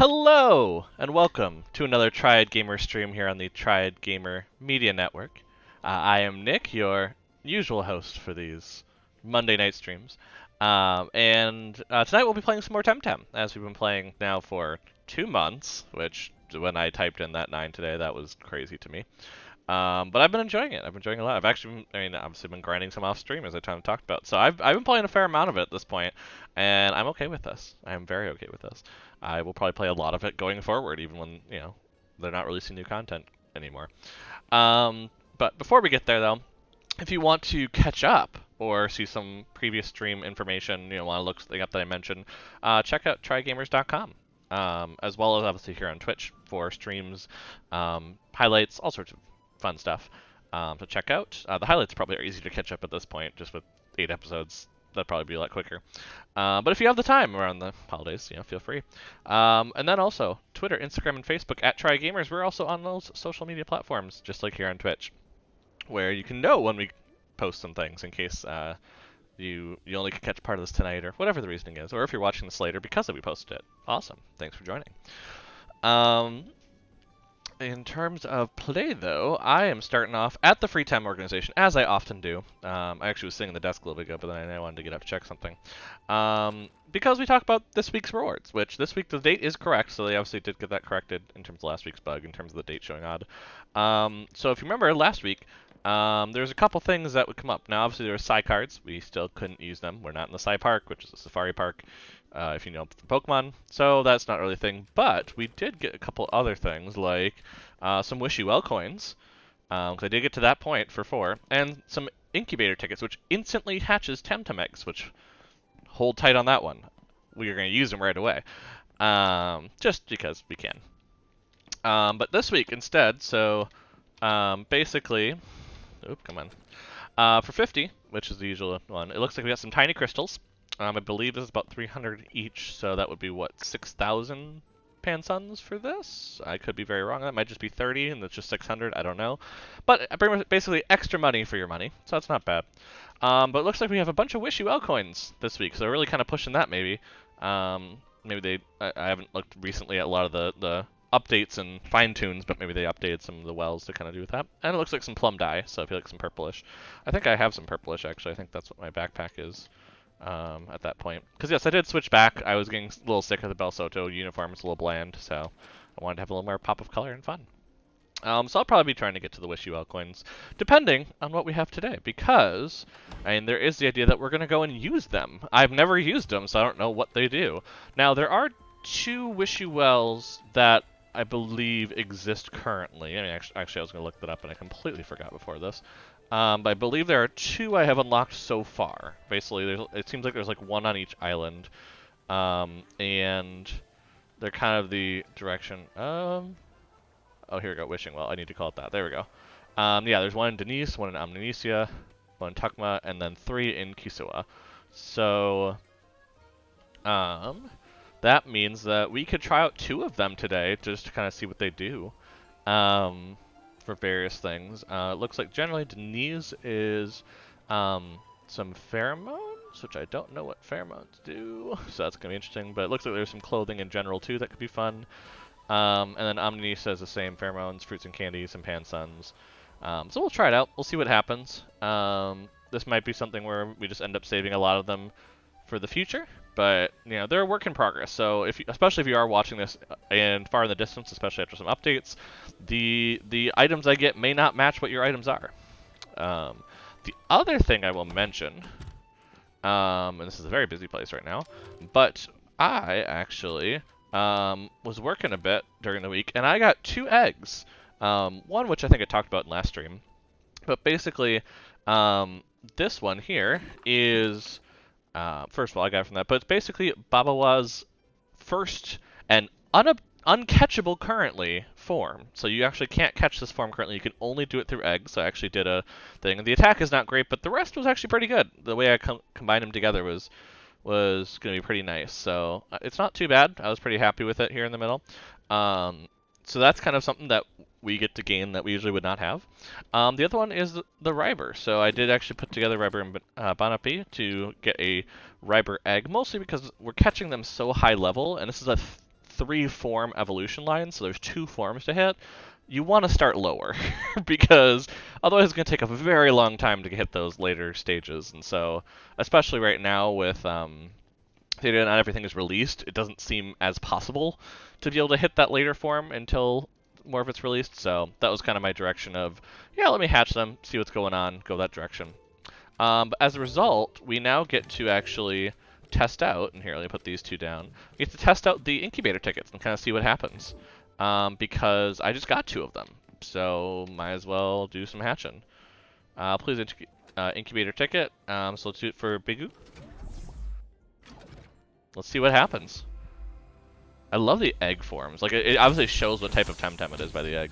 Hello, and welcome to another Triad Gamer stream here on the Triad Gamer Media Network. I am Nick, your usual host for these Monday night streams. Tonight we'll be playing some more TemTem, as we've been playing now for 2 months, which when I typed in that 9 today, that was crazy to me. But I've been enjoying it. I've been enjoying it a lot. I've actually, obviously been grinding some off stream as I kind of talked about. So I've been playing a fair amount of it at this point, and I'm okay with this. I'm very okay with this. I will probably play a lot of it going forward, even when they're not releasing new content anymore. But before we get there, though, if you want to catch up or see some previous stream information, want to look something up that I mentioned, check out trygamers.com. As well as obviously here on Twitch for streams, highlights, all sorts of fun stuff to check out. The highlights probably are easy to catch up at this point, just with 8 episodes. That'd probably be a lot quicker. But if you have the time around the holidays, feel free. And then also Twitter, Instagram, and Facebook at TryGamers. We're also on those social media platforms, just like here on Twitch, where you can know when we post some things in case you only can catch part of this tonight or whatever the reasoning is, or if you're watching this later because we posted it. Awesome. Thanks for joining. In terms of play, though, I am starting off at the Free Time Organization, as I often do. I actually was sitting at the desk a little bit ago, but then I wanted to get up to check something. Because we talk about this week's rewards, which this week the date is correct, so they obviously did get that corrected in terms of last week's bug, in terms of the date showing odd. So if you remember last week, there's a couple things that would come up. Now, obviously, there were Psy cards. We still couldn't use them. We're not in the Psy Park, which is a Safari Park, if you know Pokemon. So that's not really a thing. But we did get a couple other things, like some Wish You Well coins. I did get to that point for 4. And some incubator tickets, which instantly hatches TemTem eggs, which hold tight on that one. We are going to use them right away. Just because we can. But this week instead, so basically... Oop, come on. For 50, which is the usual one, it looks like we got some tiny crystals. I believe this is about 300 each, so that would be, what, 6,000 Pansuns for this? I could be very wrong. That might just be 30, and it's just 600. I don't know. But basically extra money for your money, so that's not bad. But it looks like we have a bunch of Wish You Well coins this week, so they're really kind of pushing that, maybe. Maybe I haven't looked recently at a lot of the updates and fine-tunes, but maybe they updated some of the wells to kind of do with that. And it looks like some plum dye, so I feel like some purplish. I think I have some purplish, actually. I think that's what my backpack is at that point. Because, yes, I did switch back. I was getting a little sick of the Belsoto uniform. It's a little bland, so I wanted to have a little more pop of color and fun. So I'll probably be trying to get to the Wish You Well coins, depending on what we have today, because, there is the idea that we're going to go and use them. I've never used them, so I don't know what they do. Now, there are 2 Wish You Wells that I believe exist currently. Actually, I was going to look that up, and I completely forgot before this. But I believe there are 2 I have unlocked so far. Basically, it seems like there's like 1 on each island, and they're kind of the direction. Oh, here we go. Wishing Well. I need to call it that. There we go. Yeah, there's 1 in Denise, 1 in Amnesia, 1 in Tukma, and then 3 in Kisua. So, that means that we could try out 2 of them today just to kind of see what they do for various things. It looks like generally Denise is some pheromones, which I don't know what pheromones do, so that's going to be interesting. But it looks like there's some clothing in general too that could be fun. And then Omnis has the same pheromones, fruits and candies, and Pansuns. So we'll try it out. We'll see what happens. This might be something where we just end up saving a lot of them for the future. But, they're a work in progress. So, especially if you are watching this and far in the distance, especially after some updates, the items I get may not match what your items are. The other thing I will mention, and this is a very busy place right now, but I actually was working a bit during the week, and I got 2 eggs. One which I think I talked about in last stream. But basically, this one here is... first of all, I got it from that, but it's basically Babawa's first and uncatchable currently form. So you actually can't catch this form currently. You can only do it through eggs. So I actually did a thing. The attack is not great, but the rest was actually pretty good. The way I combined them together was going to be pretty nice. So it's not too bad. I was pretty happy with it here in the middle. So that's kind of something that we get to gain that we usually would not have. The other one is the Riber. So I did actually put together Riber and Banapi to get a Riber egg, mostly because we're catching them so high level, and this is a 3 form evolution lines, so there's 2 forms to hit, you want to start lower because otherwise it's going to take a very long time to hit those later stages. And so, especially right now with data not everything is released, it doesn't seem as possible to be able to hit that later form until more of it's released. So that was kind of my direction of, yeah, let me hatch them, see what's going on, go that direction. But as a result, we now get to actually test out, and here, let me put these 2 down. We get to test out the incubator tickets and kind of see what happens. Because I just got 2 of them, so might as well do some hatching. Please incubator ticket, so let's do it for Bigu. Let's see what happens. I love the egg forms. Like, it obviously shows what type of TemTem it is by the egg.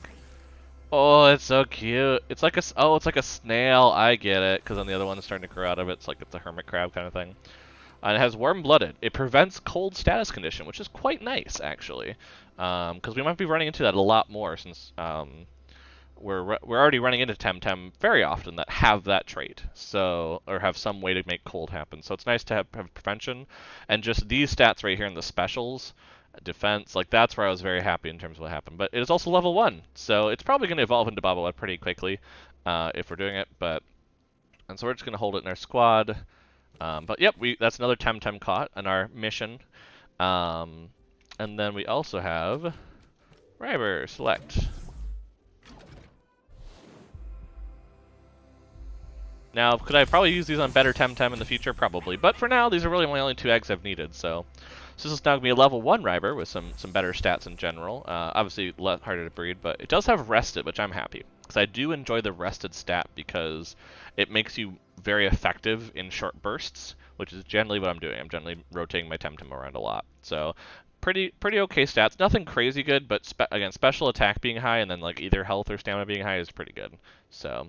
Oh, it's so cute. It's like it's like a snail. I get it, because then the other one is starting to grow out of it. It's like it's a hermit crab kind of thing. And it has warm-blooded. It prevents cold status condition, which is quite nice, actually. Because we might be running into that a lot more since we're already running into TemTem very often that have that trait, so or have some way to make cold happen. So it's nice to have prevention, and just these stats right here in the specials, defense, like that's where I was very happy in terms of what happened. But it is also level 1, so it's probably going to evolve into Bobola pretty quickly if we're doing it. And so we're just going to hold it in our squad. But yep, that's another TemTem caught in our mission. And then we also have Riber select. Now, could I probably use these on better TemTem in the future? Probably. But for now, these are really only 2 eggs I've needed. So this is now going to be a level 1 Riber with some better stats in general. Obviously, harder to breed, but it does have rested, which I'm happy. Because I do enjoy the rested stat because it makes you very effective in short bursts, which is generally what I'm doing. I'm generally rotating my TemTem around a lot. So pretty okay stats. Nothing crazy good, but again, special attack being high and then like either health or stamina being high is pretty good. So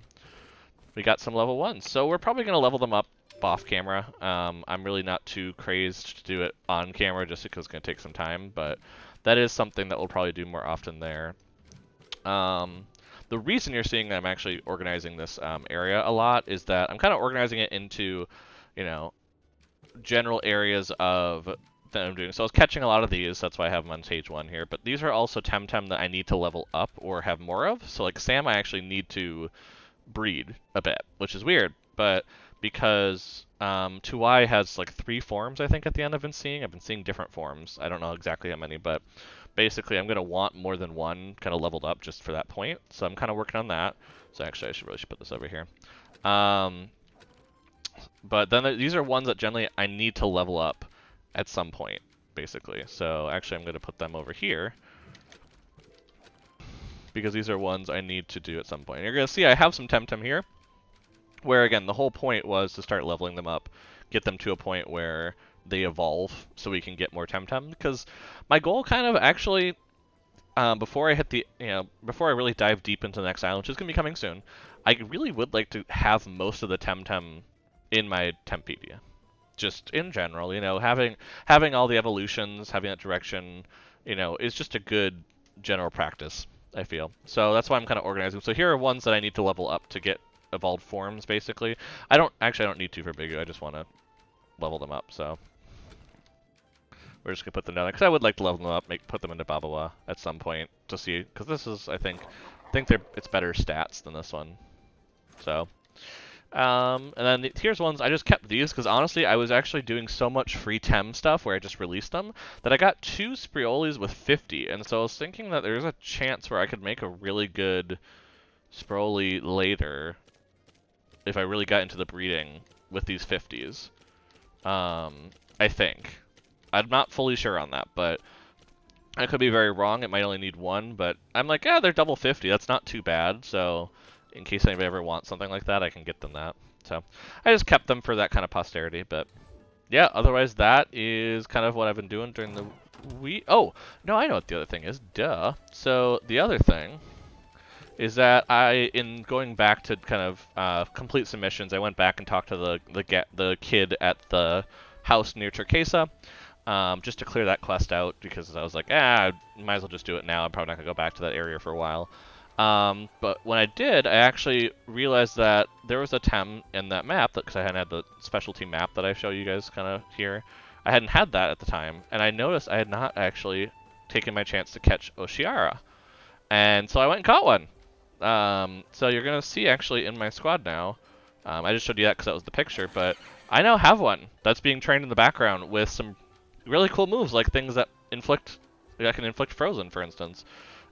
we got some level 1s. So we're probably going to level them up off camera. I'm really not too crazed to do it on camera just because it's going to take some time, but that is something that we'll probably do more often there. The reason you're seeing that I'm actually organizing this area a lot is that I'm kind of organizing it into, you know, general areas of that I'm doing. So I was catching a lot of these, that's why I have them on stage 1 here, but these are also TemTem that I need to level up or have more of. So like Sam, I actually need to breed a bit, which is weird, but because 2i has like 3 forms, I think, at the end I've been seeing different forms. I don't know exactly how many, but basically I'm going to want more than one kind of leveled up just for that point. So I'm kind of working on that. So actually I really should put this over here. But then these are ones that generally I need to level up at some point, basically. So actually I'm going to put them over here, because these are ones I need to do at some point. And you're going to see I have some TemTem here, where again, the whole point was to start leveling them up, get them to a point where they evolve so we can get more TemTem. Because my goal kind of actually, before I hit the, before I really dive deep into the next island, which is going to be coming soon, I really would like to have most of the TemTem in my Tempedia. Just in general, having all the evolutions, having that direction, is just a good general practice, I feel. So that's why I'm kind of organizing. So here are ones that I need to level up to get evolved forms, basically. I don't need to for Bigu, I just want to level them up, so we're just going to put them down there, because I would like to level them up, put them into Babawa at some point to see, because this is, I think it's better stats than this one. So, and then here's ones, I just kept these, because honestly, I was actually doing so much free Tem stuff where I just released them, that I got 2 Spreolis with 50, and so I was thinking that there's a chance where I could make a really good Spreoli later, if I really got into the breeding with these 50s. I think. I'm not fully sure on that, but I could be very wrong. It might only need 1, but I'm like, they're double 50. That's not too bad. So in case anybody ever wants something like that, I can get them that. So I just kept them for that kind of posterity. But yeah, otherwise that is kind of what I've been doing during the week. Oh, no, I know what the other thing is. Duh. So the other thing is that in going back to kind of complete some missions, I went back and talked to the kid at the house near Turquesa, just to clear that quest out, because I was like, might as well just do it now. I'm probably not going to go back to that area for a while. But when I did, I actually realized that there was a Tem in that map, because I hadn't had the specialty map that I show you guys kind of here. I hadn't had that at the time, and I noticed I had not actually taking my chance to catch Oshiara. And so I went and caught one. So you're going to see actually in my squad now. I just showed you that because that was the picture, but I now have one that's being trained in the background with some really cool moves, like things that can inflict frozen, for instance.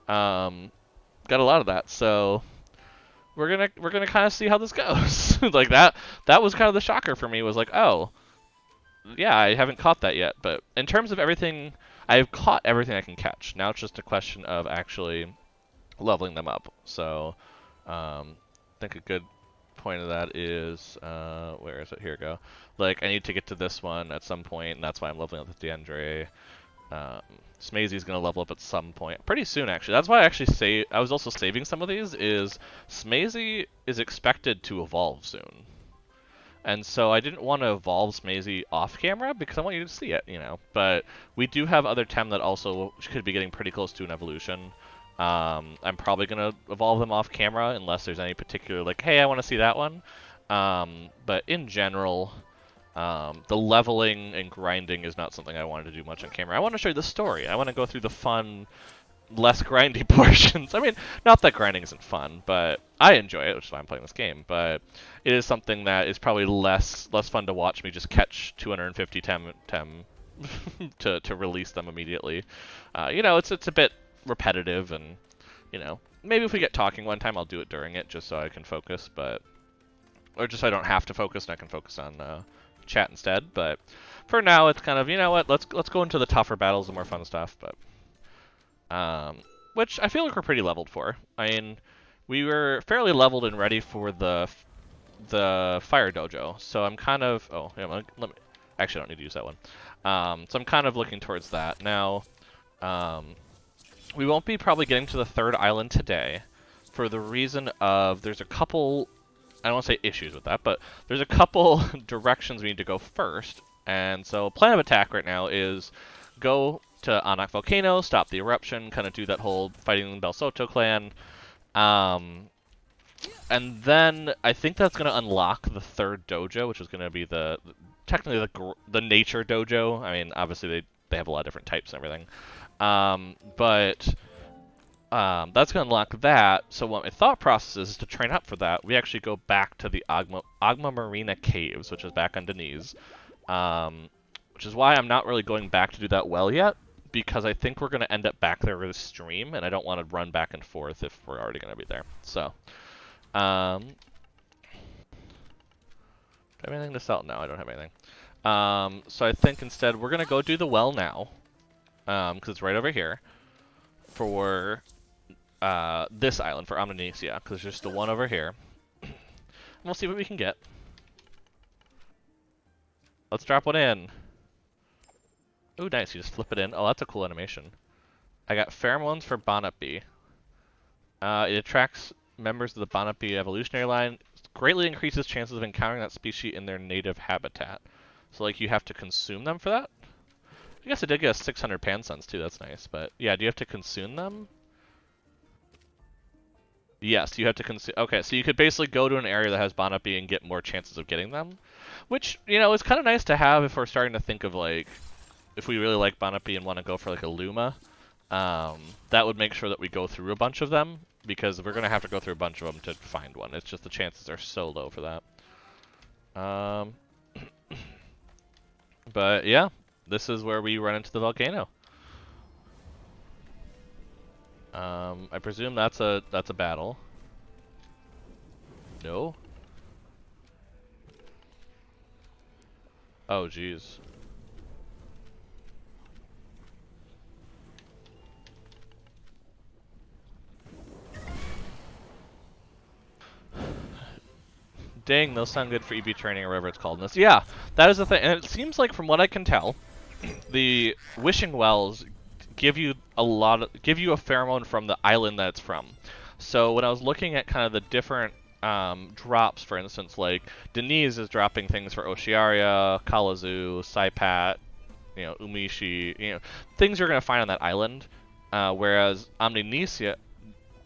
Got a lot of that, so we're gonna kind of see how this goes. Like that was kind of the shocker for me. Was like, oh, yeah, I haven't caught that yet. But in terms of everything, I've caught everything I can catch. Now it's just a question of actually leveling them up. So, I think a good point of that is, where is it? Here we go. Like, I need to get to this one at some point, and that's why I'm leveling up with DeAndre. Smazy's gonna level up at some point, pretty soon actually. That's why I was also saving some of these. Is Smazy is expected to evolve soon, and so I didn't want to evolve Smazy off camera because I want you to see it, you know. But we do have other Tem that also could be getting pretty close to an evolution. I'm probably gonna evolve them off camera unless there's any particular like, hey, I want to see that one. But in general, the leveling and grinding is not something I wanted to do much on camera. I want to show you the story. I want to go through the fun, less grindy portions. I mean, not that grinding isn't fun, but I enjoy it, which is why I'm playing this game. But it is something that is probably less fun to watch me just catch 250 tem to release them immediately. You know, it's a bit repetitive, and you know, maybe if we get talking one time, I'll do it during it just so I can focus, or just so I don't have to focus and I can focus on chat instead. But for now, it's kind of, you know what, let's go into the tougher battles and more fun stuff. But which I feel like we're pretty leveled for. I mean, we were fairly leveled and ready for the fire dojo. So I'm kind of let me actually I don't need to use that one. So I'm kind of looking towards that now. We won't be probably getting to the third island today, for the reason of there's a couple. I don't want to say issues with that, but there's a couple directions we need to go first. And so plan of attack right now is go to Anak Volcano, stop the eruption, kind of do that whole fighting the Belsoto clan. And then I think that's going to unlock the third dojo, which is going to be technically the nature dojo. I mean, obviously they have a lot of different types and everything. But that's going to unlock that. So what my thought process is to train up for that, we actually go back to the Agma Marina Caves, which is back on Deniz. Which is why I'm not really going back to do that well yet, because I think we're going to end up back there with a stream, and I don't want to run back and forth if we're already going to be there. So, do I have anything to sell? No, I don't have anything. So I think instead we're going to go do the well now, because it's right over here, for this island, for Amnesia, because there's just the one over here. And we'll see what we can get. Let's drop one in. Ooh, nice, you just flip it in. Oh, that's a cool animation. I got pheromones for bonnet bee. It attracts members of the bonnet bee evolutionary line. Greatly increases chances of encountering that species in their native habitat. So, like, you have to consume them for that? I guess I did get a 600 pan cents too, that's nice. But, yeah, do you have to consume them? Yes, you have to consume. Okay, so you could basically go to an area that has bonnet bee and get more chances of getting them. Which, you know, is kind of nice to have if we're starting to think of, like, if we really like bonnet bee and want to go for, like, a Luma. That would make sure that we go through a bunch of them, because we're going to have to go through a bunch of them to find one. It's just the chances are so low for that. But, yeah, this is where we run into the volcano. I presume that's a battle. No? Oh, jeez. Dang, those sound good for EB training or whatever it's called in this. Yeah, that is the thing. And it seems like, from what I can tell, the wishing wells give you a pheromone from the island that it's from. So when I was looking at kind of the different drops, for instance, like Deniz is dropping things for Oshiaria, Kalazu, Saipat, you know, Umishi, you know, things you're going to find on that island. Whereas Amnesia,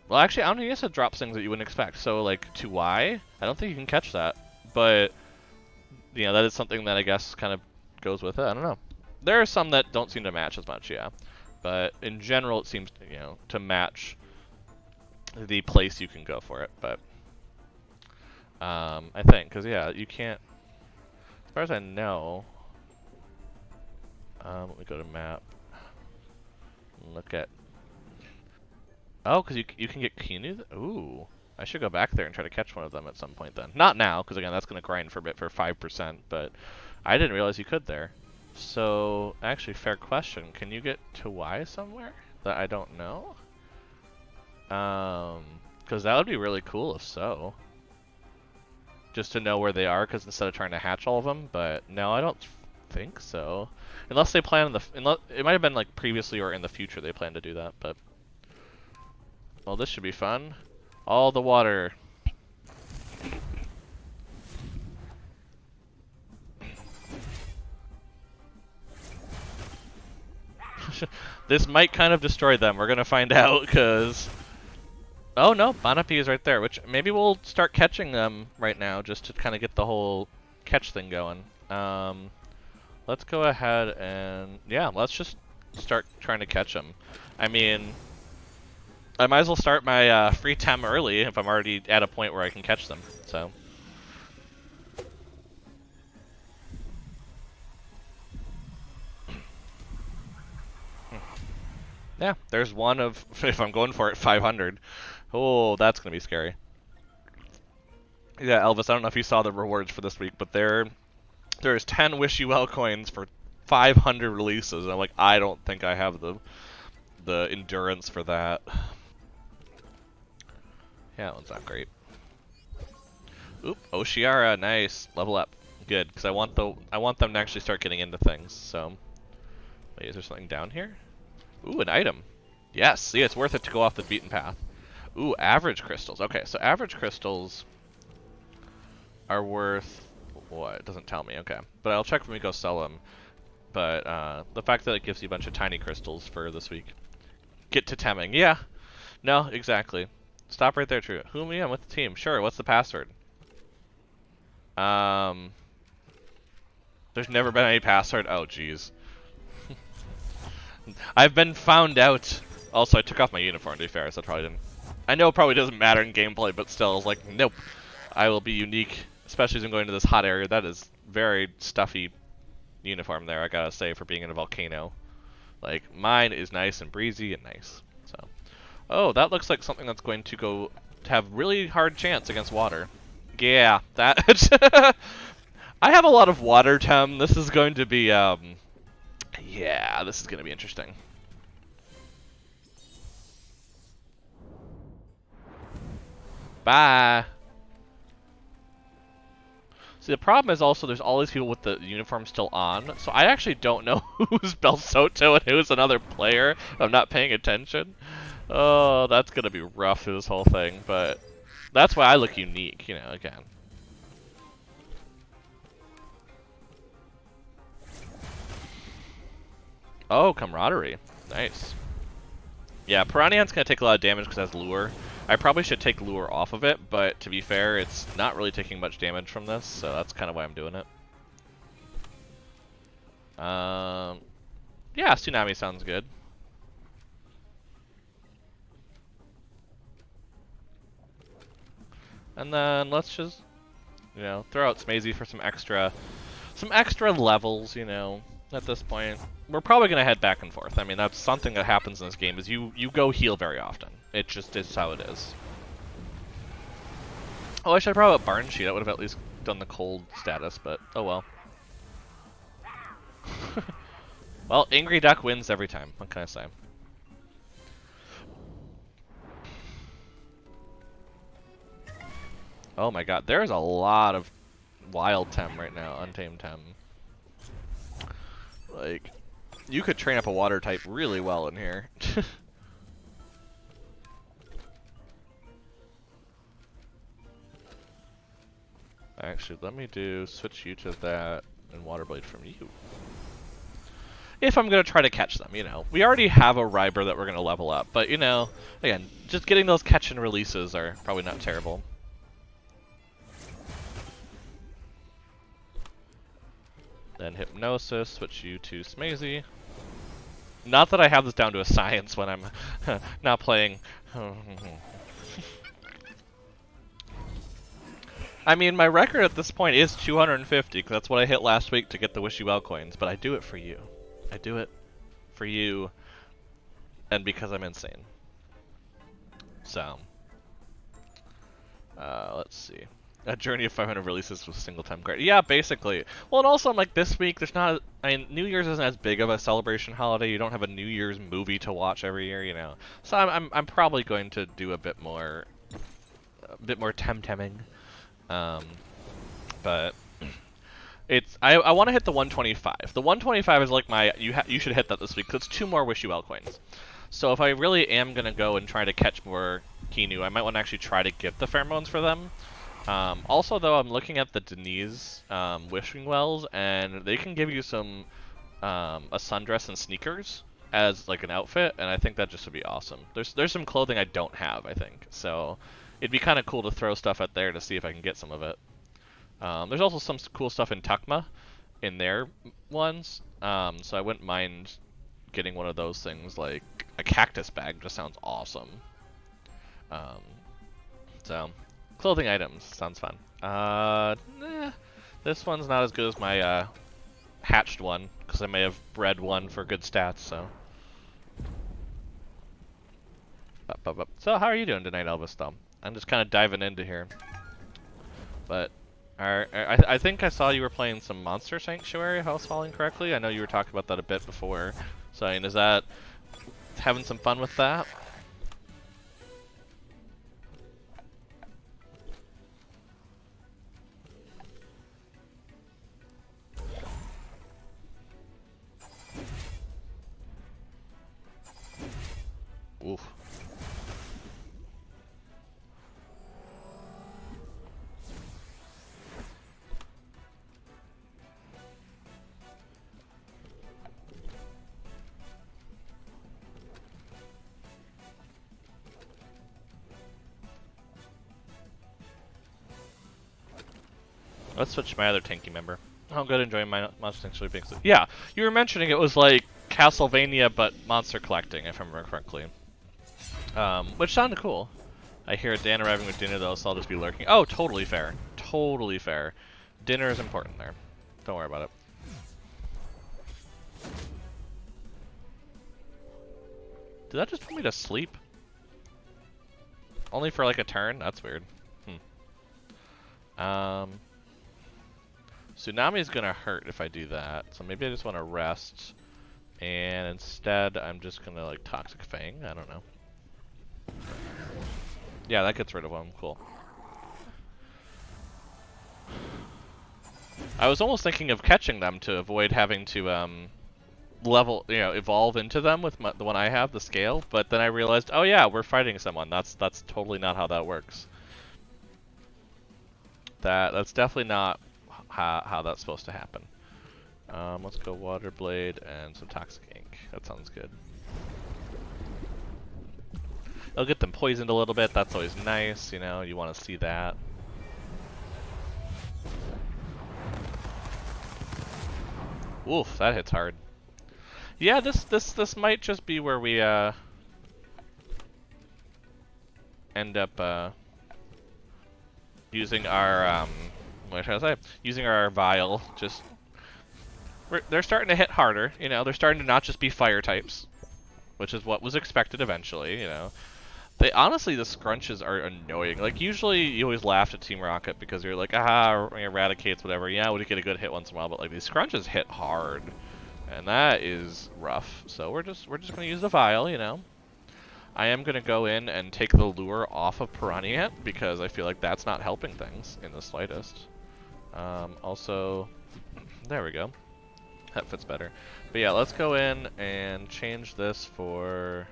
well, actually, Amnesia drops things that you wouldn't expect. So, like, Tuai, I don't think you can catch that. But, you know, that is something that I guess kind of goes with it. I don't know. There are some that don't seem to match as much, yeah. but in general it seems, you know, to match the place you can go for it. But I think, because yeah, you can't, as far as I know, let me go to map and look at, oh, because you can get Kinu? Ooh, I should go back there and try to catch one of them at some point then. Not now, because again, that's going to grind for a bit for 5%, but I didn't realize you could there. So, actually, fair question. Can you get to Y somewhere that I don't know? Because that would be really cool if so. Just to know where they are, because instead of trying to hatch all of them, but no, I don't think so. Unless they plan on it might have been like previously or in the future they plan to do that, but... Well, this should be fun. All the water. This might kind of destroy them. We're gonna find out, because... Oh no, Banapi is right there, which maybe we'll start catching them right now, just to kind of get the whole catch thing going. Let's go ahead and... Yeah, let's just start trying to catch them. I mean... I might as well start my free tem early if I'm already at a point where I can catch them, so... Yeah, there's one of, if I'm going for it, 500. Oh, that's going to be scary. Yeah, Elvis, I don't know if you saw the rewards for this week, but there's 10 Wish You Well coins for 500 releases. And I'm like, I don't think I have the endurance for that. Yeah, that one's not great. Oop, Oshiara, nice. Level up. Good, because I want them to actually start getting into things, so... Wait, is there something down here? Ooh, an item. Yes, see, it's worth it to go off the beaten path. Ooh, average crystals. Okay, so average crystals are worth... What? It doesn't tell me. Okay. But I'll check when we go sell them. But the fact that it gives you a bunch of tiny crystals for this week. Get to temming. Yeah. No, exactly. Stop right there, True. Who am I? I'm with the team. Sure, what's the password? There's never been any password. Oh, jeez. I've been found out. Also, I took off my uniform, to be fair, so that probably didn't... I know it probably doesn't matter in gameplay, but still, I was like, nope. I will be unique, especially as I'm going to this hot area. That is very stuffy uniform there, I gotta say, for being in a volcano. Like, mine is nice and breezy and nice. So, oh, that looks like something that's going to go to have really hard chance against water. Yeah, that... I have a lot of water tem. This is going to be, yeah, this is going to be interesting. Bye. See, the problem is also there's all these people with the uniform still on, so I actually don't know who's Belsoto and who's another player. I'm not paying attention. Oh, that's going to be rough through this whole thing, but that's why I look unique, you know, again. Oh, camaraderie. Nice. Yeah, Piranha's going to take a lot of damage because it has lure. I probably should take lure off of it, but to be fair, it's not really taking much damage from this, so that's kind of why I'm doing it. Yeah, Tsunami sounds good. And then let's just, you know, throw out Smazy for some extra levels, you know, at this point. We're probably going to head back and forth. I mean, that's something that happens in this game, is you go heal very often. It just is how it is. Oh, I should have brought up Barn Sheet. I would have at least done the cold status, but oh well. Well, Angry Duck wins every time. What can I say? Oh my god, there's a lot of wild tem right now, untamed tem. Like, you could train up a water type really well in here. Actually, let me switch you to that and Water Blade from you. If I'm going to try to catch them, you know. We already have a Ryber that we're going to level up, but, you know, again, just getting those catch and releases are probably not terrible. Then Hypnosis, switch you to Smazy. Not that I have this down to a science when I'm not playing. I mean, my record at this point is 250, because that's what I hit last week to get the Wish You Well coins, but I do it for you. I do it for you, and because I'm insane. So, let's see. A journey of 500 releases with a single time card. Yeah, basically. Well, and also, I'm like, this week, there's not... I mean, New Year's isn't as big of a celebration holiday. You don't have a New Year's movie to watch every year, you know. So I'm probably going to do a bit more temtemming. But it's I want to hit the 125. The 125 is like my you should hit that this week, 'cause it's 2 more Wish You Well coins. So if I really am gonna go and try to catch more Kinu, I might want to actually try to get the pheromones for them. Also, though, I'm looking at the Denise wishing wells, and they can give you some a sundress and sneakers as like an outfit, and I think that just would be awesome. There's some clothing I don't have, I think, so it'd be kind of cool to throw stuff out there to see if I can get some of it. There's also some cool stuff in Tuckma in their ones, so I wouldn't mind getting one of those things. Like a cactus bag just sounds awesome. So clothing items sounds fun. This one's not as good as my hatched one, because I may have bred one for good stats. So how are you doing tonight, Elvis? Though I'm just kind of diving into here, but. I think I saw you were playing some Monster Sanctuary, if I was following correctly. I know you were talking about that a bit before. So, I mean, is that having some fun with that? Oof. Let's switch to my other tanky member. Oh, good, enjoying my Monster Sanctuary being so. Yeah, you were mentioning it was like Castlevania, but monster collecting, if I remember correctly. Which sounded cool. I hear Dan arriving with dinner, though, so I'll just be lurking. Oh, totally fair. Totally fair. Dinner is important there. Don't worry about it. Did that just put me to sleep? Only for like a turn? That's weird. Tsunami's gonna hurt if I do that, so maybe I just want to rest, and instead I'm just gonna like Toxic Fang. I don't know. Yeah, that gets rid of him. Cool. I was almost thinking of catching them to avoid having to evolve into them with the one I have, the scale. But then I realized, oh yeah, we're fighting someone. That's totally not how that works. That's definitely not how that's supposed to happen. Let's go Water Blade and some Toxic Ink. That sounds good. It'll get them poisoned a little bit. That's always nice, you know. You want to see that. Oof, that hits hard. Yeah, this might just be where we end up using our what should I say? Using our vial. They're starting to hit harder. You know, they're starting to not just be fire types, which is what was expected eventually. You know, honestly, the scrunches are annoying. Like usually, you always laugh at Team Rocket because you're like, aha, eradicates whatever. Yeah, we get a good hit once in a while, but like these scrunches hit hard, and that is rough. So we're just gonna use the vial. You know. I am going to go in and take the lure off of Piranha because I feel like that's not helping things in the slightest. Also, there we go. That fits better. But yeah, let's go in and change this for...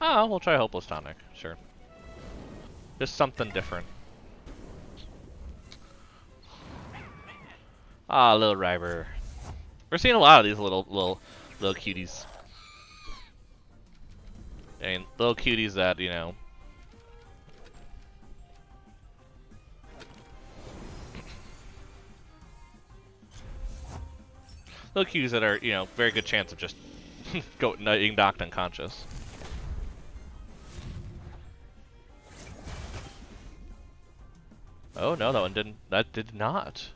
Oh, we'll try Hopeless Tonic. Sure. Just something different. Ah, little River. We're seeing a lot of these little cuties. I mean, little cuties that, you know... little cues that are, you know, very good chance of just being knocked unconscious. Oh no, that did not.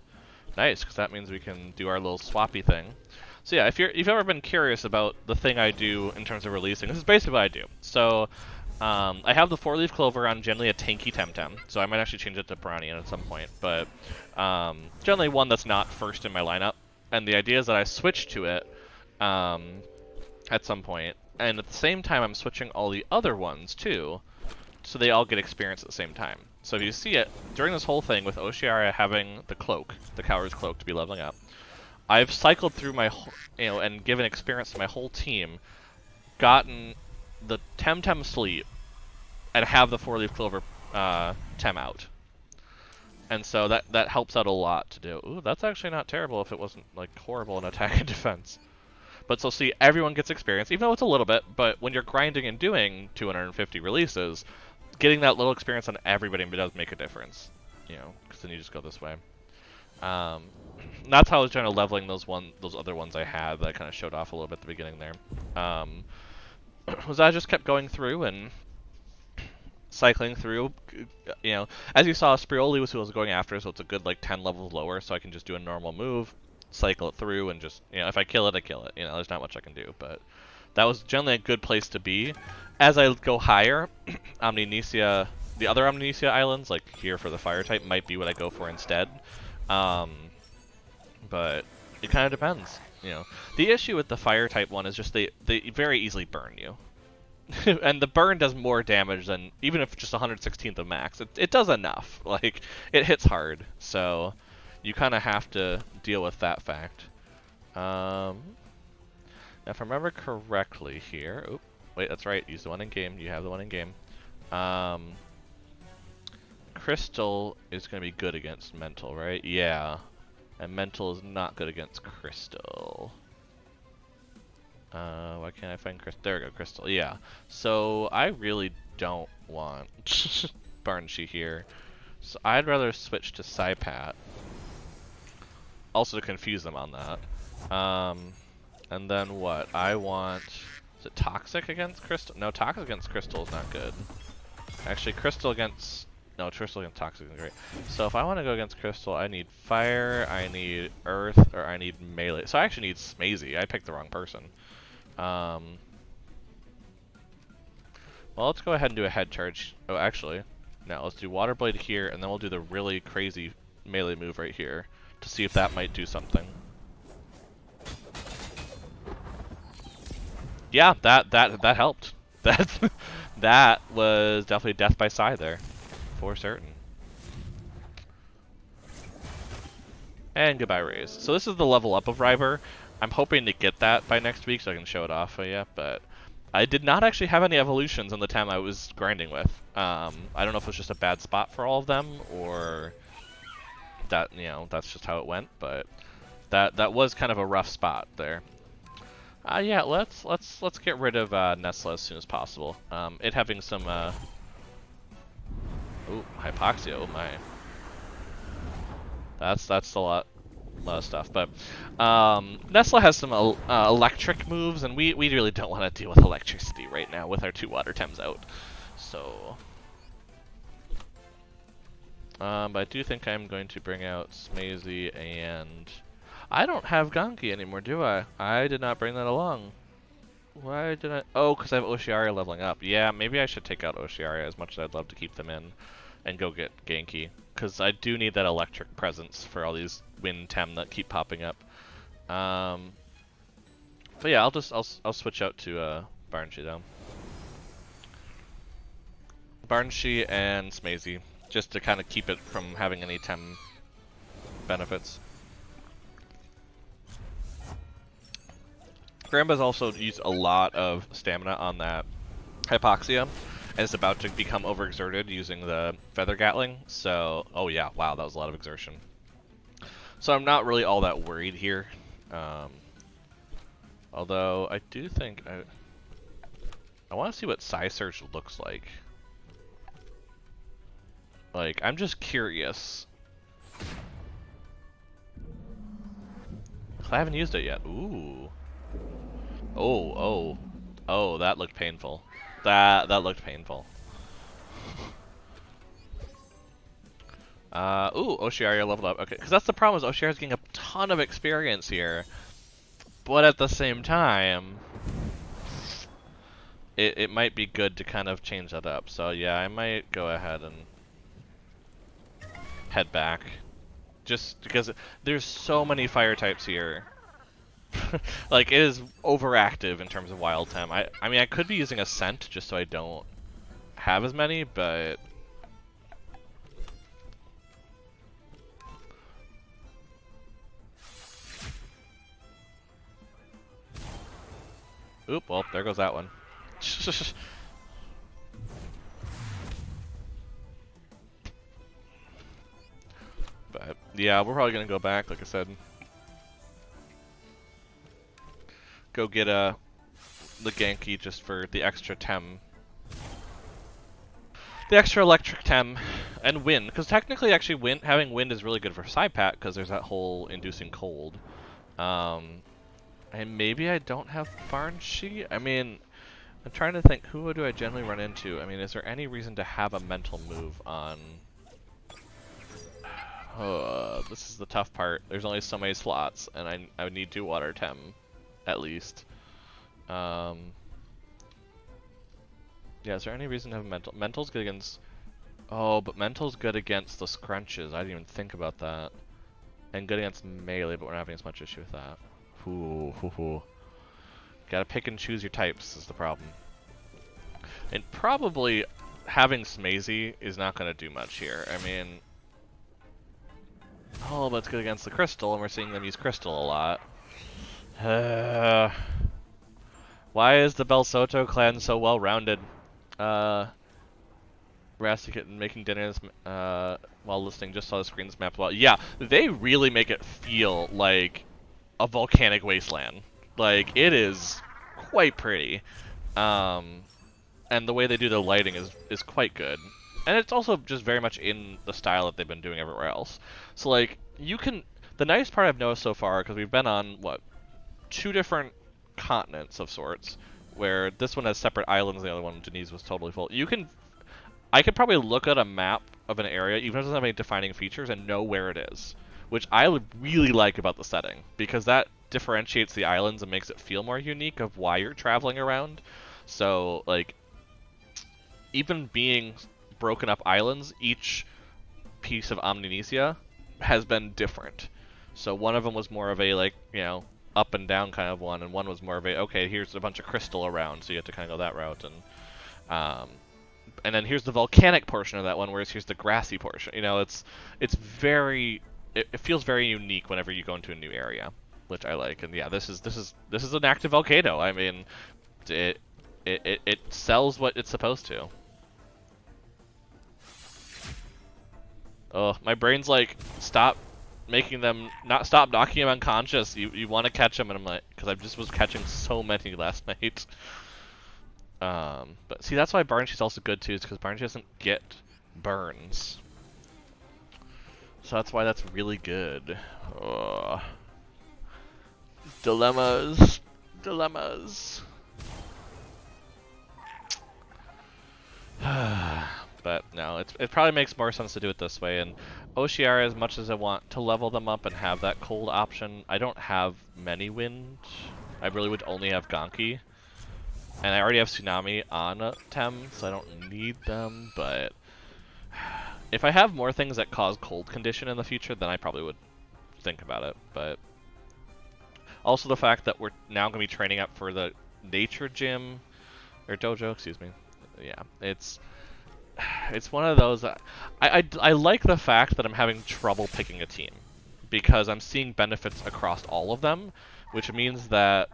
Nice, because that means we can do our little swappy thing. So yeah, if you've ever been curious about the thing I do in terms of releasing, this is basically what I do. So I have the 4-leaf clover on generally a tanky TemTem, so I might actually change it to Piranha at some point, but generally one that's not first in my lineup. And the idea is that I switch to it at some point, and at the same time I'm switching all the other ones too, so they all get experience at the same time. So if you see it, during this whole thing with Oshiara having the cloak, the Coward's Cloak, to be leveling up, I've cycled through my, and given experience to my whole team, gotten the TemTem sleep, and have the 4-leaf clover Tem out. And so that helps out a lot to do. Ooh, that's actually not terrible if it wasn't like horrible in attack and defense. But so see, everyone gets experience, even though it's a little bit, but when you're grinding and doing 250 releases, getting that little experience on everybody does make a difference. You know, because then you just go this way. That's how I was trying to leveling those other ones I had that I kind of showed off a little bit at the beginning there. Was I just kept going through and cycling through, you know, as you saw, Sprioli was who I was going after, so it's a good like 10 levels lower, so I can just do a normal move, cycle it through, and just, you know, if I kill it, I kill it. You know, there's not much I can do, but that was generally a good place to be. As I go higher, Amnesia, the other Amnesia islands, like here for the fire type, might be what I go for instead. But it kind of depends, you know. The issue with the fire type one is just they very easily burn you. And the burn does more damage than, even if just 116th of max, it does enough. Like, it hits hard, so you kind of have to deal with that fact. Now if I remember correctly here, oop, wait, that's right, use the one in game, you have the one in game. Crystal is going to be good against Mental, right? Yeah, and Mental is not good against Crystal. Why can't I find Crystal? There we go, Crystal. Yeah. So I really don't want Barnshe here. So I'd rather switch to Saipat. Also to confuse them on that. And then what? I want... Is it Toxic against Crystal? No, Toxic against Crystal is not good. Actually, Crystal against... No, Crystal against Toxic is great. So if I want to go against Crystal, I need Fire, I need Earth, or I need Melee. So I actually need Smazy. I picked the wrong person. Well, let's go ahead and do a head charge. Oh, actually, no, let's do Water Blade here, and then we'll do the really crazy melee move right here to see if that might do something. Yeah, that helped. That was definitely death by Psy there, for certain. And goodbye, Raze. So this is the level up of River. I'm hoping to get that by next week so I can show it off for you, but I did not actually have any evolutions on the Tem I was grinding with. I don't know if it was just a bad spot for all of them, or that, you know, that's just how it went, but that was kind of a rough spot there. Yeah, let's get rid of Nesla as soon as possible. It having some ooh, Hypoxia, oh my. That's a lot of stuff, but Nesla has some electric moves, and we really don't want to deal with electricity right now with our 2 water Tems out. So, but I do think I'm going to bring out Smazy, and I don't have Ganki anymore, do I? I did not bring that along. Why did I? Oh, because I have Oshiara leveling up. Yeah, maybe I should take out Oshiara, as much as I'd love to keep them in, and go get Genki, because I do need that electric presence for all these wind Tem that keep popping up. But yeah, I'll switch out to Barnshe though. Barnshe and Smazy, just to kind of keep it from having any Tem benefits. Gramba's also used a lot of stamina on that Hypoxia, and is about to become overexerted using the Feather Gatling, so... Oh yeah, wow, that was a lot of exertion. So I'm not really all that worried here. Although, I do think... I want to see what Psy-Search looks like. Like, I'm just curious. I haven't used it yet. Ooh. Oh, oh. Oh, that looked painful. That looked painful. Ooh, Oshiaria leveled up. Okay, because that's the problem, is Oshiaria's getting a ton of experience here. But at the same time, it might be good to kind of change that up. So yeah, I might go ahead and head back. Just because there's so many fire types here. Like, it is overactive in terms of wild tem. I mean, I could be using a scent just so I don't have as many, but... Oop, well, there goes that one. But, yeah, we're probably gonna go back, like I said. Go get the Genki just for the extra tem. The extra electric tem and wind, because technically, actually, having wind is really good for Psypack because there's that whole inducing cold. And maybe I don't have Barnshee? I mean, I'm trying to think, who do I generally run into? I mean, is there any reason to have a mental move on... this is the tough part. There's only so many slots, and I would need 2 water tem, at least. Yeah, is there any reason to have mental? Mental's good against... Oh, but mental's good against the scrunches. I didn't even think about that. And good against melee, but we're not having as much issue with that. Ooh. Gotta pick and choose your types is the problem. And probably having Smazy is not gonna do much here. I mean... Oh, but it's good against the crystal, and we're seeing them use crystal a lot. Why is the Belsoto clan so well-rounded? Rastic making dinners while listening, just saw the screens mapped well. Yeah, they really make it feel like a volcanic wasteland. Like, it is quite pretty. And the way they do the lighting is quite good. And it's also just very much in the style that they've been doing everywhere else. So, like, you can... The nice part I've noticed so far, because we've been on, what, 2 different continents of sorts, where this one has separate islands, the other one, Denise, was totally full. I could probably look at a map of an area, even if it doesn't have any defining features, and know where it is. Which I would really like about the setting, because that differentiates the islands and makes it feel more unique of why you're traveling around. So, like, even being broken up islands, each piece of Omninesia has been different. So one of them was more of a, like, you know, up and down kind of one, and one was more of a, okay, here's a bunch of crystal around, so you have to kind of go that route. And then here's the volcanic portion of that one, whereas here's the grassy portion. You know, it's very, it feels very unique whenever you go into a new area, which I like. And yeah, this is an active volcano. I mean, it sells what it's supposed to. Oh, my brain's like, stop making them, stop knocking them unconscious. You want to catch them, and I'm like, because I just was catching so many last night. But see, that's why Barnshee's also good too, is because Barnshee doesn't get burns. So that's why that's really good. Oh. Dilemmas. But no, it probably makes more sense to do it this way. And Oshiara, as much as I want to level them up and have that cold option, I don't have many wind. I really would only have Genki. And I already have Tsunami on Tem, so I don't need them, but if I have more things that cause cold condition in the future, then I probably would think about it. But also the fact that we're now going to be training up for the nature gym, or dojo, excuse me. Yeah, it's one of those, I like the fact that I'm having trouble picking a team, because I'm seeing benefits across all of them, which means that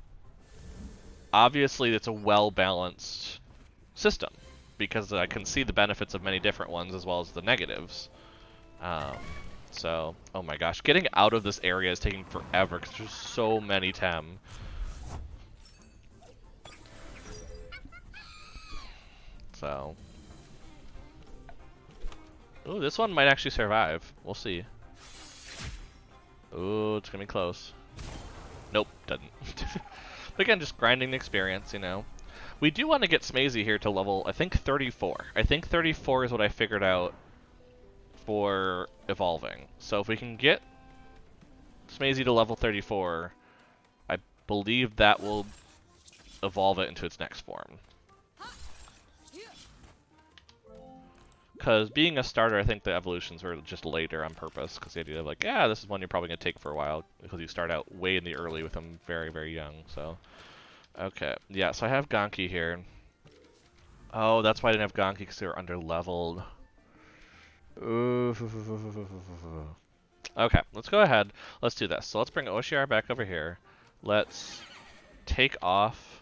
obviously it's a well-balanced system, because I can see the benefits of many different ones as well as the negatives. So, oh my gosh, getting out of this area is taking forever because there's so many tem. So, ooh, this one might actually survive. We'll see. Ooh, it's gonna be close. Nope, doesn't. But again, just grinding the experience, you know. We do want to get Smazy here to level, I think, 34. I think 34 is what I figured out for evolving. So if we can get Smazy to level 34, I believe that will evolve it into its next form. Because being a starter, I think the evolutions were just later on purpose. Because the idea of like, yeah, this is one you're probably going to take for a while. Because you start out way in the early with them very, very young. So, okay. Yeah, so I have Gonki here. Oh, that's why I didn't have Gonki, because they were under-leveled. Okay, let's go ahead. Let's do this. So let's bring Oshiar back over here. Let's take off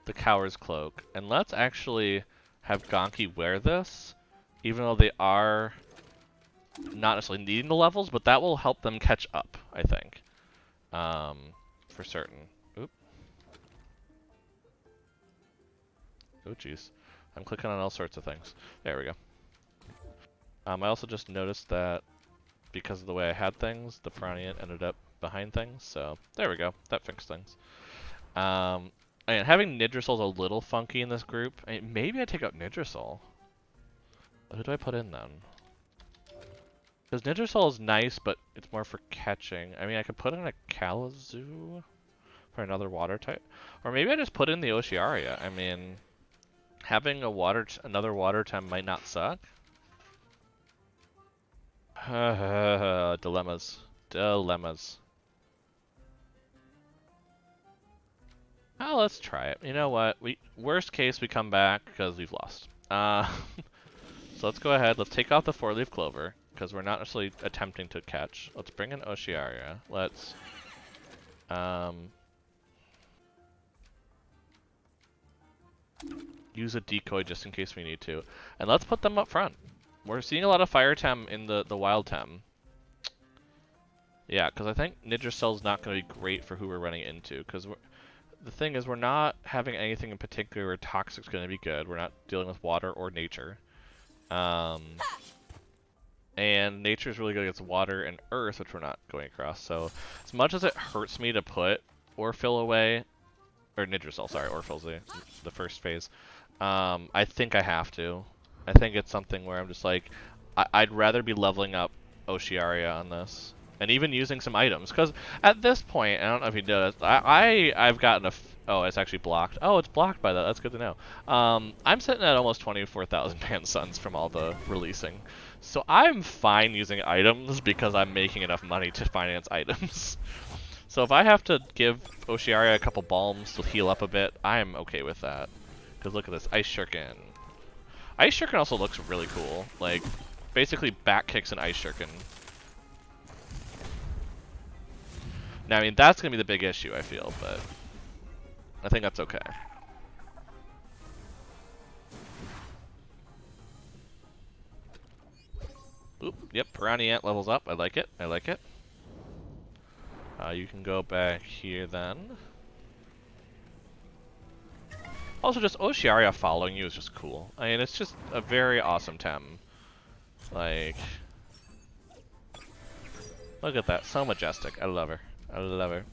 the Coward's Cloak. And let's actually have Gonki wear this. Even though they are not necessarily needing the levels, but that will help them catch up, I think. For certain. Oop. Oh, jeez. I'm clicking on all sorts of things. There we go. I also just noticed that because of the way I had things, the Piranha ended up behind things, so there we go. That fixed things. And having Nidrasol's a little funky in this group. I mean, maybe I take out Nidrasol. Who do I put in then? Because Nidrasol is nice, but it's more for catching. I mean, I could put in a Kalamazoo for another water type. Or maybe I just put in the Oshiaria. I mean, having a another water type might not suck. Dilemmas. Dilemmas. Oh, let's try it. You know what? Worst case, we come back because we've lost. So let's go ahead. Let's take out the 4-leaf clover because we're not necessarily attempting to catch. Let's bring in Oshiaria. Let's use a decoy just in case we need to, and let's put them up front. We're seeing a lot of Fire Tem in the Wild Tem. Yeah, because I think Nidrasol's not going to be great for who we're running into. Because the thing is, we're not having anything in particular where Toxic's going to be good. We're not dealing with water or nature. And nature's really good against water and earth, which we're not going across. So as much as it hurts me to put Orphill away, or Nidrasol, sorry, Orphill's the first phase, I think I have to. I think it's something where I'm just like, I'd rather be leveling up Oshiaria on this. And even using some items, because at this point, I don't know if you noticed, I've gotten oh, it's actually blocked. Oh, it's blocked by that. That's good to know. I'm sitting at almost 24,000 man suns from all the releasing, so I'm fine using items because I'm making enough money to finance items. So if I have to give Oshiaria a couple balms to heal up a bit, I'm okay with that. Because look at this, Ice Shuriken. Ice Shuriken also looks really cool. Like, basically back kicks an Ice Shuriken. Now, I mean, that's going to be the big issue, I feel, but I think that's okay. Oop, yep, Piranha Ant levels up. I like it. I like it. You can go back here then. Also, just Oshiaria following you is just cool. I mean, it's just a very awesome Tem. Like, look at that. So majestic. I love her. I love her.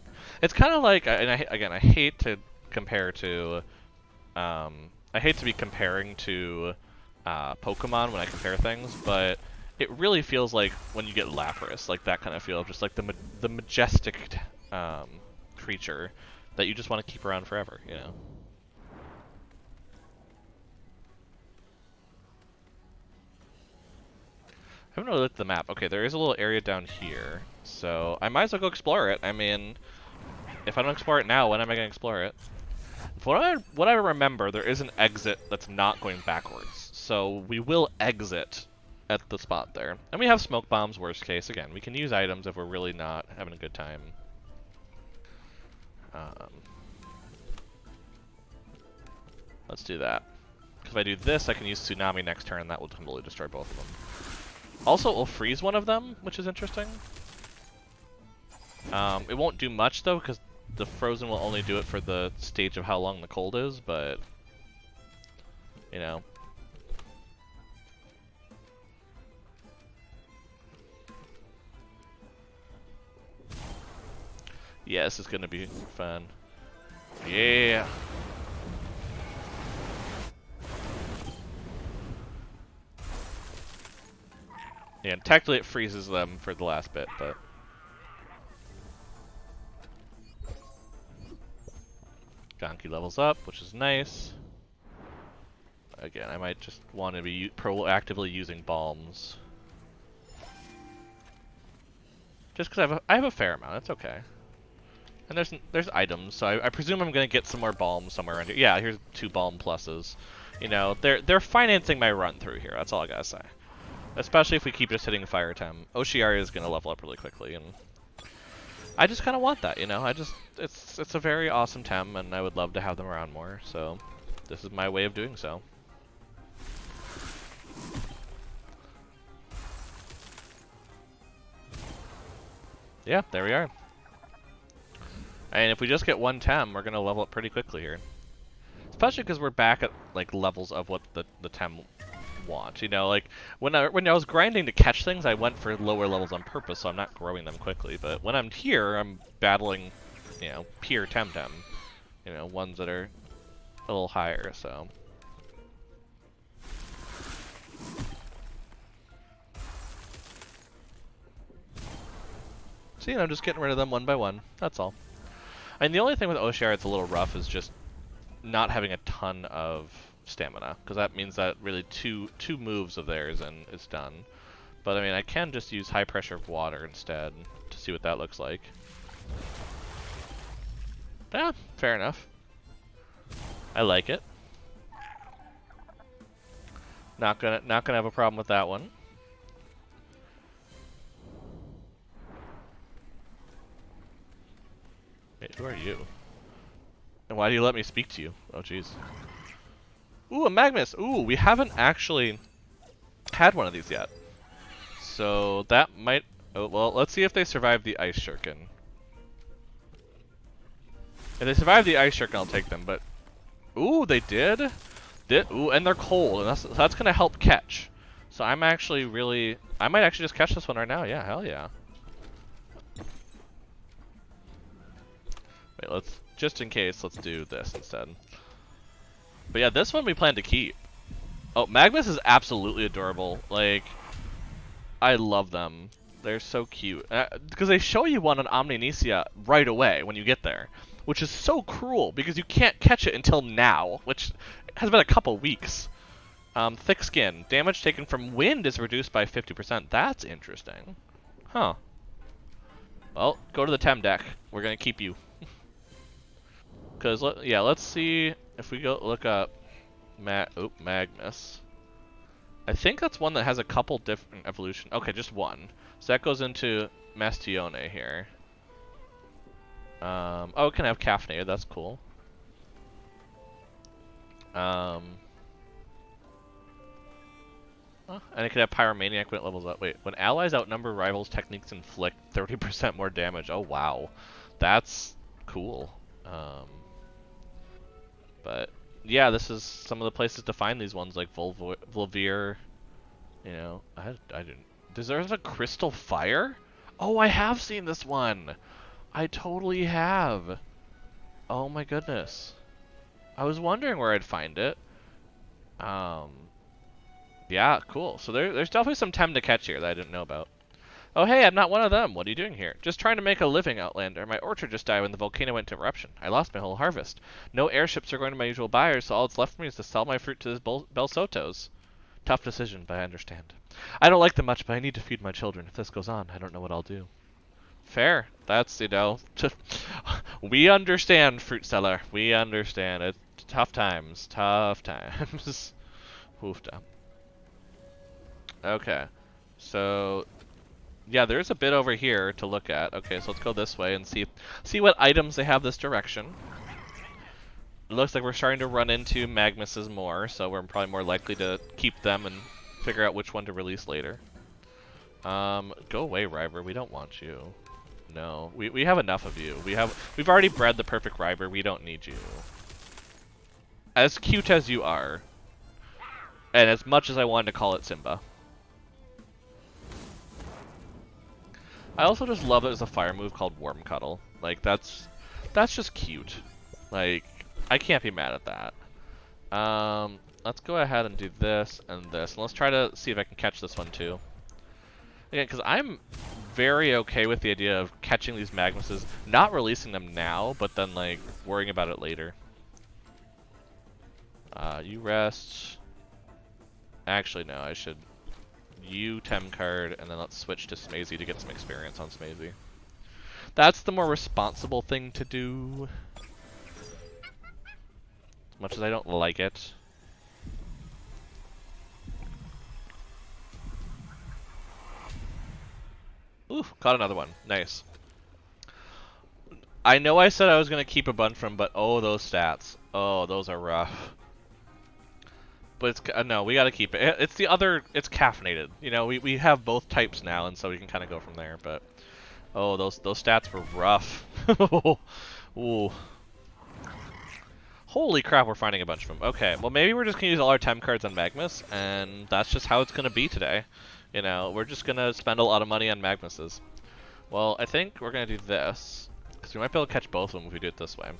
It's kind of like, and again, I hate to compare to, I hate to be comparing to Pokemon when I compare things, but it really feels like when you get Lapras, like that kind of feel, just like the majestic creature that you just want to keep around forever, you know? I haven't really looked at the map. Okay, there is a little area down here, so I might as well go explore it. I mean, if I don't explore it now, when am I going to explore it? From what I remember, there is an exit that's not going backwards, so we will exit at the spot there. And we have smoke bombs, worst case. Again, we can use items if we're really not having a good time. Let's do that. Because if I do this, I can use Tsunami next turn, and that will totally destroy both of them. Also, it will freeze one of them, which is interesting. It won't do much, though, because the frozen will only do it for the stage of how long the cold is, but, you know. Yeah, this is gonna be fun. Yeah. Yeah, and technically it freezes them for the last bit, but... Donkey levels up, which is nice. Again, I might just want to be proactively using bombs. Just because I have a fair amount, it's okay. And there's items, so I presume I'm gonna get some more bombs somewhere around here. Yeah, here's 2 balm pluses. You know, they're financing my run through here. That's all I gotta say. Especially if we keep just hitting fire tem. Oshiari is gonna level up really quickly, and I just kind of want that. You know, it's a very awesome tem, and I would love to have them around more. So this is my way of doing so. Yeah, there we are. And if we just get 1 tem, we're gonna level up pretty quickly here. Especially because we're back at like levels of what the tem want. You know, like when I was grinding to catch things, I went for lower levels on purpose, so I'm not growing them quickly. But when I'm here, I'm battling, you know, pure TemTem. You know, ones that are a little higher. So. So, you know, just getting rid of them one by one. That's all. And the only thing with Oshiar it's a little rough is just not having a ton of stamina, because that means that really two moves of theirs and it's done. But I mean, I can just use high pressure of water instead to see what that looks like. Yeah, fair enough. I like it. Not gonna have a problem with that one. Wait, who are you? And why do you let me speak to you? Oh, jeez. Ooh, a Magnus! Ooh, we haven't actually had one of these yet. So that might... Oh, well, let's see if they survive the Ice Shuriken. If they survive the Ice Shuriken, I'll take them, but... Ooh, they did? Ooh, and they're cold, and that's gonna help catch. So I'm actually really... I might actually just catch this one right now. Yeah, hell yeah. Wait, let's... Just in case, let's do this instead. But yeah, this one we plan to keep. Oh, Magnus is absolutely adorable. Like, I love them. They're so cute. Because they show you one on Omninesia right away when you get there. Which is so cruel, because you can't catch it until now, which has been a couple weeks. Thick skin. Damage taken from wind is reduced by 50%. That's interesting. Huh. Well, go to the Tem deck. We're going to keep you. Because, yeah, let's see if we go look up Magnus. I think that's one that has a couple different evolution. Okay, just one. So that goes into Mastione here. Oh, it can have caffeinated. That's cool. And it can have Pyromaniac when it levels up. Wait, when allies outnumber rivals, techniques inflict 30% more damage. Oh, wow. That's cool. But, yeah, this is some of the places to find these ones, like Volvir. You know, I didn't... Deserves a Crystal Fire? Oh, I have seen this one! I totally have! Oh my goodness. I was wondering where I'd find it. Yeah, cool. So there's definitely some Tem to catch here that I didn't know about. Oh hey, I'm not one of them. What are you doing here? Just trying to make a living, Outlander. My orchard just died when the volcano went into eruption. I lost my whole harvest. No airships are going to my usual buyers, so all that's left for me is to sell my fruit to the Belsotos. Tough decision, but I understand. I don't like them much, but I need to feed my children. If this goes on, I don't know what I'll do. Fair. That's, you know, we understand, fruit seller. We understand. It's tough times. Tough times. Woofda. Okay. So, yeah, there's a bit over here to look at. Okay, so let's go this way and see what items they have this direction. It looks like we're starting to run into Magnuses more, so we're probably more likely to keep them and figure out which one to release later. Go away, River. We don't want you. No, we have enough of you. We've already bred the perfect River. We don't need you. As cute as you are, and as much as I wanted to call it Simba. I also just love that there's a fire move called Warm Cuddle. Like, that's just cute. Like, I can't be mad at that. Let's go ahead and do this and this. And let's try to see if I can catch this one too. Again, because I'm very okay with the idea of catching these Magnuses, not releasing them now, but then like worrying about it later. You rest. Actually, no, I should. You Tem card, and then let's switch to Smazy to get some experience on Smazy. That's the more responsible thing to do. As much as I don't like it. Ooh, caught another one. Nice. I know I said I was going to keep a bunch from, but oh, those stats. Oh, those are rough. But it's no, we got to keep it. It's the other. It's caffeinated. You know, we have both types now, and so we can kind of go from there. But oh, those stats were rough. Ooh. Holy crap, we're finding a bunch of them. Okay, well maybe we're just gonna use all our Tem cards on Magmus, and that's just how it's gonna be today. You know, we're just gonna spend a lot of money on Magnuses. Well, I think we're gonna do this, because we might be able to catch both of them if we do it this way.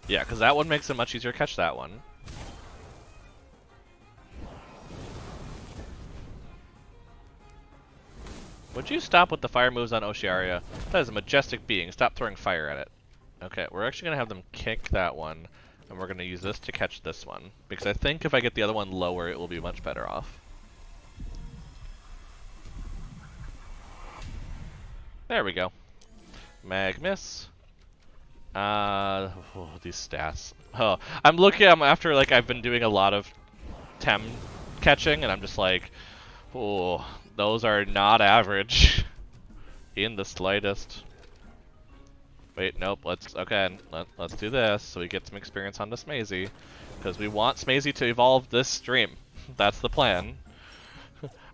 Yeah, because that one makes it much easier to catch that one. Would you stop with the fire moves on Oshiaria? That is a majestic being. Stop throwing fire at it. Okay, we're actually going to have them kick that one, and we're going to use this to catch this one. Because I think if I get the other one lower, it will be much better off. There we go. Magmus. Oh, these stats. Oh, I'm looking after, like, I've been doing a lot of Tem catching, and I'm just like, oh, those are not average. In the slightest. Wait, nope, let's do this so we get some experience on this Smazy. Because we want Smazy to evolve this stream. That's the plan.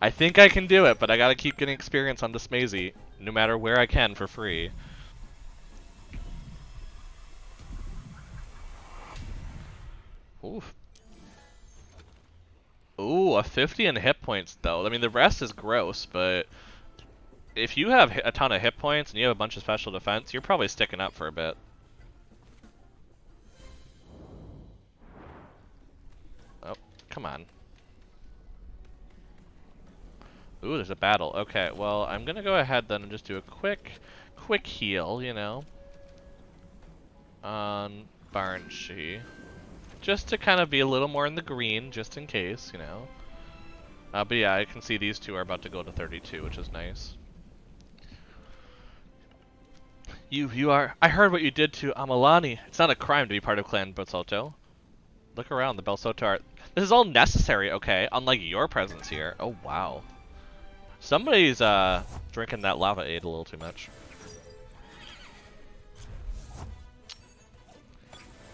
I think I can do it, but I gotta keep getting experience on this Smazy, no matter where I can for free. Oof. Ooh, a 50 in hit points though. I mean, the rest is gross, but if you have a ton of hit points and you have a bunch of special defense, you're probably sticking up for a bit. Oh, come on. Ooh, there's a battle. Okay, well, I'm gonna go ahead then and just do a quick heal, you know, on Barnshee. Just to kind of be a little more in the green, just in case, you know. But yeah, I can see these two are about to go to 32, which is nice. You are. I heard what you did to Amalani. It's not a crime to be part of Clan Belsoto. Look around, the Belsoto are. This is all necessary, okay? Unlike your presence here. Oh wow. Somebody's drinking that lava aid a little too much.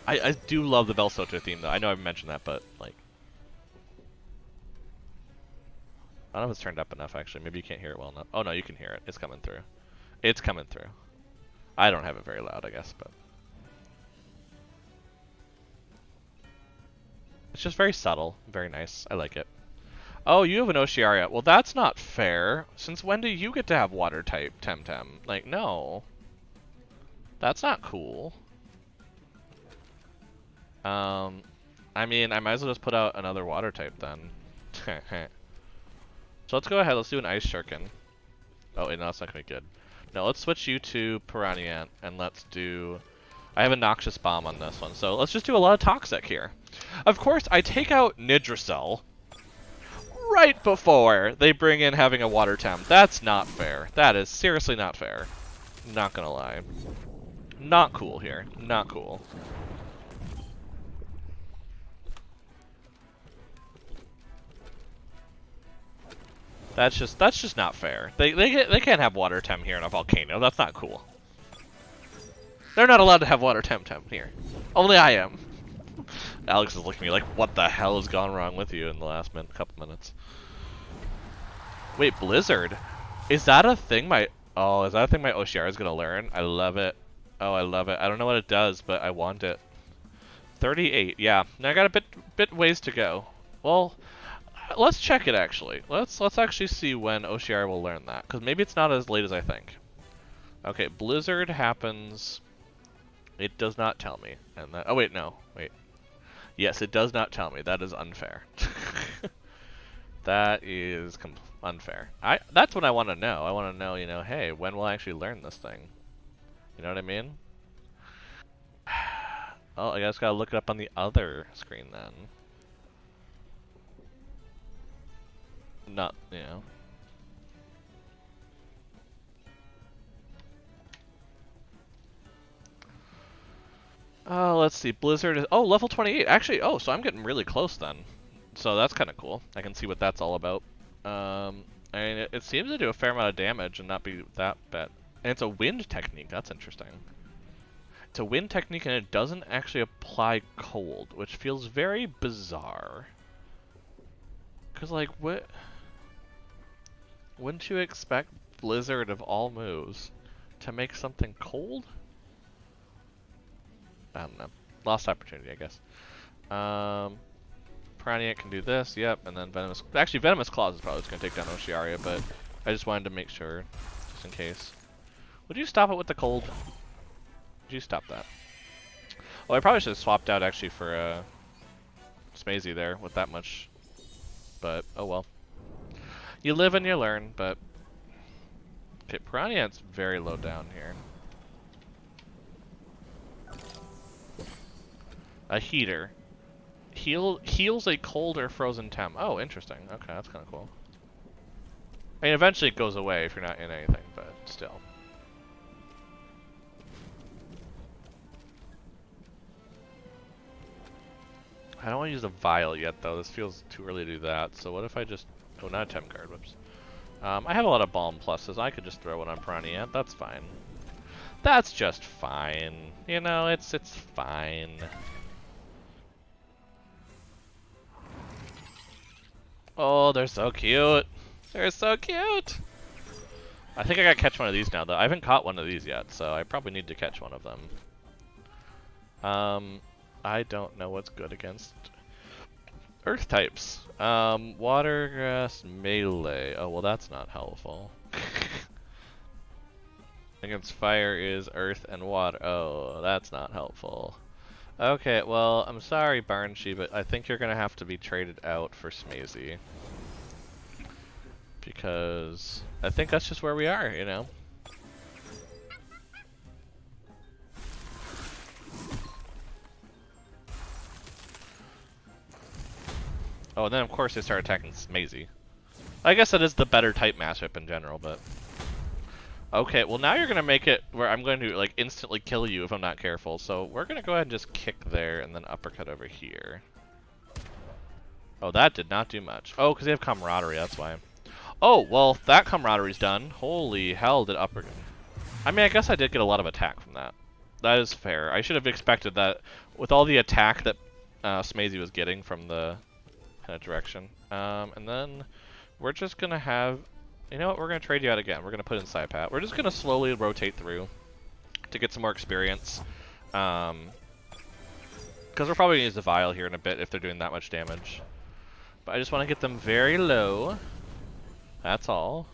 I do love the Belsoto theme though. I know I've mentioned that, but like, I don't know if it's turned up enough actually. Maybe you can't hear it well enough. Oh no, you can hear it. It's coming through. It's coming through. I don't have it very loud, I guess, but it's just very subtle, very nice. I like it. Oh, you have an Oshiaria. Well, that's not fair. Since when do you get to have water type TemTem? Like, no. That's not cool. I mean, I might as well just put out another water type then. So let's go ahead, let's do an Ice Shuriken. Oh, wait, no, that's not gonna be good. No, let's switch you to Piranha, and let's do... I have a Noxious Bomb on this one, so let's just do a lot of Toxic here. Of course, I take out Nidracell right before they bring in having a Water Tem. That's not fair. That is seriously not fair. Not gonna lie. Not cool here. Not cool. That's just not fair. They can't have Water Tem here in a volcano. That's not cool. They're not allowed to have Water Tem here. Only I am. Alex is looking at me like, what the hell has gone wrong with you in the last couple minutes? Wait, Blizzard? Is that a thing is that a thing my Oshiara is gonna learn? I love it. Oh, I love it. I don't know what it does, but I want it. 38, yeah. Now I got a bit ways to go. Well, let's check it actually. Let's actually see when Oshiara will learn that, because maybe it's not as late as I think. Okay, Blizzard happens. It does not tell me. And that. Oh wait, no. Wait. Yes, it does not tell me. That is unfair. That is unfair. That's what I want to know. I want to know, you know, hey, when will I actually learn this thing? You know what I mean? Oh, I guess gotta look it up on the other screen then. Not, you know. Oh, let's see. Blizzard is level 28. Actually, so I'm getting really close then. So that's kind of cool. I can see what that's all about. I mean, it seems to do a fair amount of damage and not be that bad. And it's a wind technique. That's interesting. It's a wind technique and it doesn't actually apply cold, which feels very bizarre. Cause like, what? Wouldn't you expect Blizzard of all moves to make something cold? I don't know. Lost opportunity, I guess. Piranha can do this, yep, and then Venomous... Actually, Venomous Claws is probably just going to take down Oshiaria, but I just wanted to make sure, just in case. Would you stop it with the cold? Would you stop that? Well, I probably should have swapped out, actually, for Smazy there with that much, but oh well. You live and you learn, but... Okay, Piranha's very low down here. A heater. Heals a cold or frozen Tem. Oh, interesting. Okay, that's kind of cool. I mean, eventually it goes away if you're not in anything, but still. I don't want to use a vial yet, though. This feels too early to do that. So what if I just... Oh, not a Tem card. Whoops. I have a lot of Balm Pluses. I could just throw one on Piranha. That's fine. That's just fine. You know, it's fine. Oh, they're so cute. They're so cute. I think I gotta catch one of these now, though. I haven't caught one of these yet, so I probably need to catch one of them. I don't know what's good against Earth types. Water, grass, melee. Oh, well, that's not helpful. Against fire is earth and water. Oh, that's not helpful. Okay, well, I'm sorry, Barnshe, but I think you're gonna have to be traded out for Smazy. Because I think that's just where we are, you know? Oh, and then of course they start attacking Smazy. I guess that is the better type matchup in general, but... Okay, well now you're gonna make it where I'm going to, like, instantly kill you if I'm not careful. So we're gonna go ahead and just kick there and then uppercut over here. Oh, that did not do much. Oh, because they have camaraderie, that's why. Oh, well, that camaraderie's done. Holy hell, did uppercut... I mean, I guess I did get a lot of attack from that. That is fair. I should have expected that with all the attack that Smazy was getting from the kind of direction. And then we're just gonna have... You know what? We're gonna trade you out again. We're gonna put in Saipat. We're just gonna slowly rotate through to get some more experience. Because we're probably gonna use the Vial here in a bit if they're doing that much damage. But I just want to get them very low. That's all.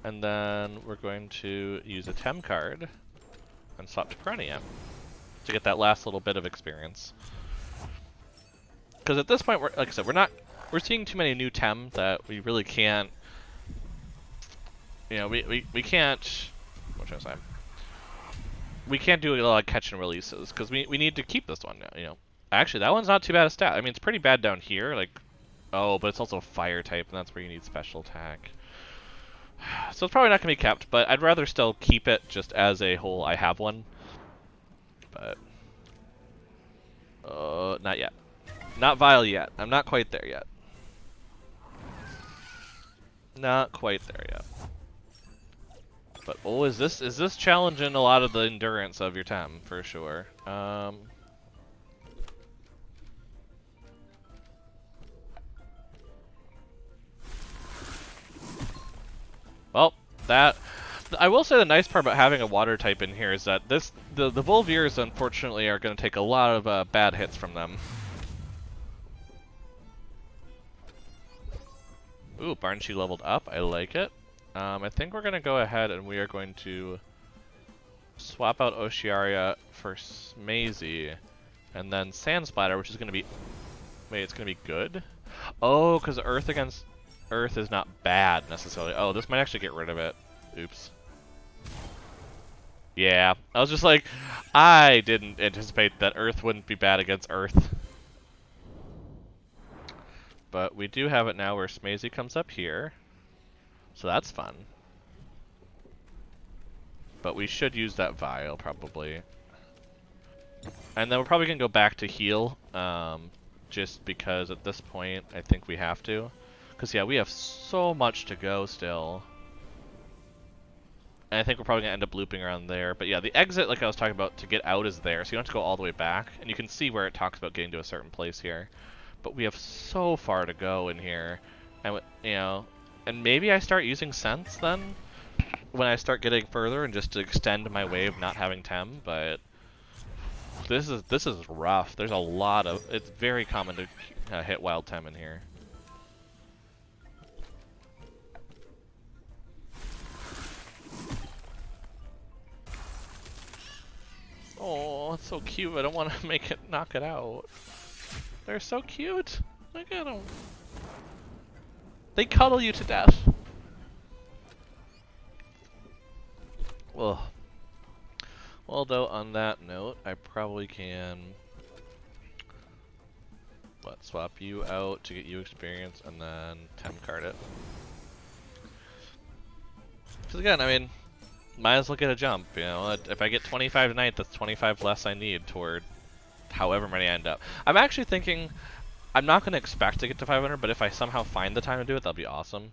And then we're going to use a Tem card and swap to Piranha to get that last little bit of experience. Because at this point, like I said, we're seeing too many new Tem that we really can't. You know, we can't. What should I say? We can't do a lot of catch and releases because we need to keep this one now. You know, actually that one's not too bad a stat. I mean, it's pretty bad down here. Like, oh, but it's also fire type, and that's where you need special attack. So it's probably not gonna be kept, but I'd rather still keep it just as a whole. I have one, but not yet. Not Vile yet. I'm not quite there yet. Not quite there yet. But oh, is this challenging a lot of the endurance of your Tem for sure? Well, that I will say the nice part about having a water type in here is that the Volvirs unfortunately are going to take a lot of bad hits from them. Ooh, Barnshe leveled up. I like it. I think we're gonna go ahead and we are going to swap out Oshiaria for Smazy, and then Sand Splatter, which is gonna be... Wait, it's gonna be good? Oh, because Earth against Earth is not bad, necessarily. Oh, this might actually get rid of it. Oops. Yeah, I was just like, I didn't anticipate that Earth wouldn't be bad against Earth. But we do have it now where Smazy comes up here. So that's fun. But we should use that Vial, probably. And then we're probably going to go back to heal, just because at this point, I think we have to. Because, yeah, we have so much to go still. And I think we're probably going to end up looping around there. But yeah, the exit, like I was talking about, to get out is there. So you don't have to go all the way back. And you can see where it talks about getting to a certain place here. But we have so far to go in here. And, you know, and maybe I start using Sense then? When I start getting further and just to extend my way of not having Tem, but this is rough. There's a lot of... It's very common to hit Wild Tem in here. Oh, it's so cute. I don't want to make it knock it out. They're so cute. Look at them. They cuddle you to death. Ugh. Well, though, on that note, I probably can... swap you out to get you experience, and then Tem card it. Because again, I mean, might as well get a jump, you know? If I get 25 tonight, that's 25 less I need toward however many I end up. I'm actually thinking, I'm not going to expect to get to 500, but if I somehow find the time to do it, that'll be awesome.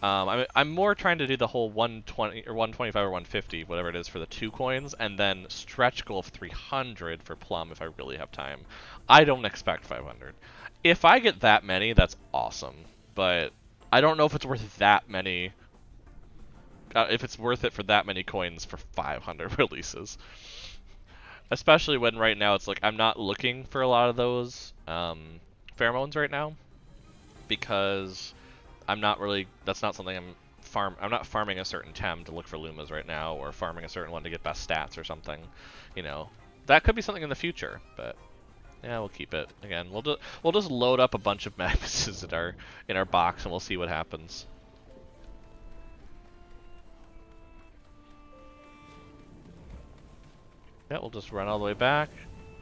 I'm more trying to do the whole 120 or 125 or 150, whatever it is, for the 2 coins, and then stretch goal of 300 for Plum if I really have time. I don't expect 500. If I get that many, that's awesome, but I don't know if it's worth that many. If it's worth it for that many coins for 500 releases. Especially when right now it's like I'm not looking for a lot of those pheromones right now, because I'm not really, that's not something I'm not farming a certain Tem to look for Lumas right now, or farming a certain one to get best stats or something, you know. That could be something in the future, but yeah, we'll keep it. Again, we'll just load up a bunch of Magnuses in our box and we'll see what happens. Yeah, we'll just run all the way back.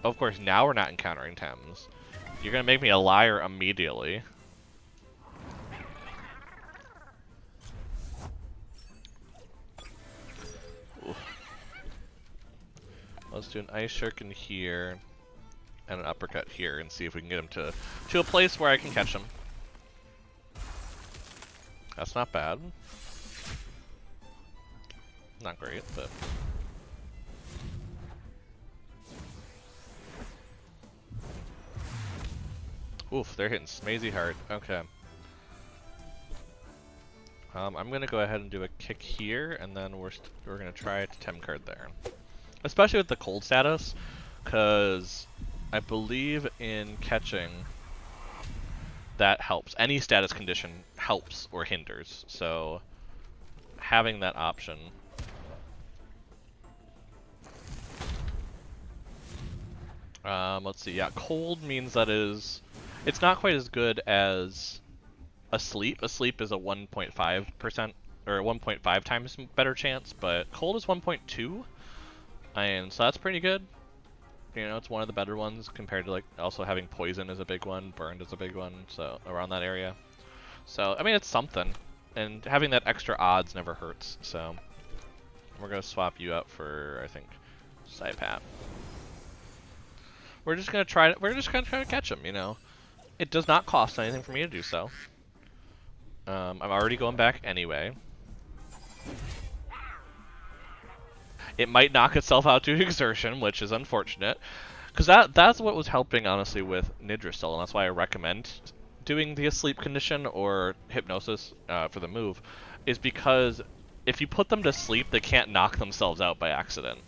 Of course, now we're not encountering Tems. You're gonna make me a liar immediately. Oof. Let's do an Ice Shuriken here, and an Uppercut here, and see if we can get him to a place where I can catch him. That's not bad. Not great, but... Oof, they're hitting Smazy hard. Okay. I'm gonna go ahead and do a kick here, and then we're gonna try to Tem card there. Especially with the cold status, because I believe in catching that helps. Any status condition helps or hinders, so having that option. Let's see, yeah, cold means that it's not quite as good as Asleep. Asleep is a 1.5% or 1.5 times better chance, but cold is 1.2, and so that's pretty good. You know, it's one of the better ones compared to like also having poison is a big one, burned is a big one, so around that area. So I mean, it's something, and having that extra odds never hurts. So we're gonna swap you out for, I think, Saipat. We're just gonna try to catch him. You know, it does not cost anything for me to do so. I'm already going back anyway. It might knock itself out to exertion, which is unfortunate, because that's what was helping honestly with Nidrasil, and that's why I recommend doing the Asleep condition or Hypnosis for the move, is because if you put them to sleep, they can't knock themselves out by accident,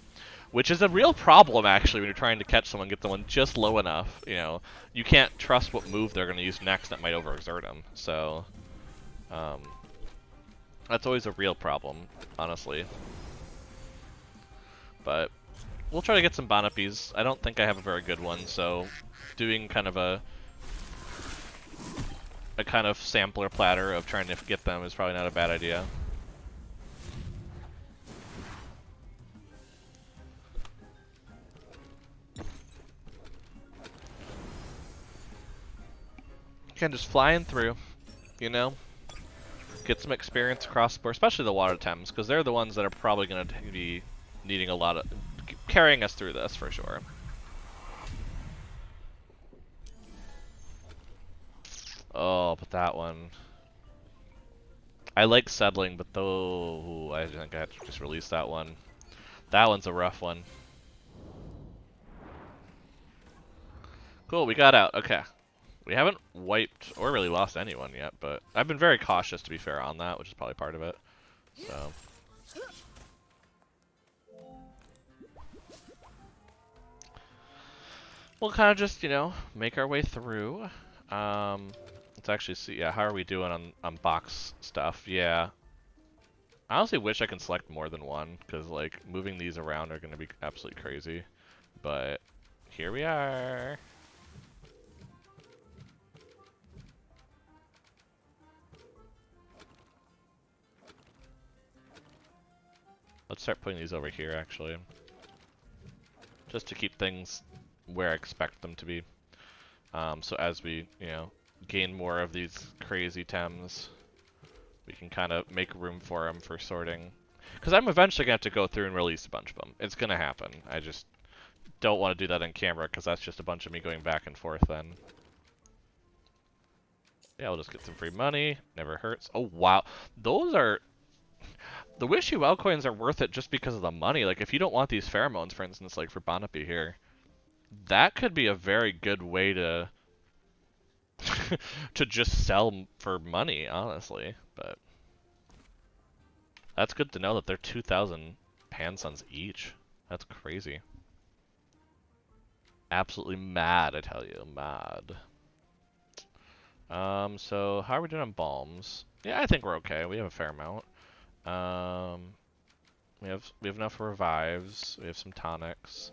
which is a real problem actually when you're trying to catch someone, get someone just low enough. You know, you can't trust what move they're going to use next that might overexert them. So, That's always a real problem, honestly. But we'll try to get some Bonappies. I don't think I have a very good one, so doing kind of a kind of sampler platter of trying to get them is probably not a bad idea. Again, just flying through, you know? Get some experience across the board, especially the water Tems, because they're the ones that are probably going to be needing a lot of... carrying us through this, for sure. Oh, but that one... I like settling, but though... I think I have to just release that one. That one's a rough one. Cool, we got out. Okay. We haven't wiped or really lost anyone yet, but I've been very cautious, to be fair, on that, which is probably part of it. So... we'll kind of just, you know, make our way through. Let's actually see, yeah, how are we doing on box stuff? Yeah. I honestly wish I can select more than one, because, like, moving these around are going to be absolutely crazy. But here we are. Let's start putting these over here, actually. Just to keep things where I expect them to be. So as we, you know, gain more of these crazy Tems, we can kind of make room for them for sorting. Because I'm eventually going to have to go through and release a bunch of them. It's going to happen. I just don't want to do that on camera, because that's just a bunch of me going back and forth then. Yeah, we'll just get some free money. Never hurts. Oh, wow. Those are... the Wish You Well coins are worth it just because of the money. Like, if you don't want these pheromones, for instance, like for Bonappi here, that could be a very good way to to just sell for money, honestly. But that's good to know that they're 2,000 Pansuns each. That's crazy. Absolutely mad, I tell you, mad. So how are we doing on balms? Yeah, I think we're okay. We have a fair amount. We have enough revives. We have some tonics.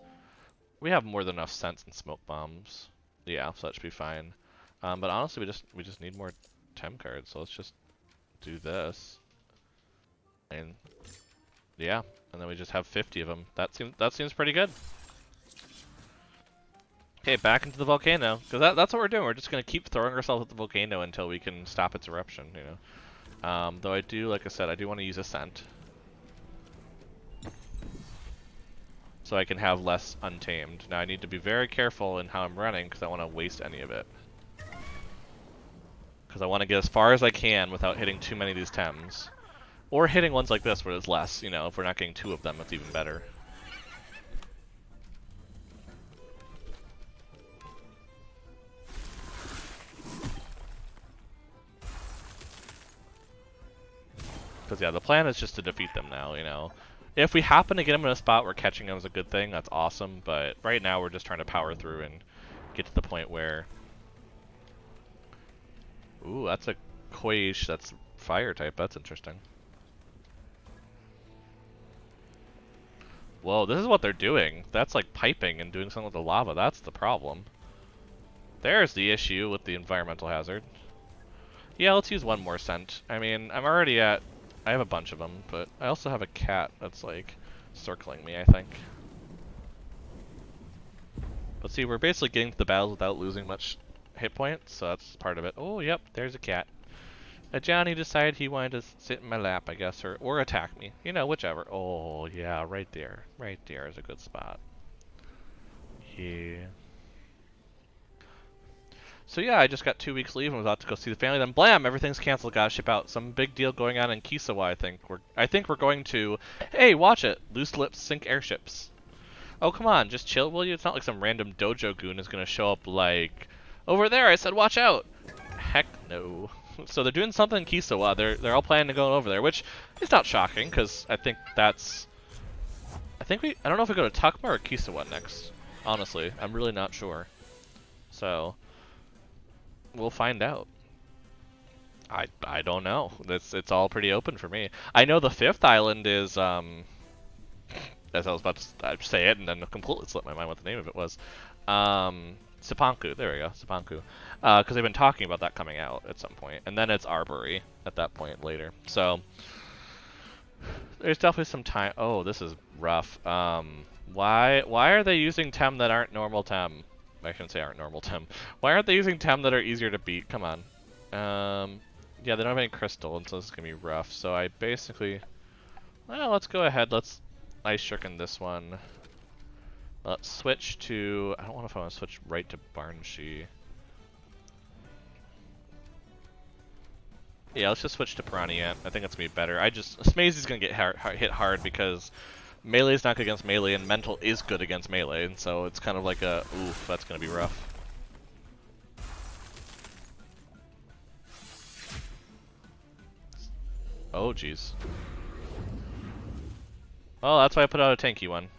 We have more than enough scents and smoke bombs. Yeah, so that should be fine. But honestly, we just need more Tem cards. So let's just do this. And yeah, and then we just have 50 of them. That seems pretty good. Okay, back into the volcano, because that's what we're doing. We're just gonna keep throwing ourselves at the volcano until we can stop its eruption. You know. Though I do, like I said, I do want to use a scent, so I can have less untamed. Now I need to be very careful in how I'm running, because I want to waste any of it. Because I want to get as far as I can without hitting too many of these Tems. Or hitting ones like this where there's less, you know, if we're not getting 2 of them, it's even better. Because yeah, the plan is just to defeat them now, you know. If we happen to get them in a spot where catching them is a good thing, that's awesome, but right now we're just trying to power through and get to the point where... ooh, that's a Koish, that's fire type, that's interesting. Whoa, this is what they're doing. That's like piping and doing something with the lava, that's the problem. There's the issue with the environmental hazard. Yeah, let's use one more scent. I mean, I'm already at... I have a bunch of them, but I also have a cat that's like circling me, I think. But see, we're basically getting to the battles without losing much hit points, so that's part of it. Oh, yep, there's a cat. Johnny decided he wanted to sit in my lap, I guess, or attack me. You know, whichever. Oh, yeah, right there. Right there is a good spot. Yeah. So yeah, I just got 2 weeks leave and was about to go see the family. Then blam, everything's canceled. Gotta ship out. Some big deal going on in Kisawa. I think we're going to. Hey, watch it. Loose lips sink airships. Oh come on, just chill, will you? It's not like some random dojo goon is gonna show up like over there. I said watch out. Heck no. So they're doing something in Kisawa. They're all planning to go over there, which is not shocking because I think that's. I don't know if we go to Takma or Kisawa next. Honestly, I'm really not sure. So. We'll find out. I don't know. It's all pretty open for me. I know the fifth island is as I was about to say it and then completely slipped my mind what the name of it was. Sipanku. There we go. Sipanku. Because they've been talking about that coming out at some point, and then it's Arbory at that point later. So there's definitely some time. Oh, this is rough. Why are they using Tem that aren't normal Tem? I shouldn't say aren't normal Tem. Why aren't they using Tem that are easier to beat? Come on. Yeah, they don't have any crystal, and so this is gonna be rough. So I basically, well, let's go ahead. Let's Ice Shuriken this one. Let's switch to. I don't know if I want to switch right to Barnshee. Yeah, let's just switch to Piranha. I think that's gonna be better. Smazy's gonna get hit hard because melee is not good against melee, and mental is good against melee, and so it's kind of like a oof. That's gonna be rough. Oh jeez. Oh, that's why I put out a tanky one.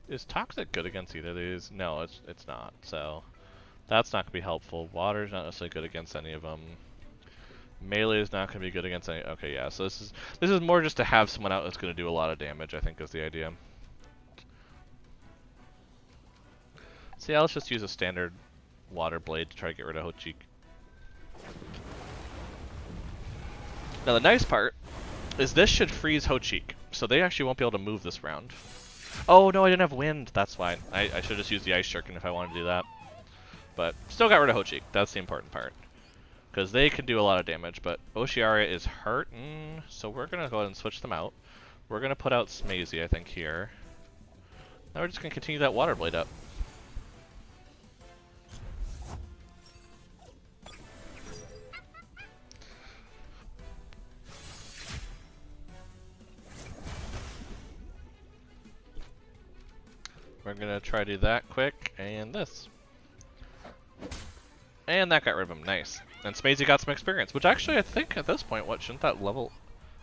Is Toxic good against either of these? No, it's not. So that's not gonna be helpful. Water's not necessarily good against any of them. Melee is not gonna be good against any. Okay, yeah. So this is more just to have someone out that's gonna do a lot of damage. I think is the idea. So yeah, let's just use a standard water blade to try to get rid of Hochik. Now the nice part is this should freeze Hochik, so they actually won't be able to move this round. Oh no, I didn't have wind. That's fine. I should just use the Ice Shuriken if I wanted to do that. But still got rid of Hochik. That's the important part. Because they can do a lot of damage, but Oshiaria is hurt, so we're going to go ahead and switch them out. We're going to put out Smazy, I think, here. Now we're just going to continue that Water Blade up. We're going to try to do that quick, and this. And that got rid of him. Nice. And Smazy got some experience, which actually I think at this point, what, shouldn't that level...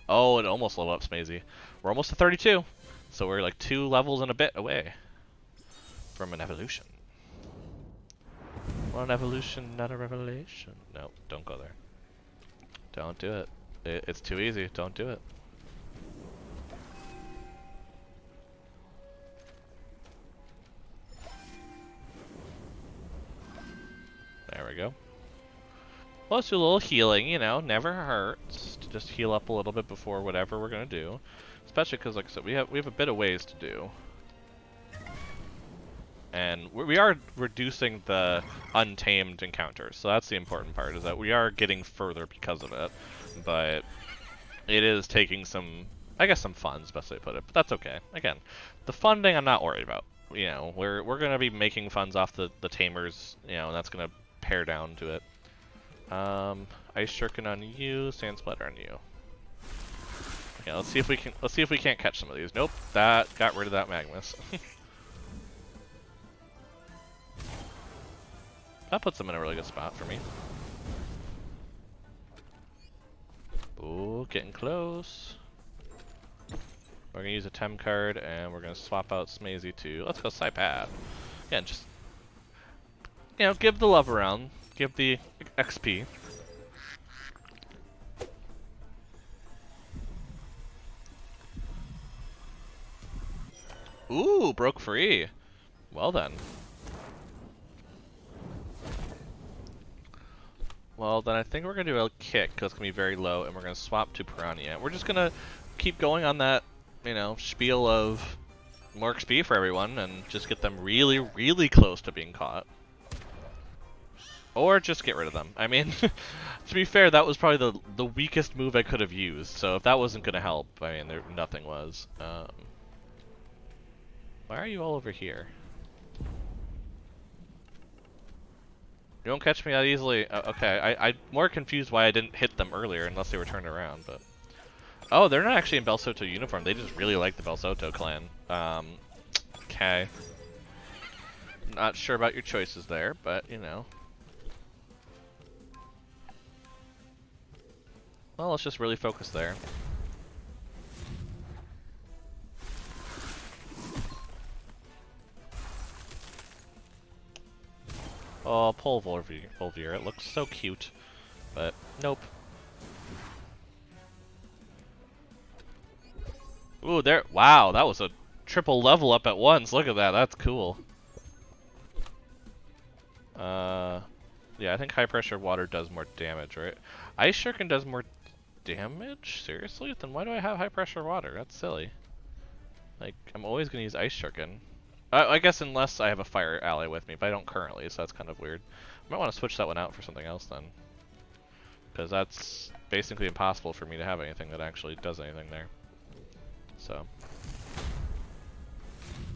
Oh, it almost leveled up Smazy. We're almost to 32, so we're like 2 levels and a bit away from an evolution. Well, an evolution, not a revelation. No, don't go there. Don't do it. It's too easy. Don't do it. There we go. Well, let's do a little healing, you know, never hurts to just heal up a little bit before whatever we're gonna do. Especially because, like I said, we have a bit of ways to do. And we are reducing the untamed encounters, so that's the important part, is that we are getting further because of it. But it is taking some, I guess, some funds, best way to put it, but that's okay. Again, the funding I'm not worried about. You know, we're gonna be making funds off the tamers, you know, and that's gonna pare down to it. Ice Shuriken on you, Sand Splatter on you. Okay, let's see if we can't catch some of these. Nope, that got rid of that Magmus. That puts them in a really good spot for me. Ooh, getting close. We're gonna use a Tem card, and we're gonna swap out Smazy too. Let's go Psypad. Again, just, you know, give the love around, give the XP. Ooh, broke free. Well then. Well, then I think we're gonna do a kick, because it's gonna be very low, and we're gonna swap to Piranha. We're just gonna keep going on that, you know, spiel of more XP for everyone, and just get them really, really close to being caught. Or just get rid of them. I mean, to be fair, that was probably the weakest move I could have used, so if that wasn't gonna help, I mean, nothing was. Why are you all over here? You don't catch me that easily. Okay, I'm more confused why I didn't hit them earlier unless they were turned around, but... Oh, they're not actually in Belsoto uniform. They just really like the Belsoto clan. Okay. Not sure about your choices there, but, you know. Well, let's just really focus there. Oh, pull Volvier. It looks so cute. But, nope. Ooh, there. Wow, that was a triple level up at once. Look at that. That's cool. Yeah, I think high pressure water does more damage, right? Ice Shuriken does more damage? Seriously? Then why do I have high pressure water? That's silly. Like, I'm always gonna use Ice Shuriken. I guess unless I have a fire ally with me, but I don't currently, so that's kind of weird. I might want to switch that one out for something else then. Because that's basically impossible for me to have anything that actually does anything there. So.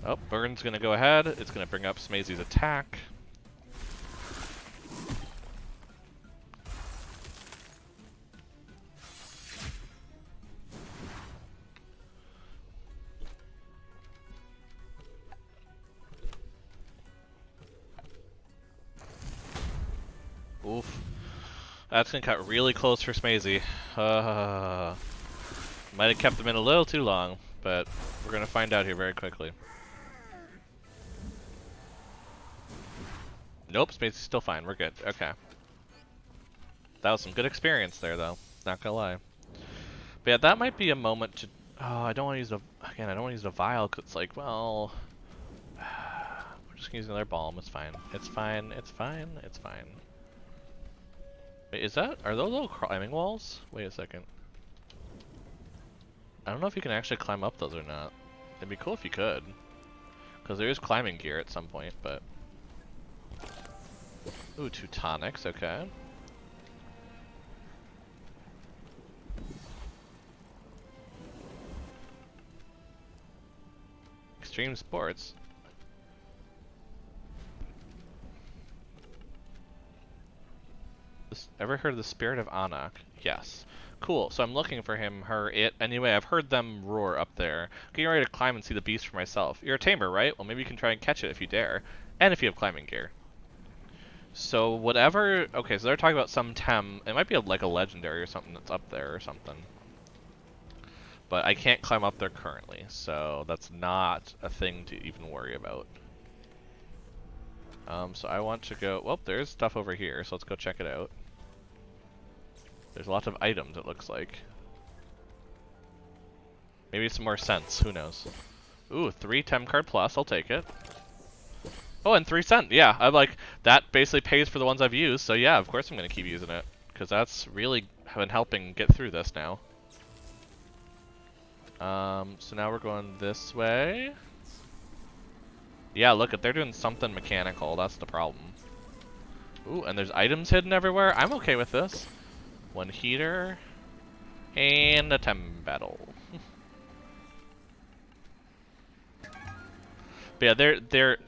Oh, Burn's gonna go ahead. It's gonna bring up Smazy's attack. Oof. That's gonna cut really close for Smazy. Might have kept them in a little too long, but we're gonna find out here very quickly. Nope, Smazy's still fine. We're good. Okay. That was some good experience there, though. Not gonna lie. But yeah, that might be a moment to. Oh, I don't want to use a. Again, I don't want to use a vial because it's like, well, we're just gonna use another balm. It's fine. It's fine. It's fine. It's fine. Wait, is that? Are those little climbing walls? Wait a second. I don't know if you can actually climb up those or not. It'd be cool if you could, because there is climbing gear at some point. But ooh, 2 tonics. Okay. Extreme sports. Ever heard of the spirit of Anak? Yes. Cool. So I'm looking for him, her, it. Anyway, I've heard them roar up there. Getting ready to climb and see the beast for myself. You're a tamer, right? Well, maybe you can try and catch it if you dare, and if you have climbing gear. So whatever. Okay, so they're talking about some Tem. It might be like a legendary or something that's up there or something. But I can't climb up there currently, so that's not a thing to even worry about. So I want to go. Well, there's stuff over here, so let's go check it out. There's lots of items, it looks like. Maybe some more cents, who knows. Ooh, 3 Tem card plus, I'll take it. Oh, and 3 cent, yeah. I'm like, that basically pays for the ones I've used, so yeah, of course I'm going to keep using it. Because that's really been helping get through this now. So now we're going this way. Yeah, look, they're doing something mechanical, that's the problem. Ooh, and there's items hidden everywhere. I'm okay with this. 1 heater, and a Tem battle. But yeah, they're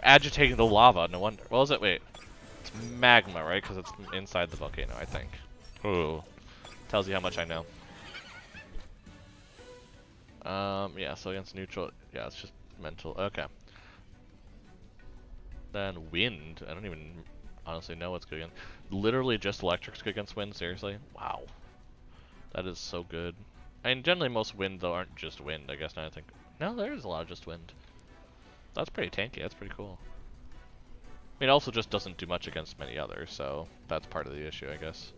agitating the lava. No wonder. What was it? Wait, it's magma, right? Because it's inside the volcano, I think. Ooh, tells you how much I know. Yeah. So against neutral, yeah, it's just mental. Okay. Then wind. I don't even honestly know what's good against. Literally just electric's good against wind. Seriously? Wow. That is so good. I mean, generally most wind though aren't just wind. I guess now I think. No, there is a lot of just wind. That's pretty tanky. That's pretty cool. I mean, it also just doesn't do much against many others, so that's part of the issue, I guess.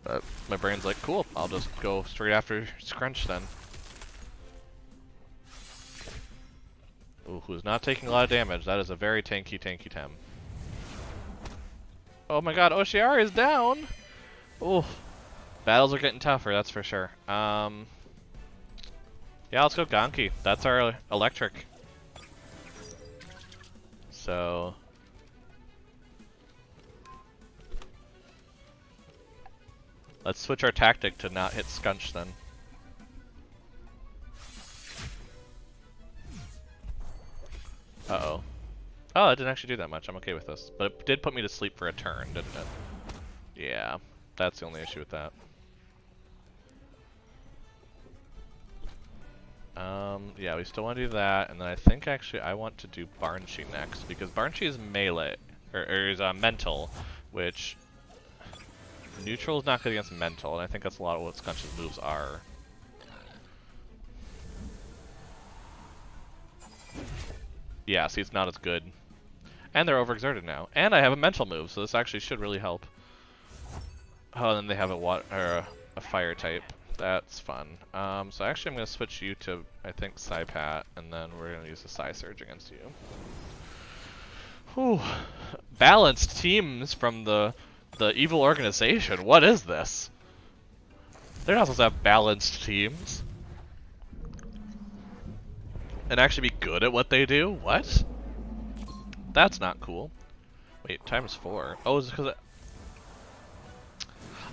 But my brain's like, cool, I'll just go straight after Scrunch then. Ooh, who's not taking a lot of damage. That is a very tanky Tem. Oh my god, Oshiari is down! Ooh. Battles are getting tougher, that's for sure. Yeah, let's go Ganki. That's our electric. So... let's switch our tactic to not hit Scunch then. Uh-oh. Oh, it didn't actually do that much. I'm okay with this. But it did put me to sleep for a turn, didn't it? Yeah, that's the only issue with that. Yeah, we still want to do that, and then I think actually I want to do Barnshee next, because Barnshee is melee, or is mental, which neutral is not good against mental, and I think that's a lot of what Scunch's moves are. Yeah, see, it's not as good. And they're overexerted now. And I have a mental move, so this actually should really help. Oh, and then they have a water or a fire type. That's fun. So actually I'm going to switch you to, I think, Psypat, and then we're going to use the Psy Surge against you. Whew. Balanced teams from the evil organization. What is this? They're not supposed to have balanced teams. And actually be good at what they do? What? That's not cool. Wait, ×4. Oh, is it because...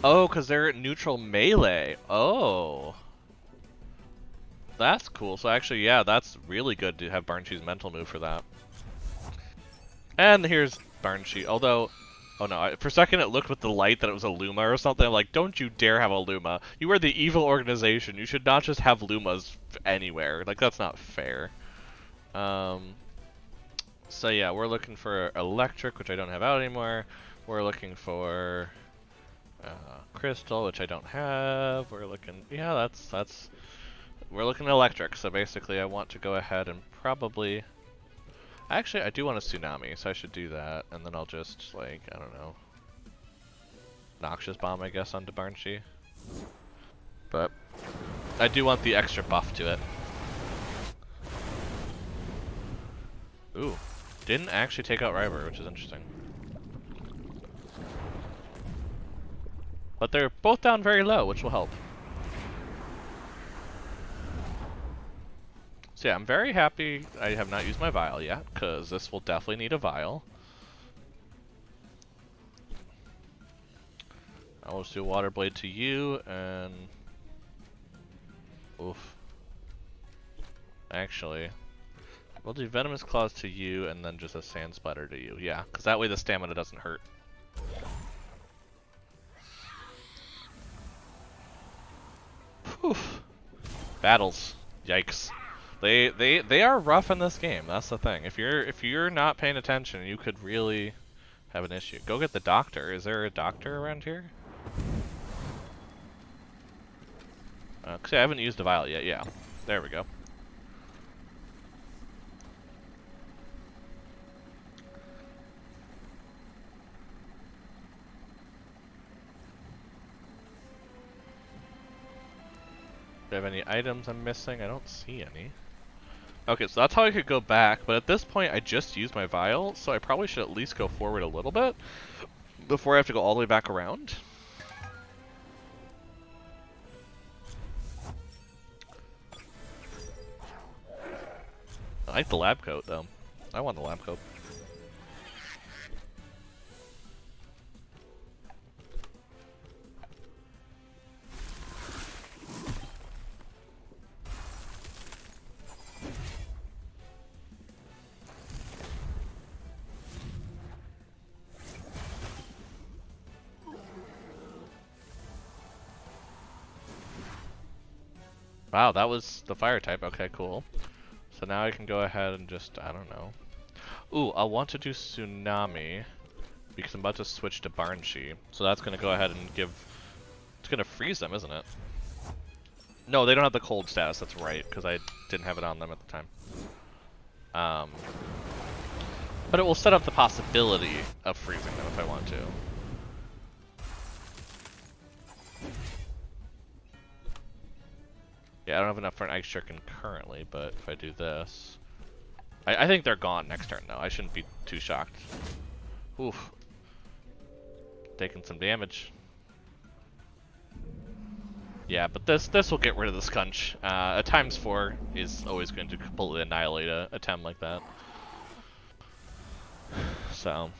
Oh, because they're neutral melee. Oh. That's cool. So actually, yeah, that's really good to have Barnshee's mental move for that. And here's Barnshee. Although, oh no, for a second it looked with the light that it was a Luma or something. I'm like, don't you dare have a Luma. You are the evil organization. You should not just have Lumas anywhere. Like, that's not fair. So yeah, we're looking for electric, which I don't have out anymore. We're looking for crystal, which I don't have. We're looking, yeah, we're looking at electric. So basically, I want to go ahead and probably, actually, I do want a tsunami, so I should do that, and then I'll just like, I don't know, noxious bomb, I guess, onto Barnshee. But I do want the extra buff to it. Ooh, didn't actually take out River, which is interesting. But they're both down very low, which will help. So yeah, I'm very happy I have not used my vial yet, because this will definitely need a vial. I'll just do a water blade to you, and... Oof. Actually, we'll do venomous claws to you, and then just a sand splatter to you. Yeah, because that way the stamina doesn't hurt. Poof. Battles. Yikes. They are rough in this game. That's the thing. If you're not paying attention, you could really have an issue. Go get the doctor. Is there a doctor around here? Cause I haven't used a vial yet. Yeah, there we go. Do I have any items I'm missing? I don't see any. Okay, so that's how I could go back, but at this point I just used my vial, so I probably should at least go forward a little bit before I have to go all the way back around. I like the lab coat, though. I want the lab coat. Wow, that was the fire type. Okay, cool. So now I can go ahead and just, I don't know. Ooh, I want to do Tsunami because I'm about to switch to Barnshee. So that's going to go ahead and give... It's going to freeze them, isn't it? No, they don't have the cold status, that's right, because I didn't have it on them at the time. But it will set up the possibility of freezing them if I want to. Yeah, I don't have enough for an Ice Shuriken currently, but if I do this... I think they're gone next turn, though. I shouldn't be too shocked. Oof. Taking some damage. Yeah, but this will get rid of the Scunch. A ×4 is always going to completely annihilate a TemTem like that. So...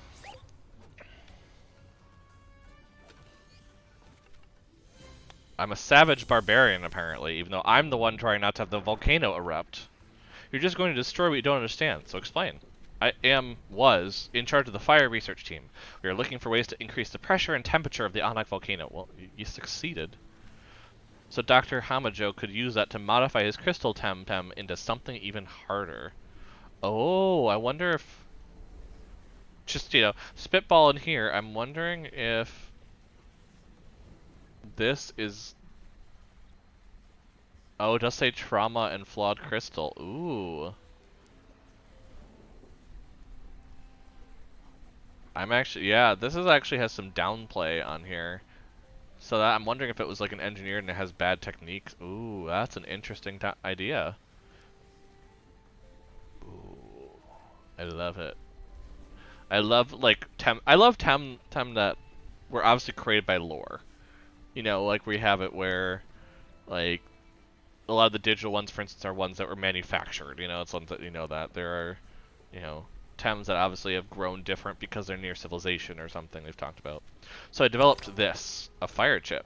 I'm a savage barbarian, apparently, even though I'm the one trying not to have the volcano erupt. You're just going to destroy what you don't understand, so explain. I was in charge of the fire research team. We are looking for ways to increase the pressure and temperature of the Anak volcano. Well, you succeeded. So Dr. Hamajo could use that to modify his crystal TemTem into something even harder. Oh, I wonder if... Just, you know, spitball in here, I'm wondering if... This is... Oh, it does say trauma and flawed crystal. Ooh. I'm actually, yeah, this is actually has some downplay on here. So that, I'm wondering if it was like an engineer and it has bad techniques. Ooh, that's an interesting idea. Ooh, I love it. I love like I love Tem that were obviously created by lore. You know, like we have it where like a lot of the digital ones, for instance, are ones that were manufactured. You know, it's ones that you know that there are, you know, Tems that obviously have grown different because they're near civilization or something they've talked about. So I developed this, a fire chip.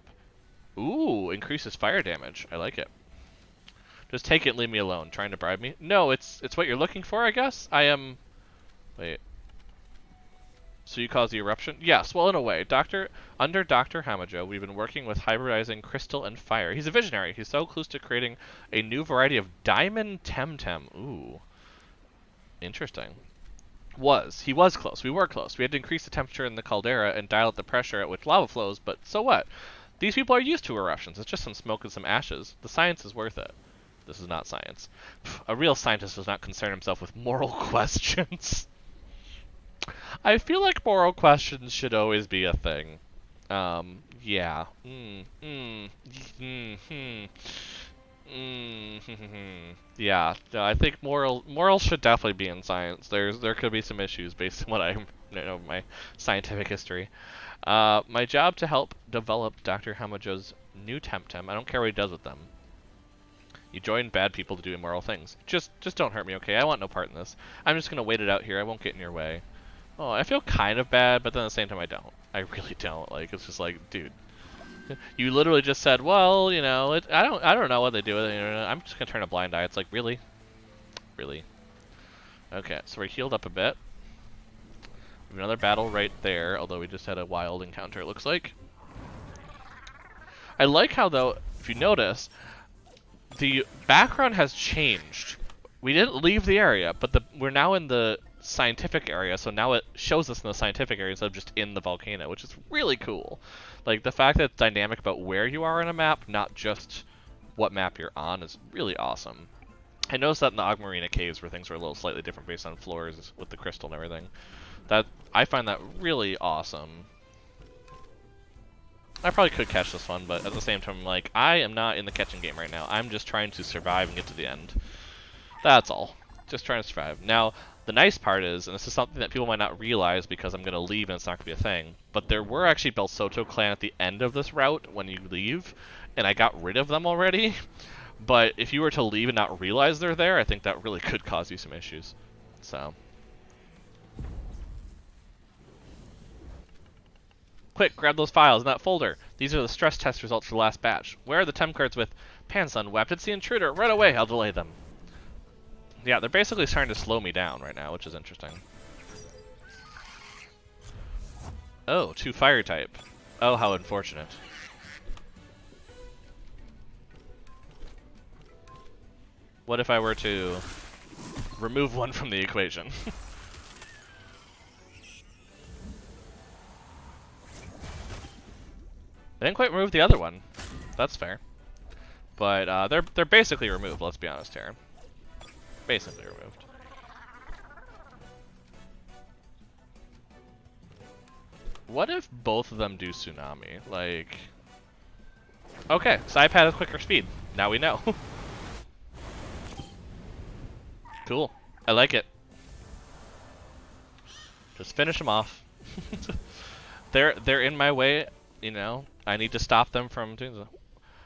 Ooh, increases fire damage. I like it. Just take it and leave me alone. Trying to bribe me? No, it's what you're looking for, I guess. I am... Wait. So you cause the eruption? Yes, well, in a way. Under Dr. Hamajo, we've been working with hybridizing crystal and fire. He's a visionary. He's so close to creating a new variety of diamond TemTem. Ooh. Interesting. He was close. We were close. We had to increase the temperature in the caldera and dial up the pressure at which lava flows, but so what? These people are used to eruptions. It's just some smoke and some ashes. The science is worth it. This is not science. A real scientist does not concern himself with moral questions. I feel like moral questions should always be a thing. Yeah. Yeah. No, I think morals should definitely be in science. There could be some issues based on what I know my scientific history. My job to help develop Dr. Hamajo's new TemTem. I don't care what he does with them. You join bad people to do immoral things. Just don't hurt me, okay? I want no part in this. I'm just gonna wait it out here. I won't get in your way. Oh, I feel kind of bad, but then at the same time I don't. I really don't. Like, it's just like, dude, you literally just said, well, you know, I don't know what they do with it. I'm just gonna turn a blind eye. It's like, really, really. Okay, so we're healed up a bit. We have another battle right there, although we just had a wild encounter. It looks like. I like how though, if you notice, the background has changed. We didn't leave the area, but we're now in the scientific area, so now it shows us in the scientific area instead of just in the volcano, which is really cool. Like, the fact that it's dynamic about where you are on a map, not just what map you're on, is really awesome. I noticed that in the Ogmarina caves, where things were a little slightly different based on floors with the crystal and everything. I find that really awesome. I probably could catch this one, but at the same time, like, I am not in the catching game right now. I'm just trying to survive and get to the end. That's all. Just trying to survive. Now, the nice part is, and this is something that people might not realize because I'm going to leave and it's not going to be a thing, but there were actually Belsoto clan at the end of this route when you leave, and I got rid of them already. But if you were to leave and not realize they're there, I think that really could cause you some issues. So. Quick, grab those files in that folder. These are the stress test results for the last batch. Where are the TEM cards with Pansun wept? It's the intruder. Right away, I'll delay them. Yeah, they're basically starting to slow me down right now, which is interesting. Oh, 2 fire type. Oh, how unfortunate. What if I were to remove one from the equation? They didn't quite remove the other one. That's fair. But they're basically removed, let's be honest here. Basically removed. What if both of them do tsunami? Like... Okay, Saipad has quicker speed. Now we know. Cool. I like it. Just finish them off. They're in my way, you know. I need to stop them from doing so.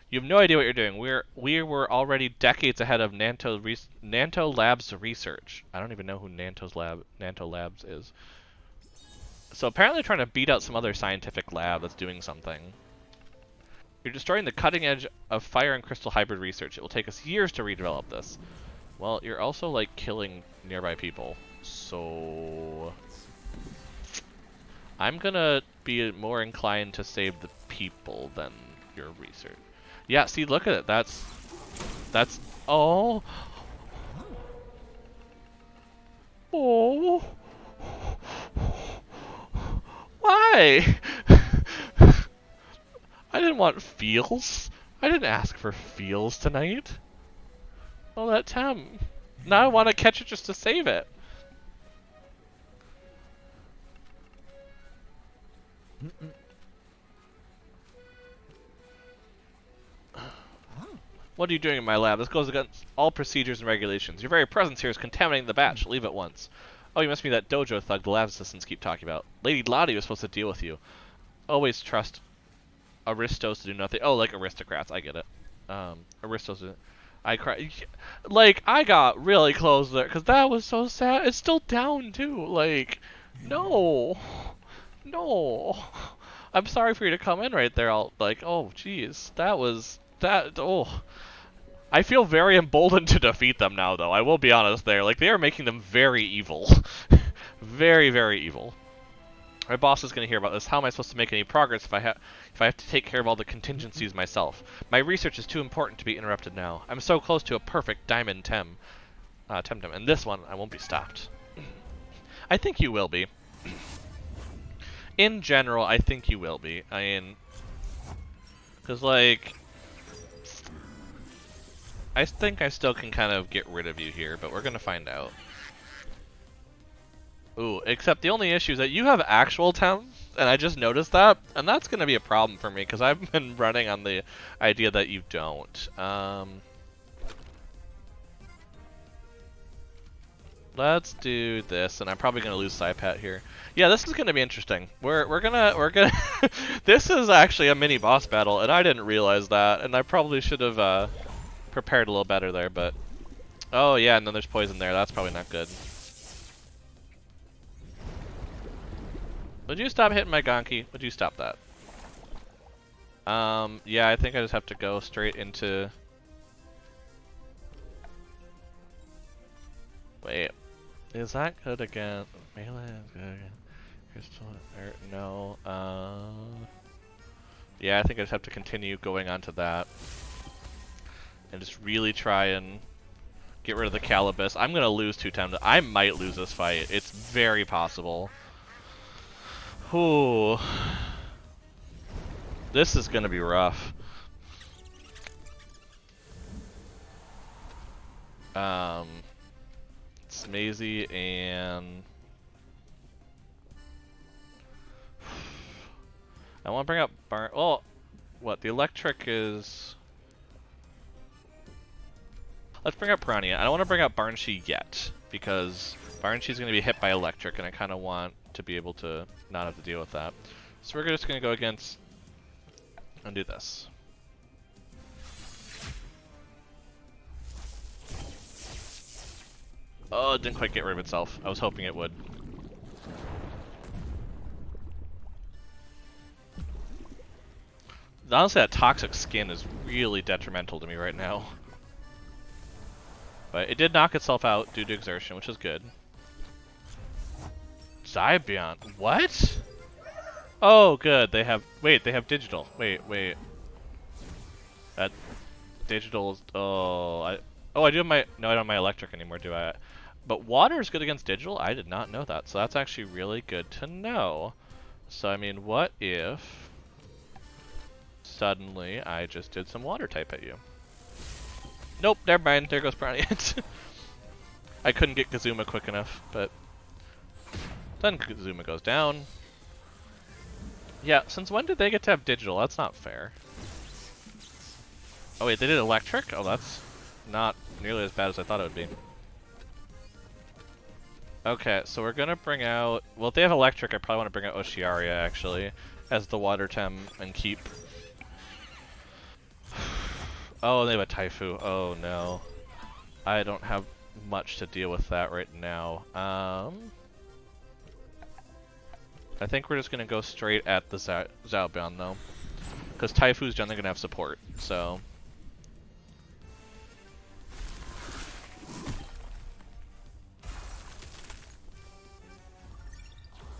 You have no idea what you're doing. We were already decades ahead of Nanto Labs research. I don't even know who Nanto Labs is. So apparently they're trying to beat out some other scientific lab that's doing something. You're destroying the cutting edge of fire and crystal hybrid research. It will take us years to redevelop this. Well, you're also like killing nearby people. So I'm gonna be more inclined to save the people than your research. Yeah, see, look at it. That's oh. Oh. Why? I didn't want feels. I didn't ask for feels tonight. Oh, that Tem. Now I want to catch it just to save it. What are you doing in my lab? This goes against all procedures and regulations. Your very presence here is contaminating the batch. Leave at once. Oh, you must be that dojo thug the lab assistants keep talking about. Lady Lottie was supposed to deal with you. Always trust aristos to do nothing. Oh, like aristocrats. I get it. Aristos. I cry. Like, I got really close there, because that was so sad. It's still down, too. Like, no. No. I'm sorry for you to come in right there. I'll, like, oh, jeez. That was, that, oh. I feel very emboldened to defeat them now, though. I will be honest there. Like, they are making them very evil. Very, very evil. My boss is going to hear about this. How am I supposed to make any progress if I have to take care of all the contingencies myself? My research is too important to be interrupted now. I'm so close to a perfect diamond TemTem, and this one I won't be stopped. I think you will be. In general, I think you will be. I mean, because like, I think I still can kind of get rid of you here, but we're gonna find out. Ooh, except the only issue is that you have actual Tem, and I just noticed that, and that's going to be a problem for me, because I've been running on the idea that you don't. Let's do this, and I'm probably going to lose Saipat here. Yeah, this is going to be interesting. We're gonna this is actually a mini boss battle, and I didn't realize that, and I probably should have prepared a little better there, but oh yeah, and then there's poison there. That's probably not good. Would you stop hitting my Gonki? Would you stop that? Yeah, I think I just have to go straight into... Wait. Is that good again? Melee is good again. Crystal... no. Yeah, I think I just have to continue going on to that. And just really try and get rid of the Calibus. I'm gonna lose 2 times. I might lose this fight. It's very possible. Ooh. This is gonna be rough. Smazy and... I want to bring up Barn... Oh! What? The electric is... Let's bring up Piranha. I don't want to bring up Barnshe yet, because Barnshe's going to be hit by electric, and I kind of want to be able to not have to deal with that. So we're just going to go against and do this. Oh, it didn't quite get rid of itself. I was hoping it would. Honestly, that toxic skin is really detrimental to me right now. But it did knock itself out due to exertion, which is good. Giant Banyan. What? Oh, good. They have... Wait, they have digital. Wait. That digital is... Oh, I do have my... No, I don't have my electric anymore, do I? But water is good against digital? I did not know that. So that's actually really good to know. So, I mean, what if... Suddenly, I just did some water type at you? Nope, never mind. There goes Piranha. I couldn't get Kazuma quick enough, but... Then Kazuma goes down. Yeah, since when did they get to have digital? That's not fair. Oh wait, they did electric? Oh, that's not nearly as bad as I thought it would be. Okay, so we're gonna bring out... Well, if they have electric, I probably want to bring out Oshiaria, actually, as the water Tem and keep... Oh, they have a Taifu. Oh, no. I don't have much to deal with that right now. I think we're just going to go straight at the Zhaobian, though. Because Taifu's generally going to have support, so...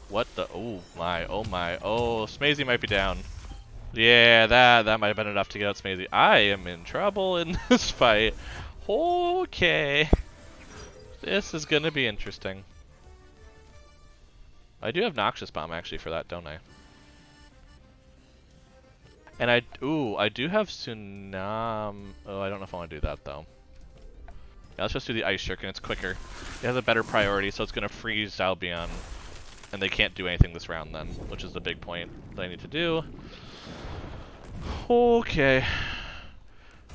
What the... Oh, my. Oh, my. Oh, Smazy might be down. Yeah, that might have been enough to get out Smazy. I am in trouble in this fight. Okay. This is gonna be interesting. I do have Noxious Bomb actually for that, don't I? And I do have Tsunami. Oh, I don't know if I want to do that though. Yeah, let's just do the Ice Shuriken, it's quicker. It has a better priority, so it's gonna freeze Zhaobian. And they can't do anything this round then, which is the big point that I need to do. Okay.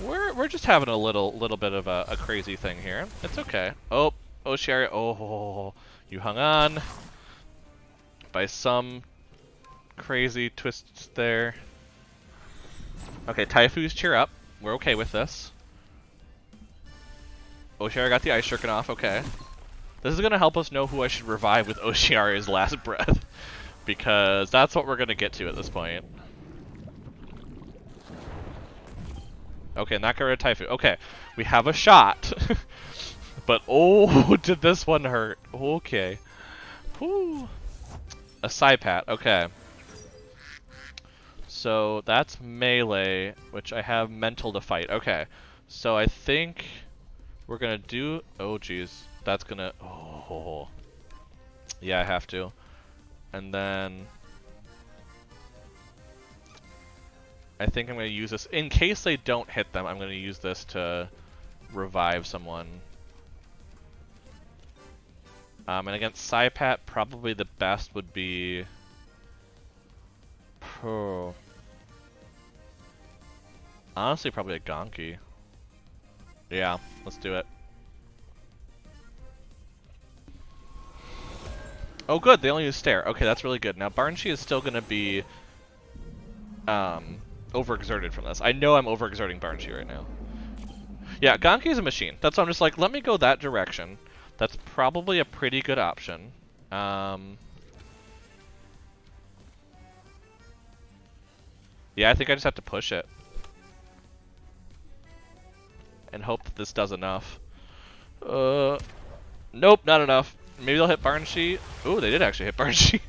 We're just having a little bit of a crazy thing here. It's okay. Oh, Oshiari. Oh, you hung on by some crazy twists there. Okay, Typhus, cheer up. We're okay with this. Oshiari got the ice shuriken off. Okay. This is gonna help us know who I should revive with Oshiari's last breath, because that's what we're gonna get to at this point. Okay, not get rid of Typhus. Okay, we have a shot. But oh, did this one hurt? Okay. Whew. A Saipat, okay. So that's melee, which I have mental to fight. Okay. So I think we're gonna do, oh geez. That's gonna, oh. Yeah, I have to. And then I think I'm gonna use this, in case they don't hit them, I'm gonna use this to revive someone. And against Saipat, probably the best would be... Oh. Honestly, probably a Gonki. Yeah, let's do it. Oh good, they only use Stare. Okay, that's really good. Now Barnshi is still gonna be overexerted from this. I know I'm overexerting Barnshi right now. Yeah, Gonki is a machine. That's why I'm just like, let me go that direction. That's probably a pretty good option. Yeah, I think I just have to push it. And hope that this does enough. Nope, not enough. Maybe they'll hit Barnshi. Ooh, they did actually hit Barnshi.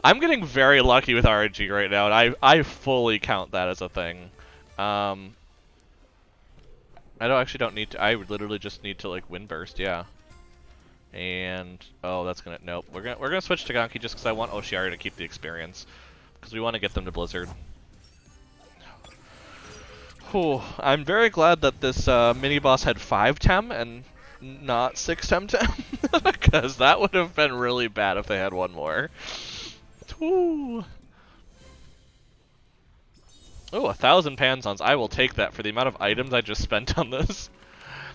I'm getting very lucky with RNG right now, and I fully count that as a thing. I don't need to. I literally just need to like wind burst, yeah. And oh, that's gonna nope. We're gonna switch to Gonki just because I want Oshiari to keep the experience, because we want to get them to Blizzard. Whew, I'm very glad that this mini boss had 5 Tem and not 6 TemTem, because that would have been really bad if they had one more. Woo. Oh, 1,000 Panzons. I will take that for the amount of items I just spent on this.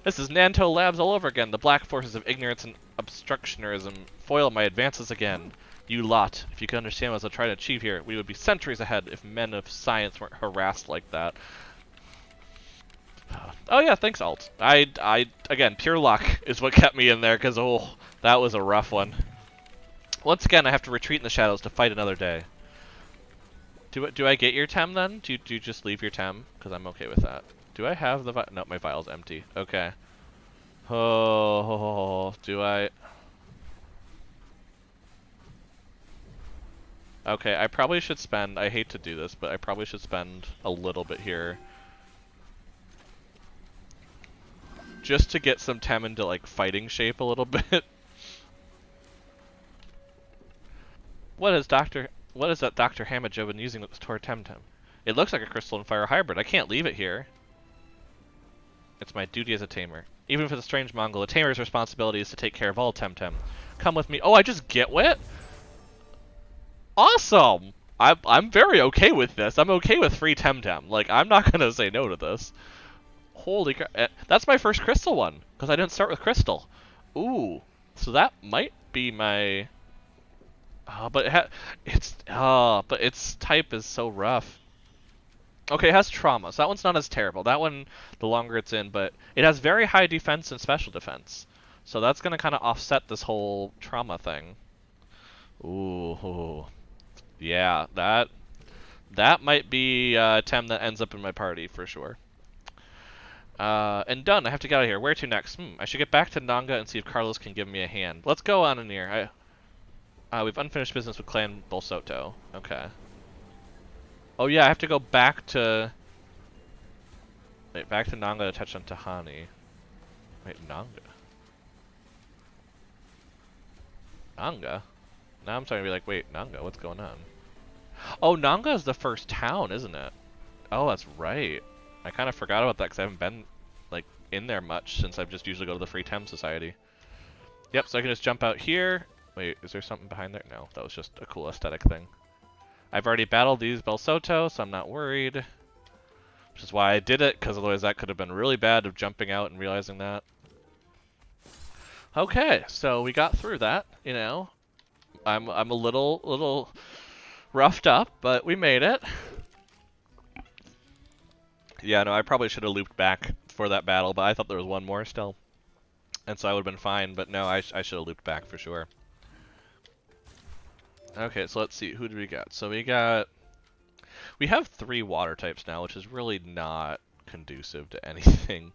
This is Nanto Labs all over again. The black forces of ignorance and obstructionism foil my advances again. You lot, if you could understand what I was trying to achieve here, we would be centuries ahead if men of science weren't harassed like that. Oh yeah, thanks Alt. Again, pure luck is what kept me in there, because oh, that was a rough one. Once again, I have to retreat in the shadows to fight another day. Do I get your Tem then? Do you just leave your Tem? Because I'm okay with that. Do I have the no, my vial's empty. Okay. Oh, do I? Okay, I probably should spend, I hate to do this, but I probably should spend a little bit here. Just to get some Tem into like fighting shape a little bit. What is that Dr. Hamajo been using with this toward TemTem? It looks like a crystal and fire hybrid. I can't leave it here. It's my duty as a tamer. Even for the strange Mongol, a tamer's responsibility is to take care of all TemTem. Come with me. Oh, I just get wit? Awesome! I'm very okay with this. I'm okay with free TemTem. Like, I'm not gonna say no to this. Holy crap. That's my first crystal one, because I didn't start with crystal. Ooh. So that might be my... but its type is so rough. Okay, it has trauma, so that one's not as terrible. That one, the longer it's in, but it has very high defense and special defense. So that's gonna kind of offset this whole trauma thing. Ooh. Yeah, that might be a Tem that ends up in my party for sure. And done. I have to get out of here. Where to next? I should get back to Nanga and see if Carlos can give me a hand. Let's go on in here. We've unfinished business with Clan Belsoto. Okay. Oh yeah, I have to go back to... Wait, back to Nanga to touch on Tahani. Wait, Nanga? Nanga? Now I'm starting to be like, wait, Nanga, what's going on? Oh, Nanga is the first town, isn't it? Oh, that's right. I kind of forgot about that because I haven't been, like, in there much since I've just usually go to the Free Tem Society. Yep, so I can just jump out here. Wait, is there something behind there? No, that was just a cool aesthetic thing. I've already battled these Belsoto, so I'm not worried. Which is why I did it, because otherwise that could have been really bad of jumping out and realizing that. Okay, so we got through that, you know. I'm a little roughed up, but we made it. Yeah, no, I probably should have looped back for that battle, but I thought there was one more still. And so I would have been fine, but no, I should have looped back for sure. Okay, so let's see, who do we got? So we have 3 water types now, which is really not conducive to anything.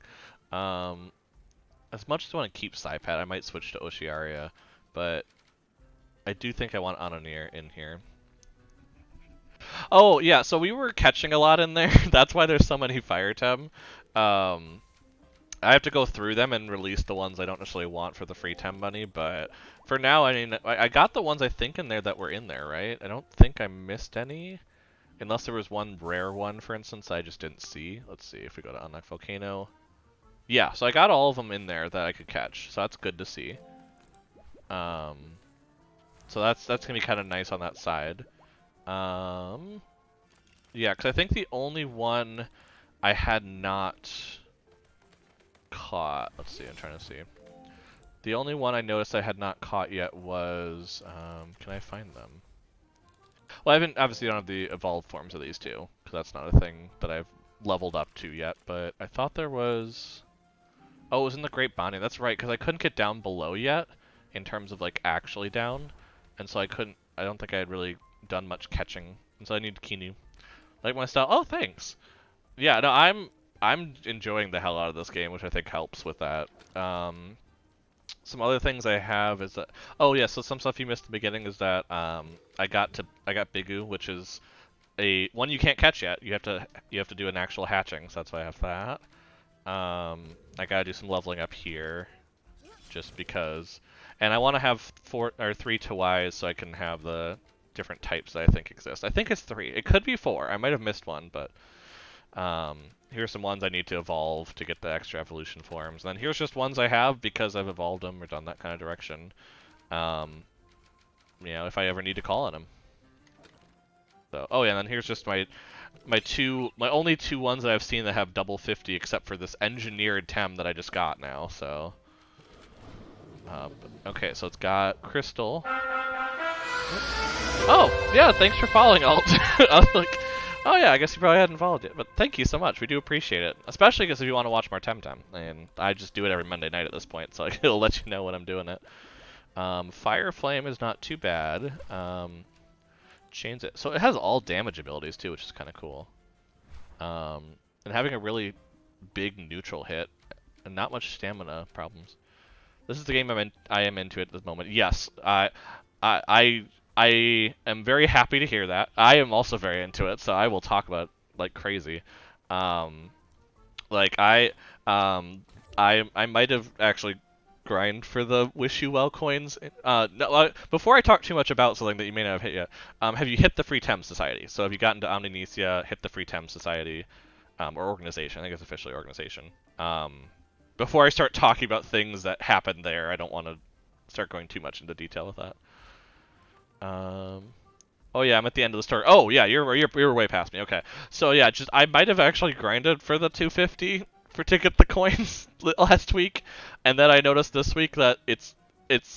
As much as I want to keep Psypat, I might switch to Oshiaria, but I do think I want Anonir in here. Oh, yeah, so we were catching a lot in there. That's why there's so many Fire Tem. I have to go through them and release the ones I don't necessarily want for the free Tem money, but for now, I mean, I got the ones I think in there that were in there, right? I don't think I missed any. Unless there was one rare one, for instance, I just didn't see. Let's see if we go to Anak Volcano. Yeah, so I got all of them in there that I could catch, so that's good to see. So that's gonna be kind of nice on that side. Yeah, because I think the only one I had not caught. Let's see, I'm trying to see. The only one I noticed I had not caught yet was. Can I find them? Well, I obviously don't have the evolved forms of these two, because that's not a thing that I've leveled up to yet, but I thought there was... Oh, it was in the Giant Banyan. That's right, because I couldn't get down below yet, in terms of, like, actually down, and so I don't think I had really done much catching, and so I need Kinu. Like my style. Oh, thanks! Yeah, no, I'm enjoying the hell out of this game, which I think helps with that. Some other things I have is that, oh yeah, so some stuff you missed at the beginning is that I got Bigu, which is one you can't catch yet. You have to do an actual hatching, so that's why I have that. I gotta do some leveling up here, just because, and I want to have 3 Tawais so I can have the different types that I think exist. I think it's 3. It could be 4. I might have missed one, but here's some ones I need to evolve to get the extra evolution forms. And then here's just ones I have because I've evolved them or done that kind of direction. You know, if I ever need to call on them. So, oh yeah, and then here's just my only 2 ones that I've seen that have double 50, except for this engineered Tem that I just got now. So, okay, so it's got Crystal. Oh yeah, thanks for following, Alt. I was like. Oh yeah, I guess you probably hadn't followed it, but thank you so much. We do appreciate it, especially because if you want to watch more TemTem, and I just do it every Monday night at this point, so it'll let you know when I'm doing it. Fire Flame is not too bad. Change it. So it has all damage abilities too, which is kind of cool. And having a really big neutral hit, and not much stamina problems. This is the game I am into at this moment. Yes, I am very happy to hear that. I am also very into it, so I will talk about it like crazy. Like I might have actually grind for the Wish You Well coins. No, before I talk too much about something that you may not have hit yet, have you hit the Free Tem Society? So have you gotten to Omninesia, hit the Free Tem Society, or organization? I think it's officially organization. Before I start talking about things that happened there, I don't want to start going too much into detail with that. Oh yeah, I'm at the end of the story. Oh yeah, you're way past me. Okay, so yeah, just I might have actually grinded for the 250 to get the coins last week, and then I noticed this week that it's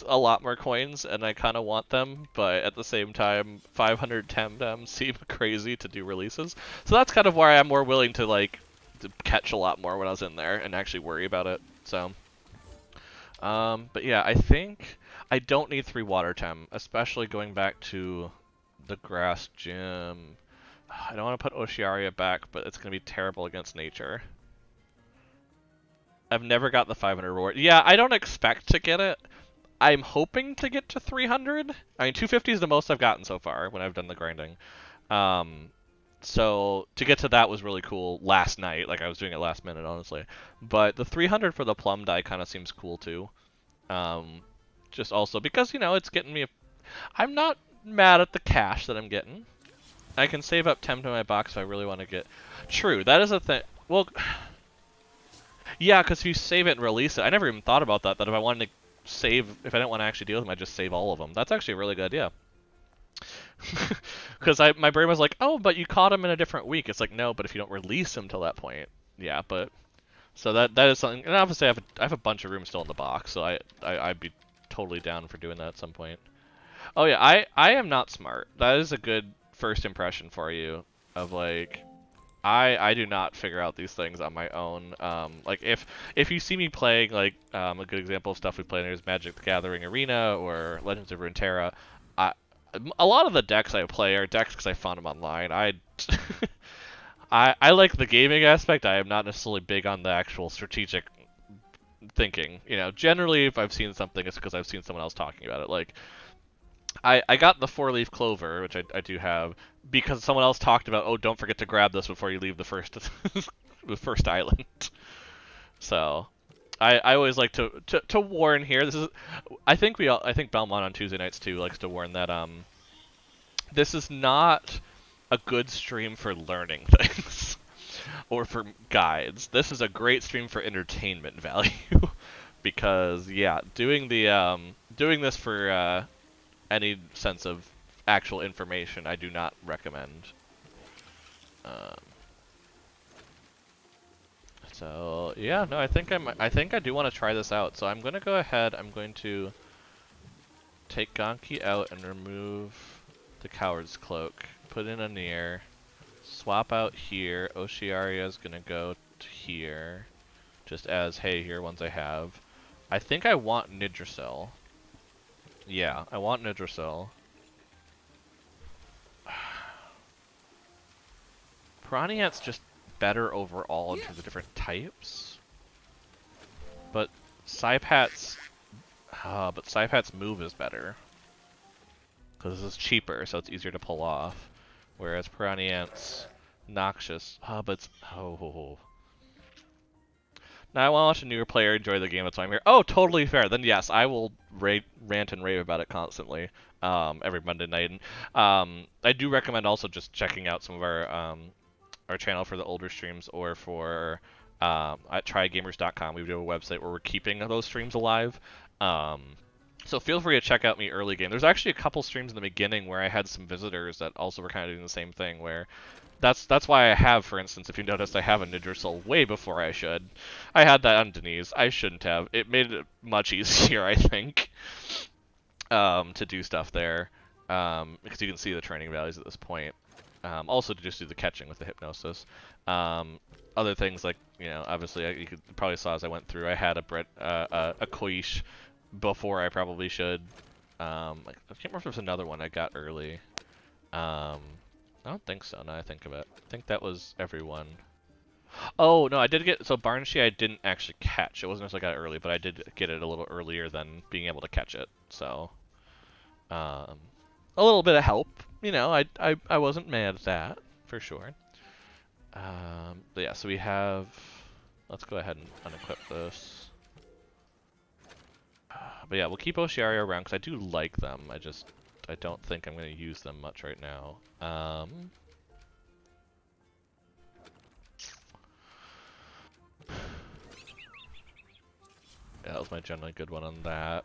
a lot more coins, and I kind of want them, but at the same time, 500 TemTem seem crazy to do releases. So that's kind of why I'm more willing to like to catch a lot more when I was in there and actually worry about it. So, but yeah, I think. I don't need 3 water Tem, especially going back to the grass gym. I don't want to put Oshiaria back, but it's going to be terrible against nature. I've never got the 500 reward. Yeah, I don't expect to get it. I'm hoping to get to 300. I mean, 250 is the most I've gotten so far when I've done the grinding. So to get to that was really cool last night. Like, I was doing it last minute, honestly. But the 300 for the plum die kind of seems cool, too. Just also because, you know, it's getting me I'm not mad at the cash that I'm getting. I can save up Tem to my box if I really want to get... True, that is a thing. Well, yeah, because if you save it and release it, I never even thought about that, that if I wanted to save, if I don't want to actually deal with them, I just save all of them. That's actually a really good idea. Because my brain was like, oh, but you caught him in a different week. It's like, no, but if you don't release him till that point, yeah, but... So that is something, and obviously I have a bunch of room still in the box, so I'd be totally down for doing that at some point. Oh yeah, I am not smart. That is a good first impression for you of like I do not figure out these things on my own. Like if you see me playing like a good example of stuff we play is Magic the Gathering Arena or Legends of Runeterra, I a lot of the decks I play are decks because I found them online. I like the gaming aspect. I am not necessarily big on the actual strategic thinking. You know, generally if I've seen something, it's because I've seen someone else talking about it. Like I got the 4-leaf clover, which I do have, because someone else talked about, oh, don't forget to grab this before you leave the first the first island. So I always like to warn here. This is I think Belmont on Tuesday nights too likes to warn that this is not a good stream for learning things or for guides. This is a great stream for entertainment value because yeah, doing this for any sense of actual information, I do not recommend. Um, so yeah, no, I think I do want to try this out. So I'm gonna go ahead. I'm going to take Gonki out and remove the Coward's Cloak. Put in a Nier. Swap out here. Oshiaria is gonna go to here, just as hey, here ones I have. I think I want Nidrasil. Yeah, I want Nidrasil. Piranha's just better overall in terms of different types. But Psypat's move is better. Because this is cheaper, so it's easier to pull off. Whereas Piranha's noxious. But it's... Oh. Now I want to watch a newer player enjoy the game, that's why I'm here. Oh, totally fair. Then yes, I will rant and rave about it constantly. Every Monday night. And I do recommend also just checking out some of our channel for the older streams or for at trygamers.com. We do a website where we're keeping those streams alive. So feel free to check out me early game. There's actually a couple streams in the beginning where I had some visitors that also were kind of doing the same thing where that's why I have, for instance, if you noticed, I have a Nidrasil way before I should. I had that on Denise. I shouldn't have. It made it much easier, I think, to do stuff there. Because you can see the training values at this point. Also to just do the catching with the hypnosis. Other things like, you know, obviously you could probably saw as I went through, I had a Koish before I probably should. I can't remember if there's another one I got early. I don't think so, now I think of it. I think that was everyone. Oh, no, I did get... So Barnshee I didn't actually catch. It wasn't until I got it early, but I did get it a little earlier than being able to catch it. So, a little bit of help. You know, I wasn't mad at that, for sure. But yeah, so we have... Let's go ahead and unequip this. But yeah, we'll keep Oshiaria around, because I do like them. I don't think I'm going to use them much right now. Yeah, that was my generally good one on that.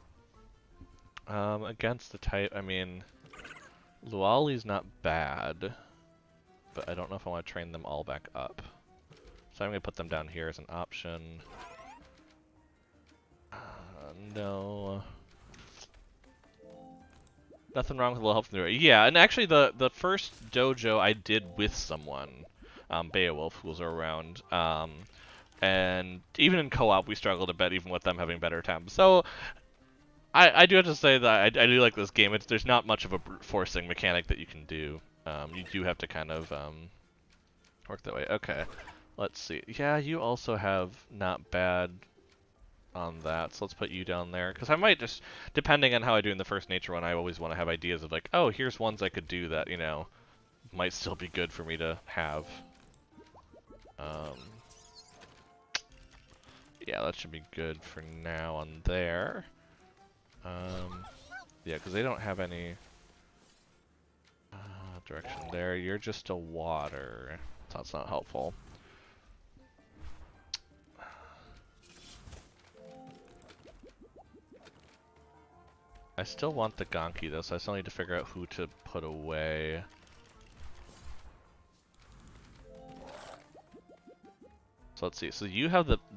Against the type, I mean, Luali's not bad, but I don't know if I want to train them all back up. So I'm going to put them down here as an option. No. Nothing wrong with a little help from the Yeah, and actually the first dojo I did with someone, Beowulf, who was around, and even in co-op we struggled a bit, even with them having better attempts. So I do have to say that I do like this game. There's not much of a brute forcing mechanic that you can do. You do have to kind of work that way. Okay, let's see. Yeah, you also have not bad on that, so let's put you down there, because I might just, depending on how I do in the first nature one, I always want to have ideas of like, oh, here's ones I could do that, you know, might still be good for me to have. Yeah, that should be good for now on there. Yeah, because they don't have any direction there. You're just a water, so that's not helpful. I still want the Gonki though, so I still need to figure out who to put away. So let's see. So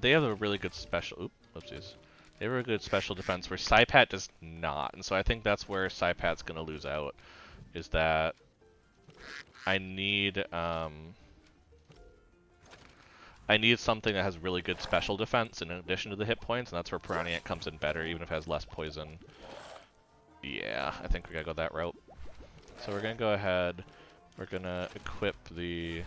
they have a really good special. Oopsies. They have a good special defense where Saipat does not, and so I think that's where Saipat's gonna lose out. Is that I need something that has really good special defense in addition to the hit points, and that's where Piranha comes in better, even if it has less poison. Yeah, I think we gotta go that route. So we're gonna go ahead. We're gonna equip the.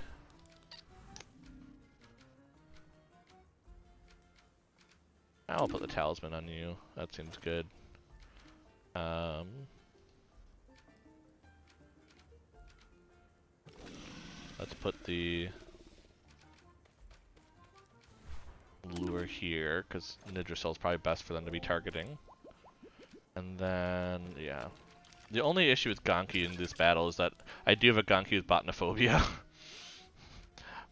I'll put the talisman on you. That seems good. Let's put the lure here, because Nidrasil is probably best for them to be targeting. And then, yeah. The only issue with Gonki in this battle is that I do have a Gonki with Botanophobia,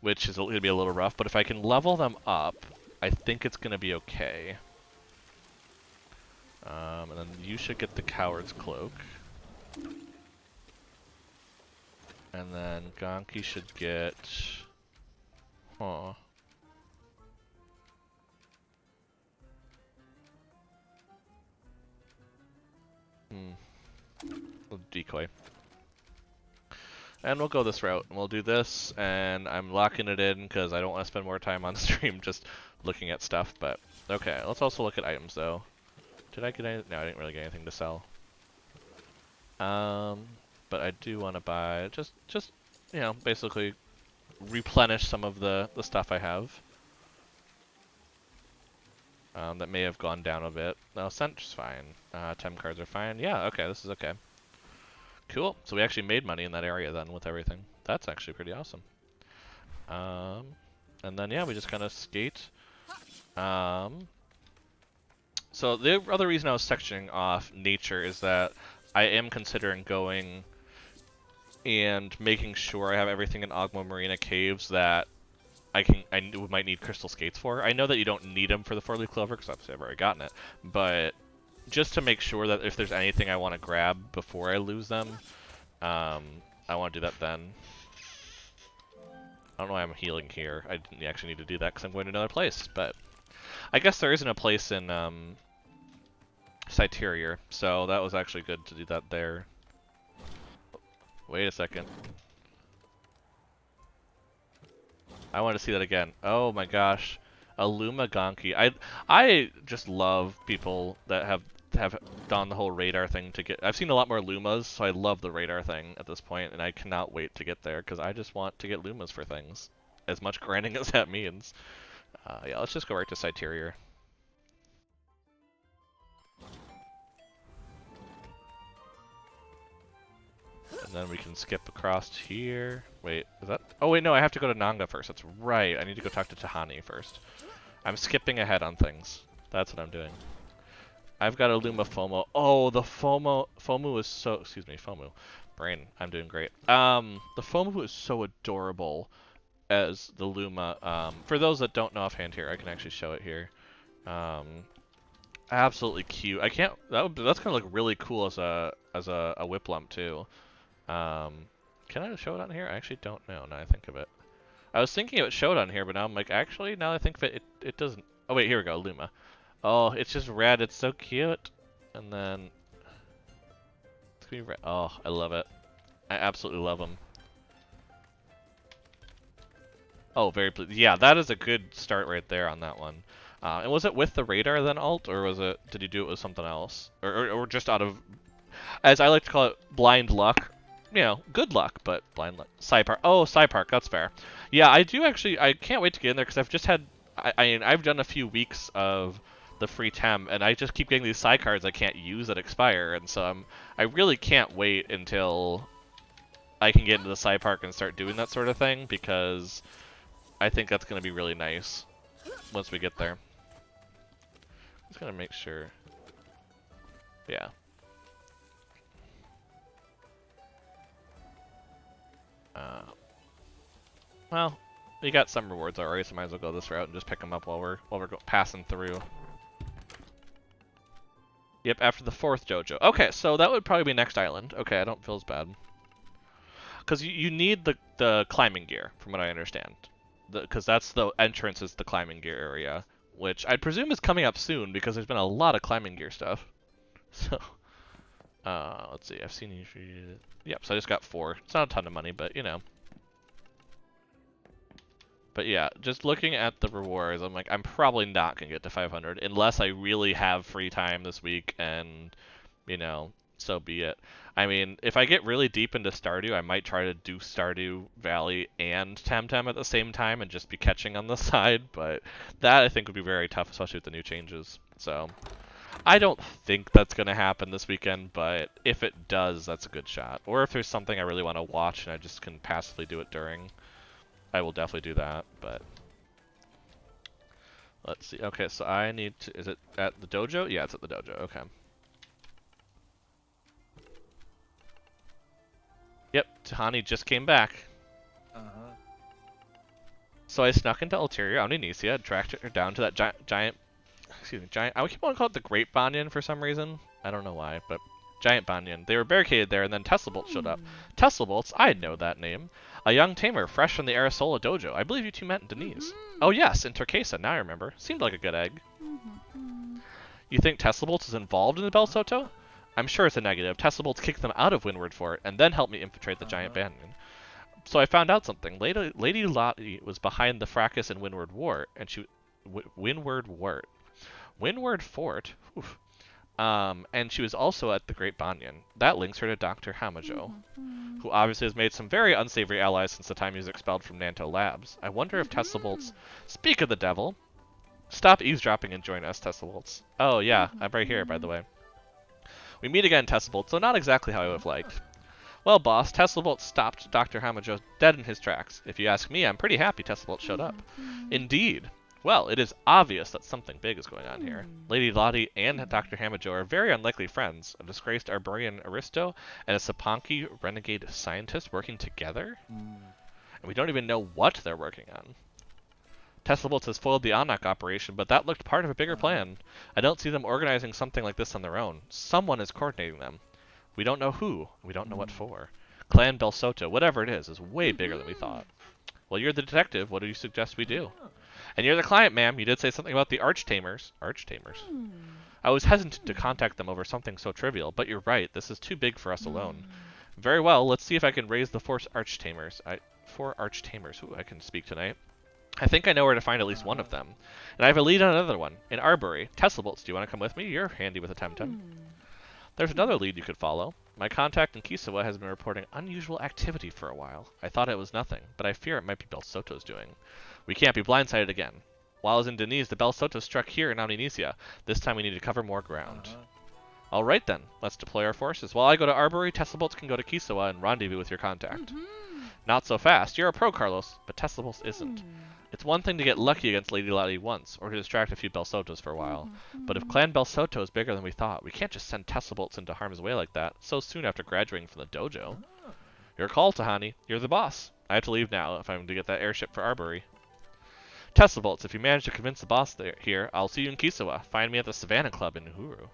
which is going to be a little rough, but if I can level them up, I think it's going to be okay. And then you should get the Coward's Cloak. And then Gonki should get... Huh. Decoy. And we'll go this route. We'll do this, and I'm locking it in because I don't want to spend more time on stream just looking at stuff, but okay. Let's also look at items, though. Did I get anything? No, I didn't really get anything to sell. But I do want to buy, just you know, basically replenish some of the stuff I have. That may have gone down a bit. No, Cent's fine. Tem cards are fine. Yeah, okay, this is okay. Cool. So we actually made money in that area then with everything. That's actually pretty awesome. And then, yeah, we just kind of skate. So the other reason I was sectioning off nature is that I am considering going and making sure I have everything in Ogma Marina Caves that I might need crystal skates for. I know that you don't need them for the four-leaf clover because obviously I've already gotten it, but just to make sure that if there's anything I want to grab before I lose them, I want to do that then. I don't know why I'm healing here. I didn't actually need to do that because I'm going to another place, but I guess there isn't a place in Cyterior, so that was actually good to do that there. Wait a second. I want to see that again. Oh my gosh. A Luma Gonki. I just love people that have done the whole radar thing to get... I've seen a lot more Lumas, so I love the radar thing at this point, and I cannot wait to get there, because I just want to get Lumas for things. As much grinding as that means. Yeah, let's just go right to Cyterior. And then we can skip across here. Wait, is that... Oh wait, no, I have to go to Nanga first. That's right. I need to go talk to Tahani first. I'm skipping ahead on things. That's what I'm doing. I've got a Luma FOMO. Oh, the FOMO is so... Excuse me, FOMO. Brain, I'm doing great. The FOMO is so adorable as the Luma. For those that don't know offhand here, I can actually show it here. Absolutely cute. I can't... That's gonna look really cool as a whip lump, too. Can I show it on here? I actually don't know, now I think of it. I was thinking it showed on here, but now I'm like, actually, now I think of it, it doesn't. Oh wait, here we go, Luma. Oh, it's just red, it's so cute. And then, it's gonna be red. Oh, I love it. I absolutely love them. Oh, very pleased. Yeah, that is a good start right there on that one. And was it with the radar then, Alt, or was it, did you do it with something else? Or just out of, as I like to call it, blind luck. You know, good luck, but blind luck. Psypark. Oh, Psypark, that's fair. Yeah, I do actually, I can't wait to get in there because I've just had, I've done a few weeks of the free Tem, and I just keep getting these Psy cards I can't use that expire, and so I really can't wait until I can get into the Psypark and start doing that sort of thing, because I think that's going to be really nice once we get there. Just going to make sure. Yeah. Well, we got some rewards already, so might as well go this route and just pick them up while we're passing through. Yep, after the 4th dojo. Okay, so that would probably be next island. Okay, I don't feel as bad. Because you need the climbing gear, from what I understand. Because that's the entrance is the climbing gear area, which I presume is coming up soon because there's been a lot of climbing gear stuff. So, let's see. I've seen you. Yep. So I just got 4. It's not a ton of money, but you know. But yeah, just looking at the rewards, I'm like, I'm probably not gonna get to 500 unless I really have free time this week, and you know, so be it. I mean, if I get really deep into Stardew, I might try to do Stardew Valley and TemTem at the same time and just be catching on the side, but that I think would be very tough, especially with the new changes. So I don't think that's going to happen this weekend, but if it does, that's a good shot. Or if there's something I really want to watch and I just can passively do it during, I will definitely do that, but let's see. Okay, so I need to, is it at the dojo? Yeah, it's at the dojo. Okay. Yep, Tahani just came back. So I snuck into Ulterior Amnesia, tracked her down to that giant, I keep wanting to call it the Great Banyan for some reason. I don't know why, but Giant Banyan. They were barricaded there, and then Tesla Bolt showed up. Tesla Bolts, I know that name. A young tamer, fresh from the Arisola dojo. I believe you two met in Denise. Oh yes, in Turquesa, now I remember. Seemed like a good egg. You think Tesla Bolts is involved in the Belsoto? I'm sure it's a negative. Tesla Bolts kicked them out of Windward Fort, and then helped me infiltrate the Giant Banyan. So I found out something. Lady Lottie was behind the fracas in Windward Wart, and Windward Fort? Oof. And she was also at the Great Banyan. That links her to Dr. Hamajo, who obviously has made some very unsavory allies since the time he was expelled from Nanto Labs. I wonder if Tesla Bolts... Speak of the devil! Stop eavesdropping and join us, Tesla Bolts. Oh yeah, I'm right here, by the way. We meet again, Tesla Bolts, though not exactly how I would have liked. Well, boss, Tesla Bolt stopped Dr. Hamajo dead in his tracks. If you ask me, I'm pretty happy Tesla Bolt showed up. Indeed. Well, it is obvious that something big is going on here. Lady Lottie and Dr. Hamajo are very unlikely friends. A disgraced Arborian aristo and a Sapanki renegade scientist working together? And we don't even know what they're working on. Tesla Bolts has foiled the Anak operation, but that looked part of a bigger plan. I don't see them organizing something like this on their own. Someone is coordinating them. We don't know who. We don't know what for. Clan Belsoto, whatever it is way bigger than we thought. Well, you're the detective. What do you suggest we do? And you're the client, ma'am. You did say something about the Archtamers. Archtamers? I was hesitant to contact them over something so trivial, but you're right. This is too big for us alone. Very well. Let's see if I can raise the Four Archtamers. Ooh, I can speak tonight. I think I know where to find at least one of them. And I have a lead on another one. In Arbory. Tesla Bolts, do you want to come with me? You're handy with a TemTem. There's another lead you could follow. My contact in Kisawa has been reporting unusual activity for a while. I thought it was nothing, but I fear it might be Belsoto's doing. We can't be blindsided again. While I was in Denise, the Belsoto struck here in Amnesia. This time we need to cover more ground. Alright then, let's deploy our forces. While I go to Arbory, Tesla Bolts can go to Kisawa and rendezvous with your contact. Not so fast. You're a pro, Carlos, but Tesla Bolts isn't. It's one thing to get lucky against Lady Lottie once, or to distract a few Belsotos for a while. But if Clan Belsoto is bigger than we thought, we can't just send Tesla Bolts into harm's way like that, so soon after graduating from the dojo. Your call, Tahani. You're the boss. I have to leave now if I'm to get that airship for Arbory. Tesla Bolts, if you manage to convince the boss here, I'll see you in Kisawa. Find me at the Savannah Club in Uhuru.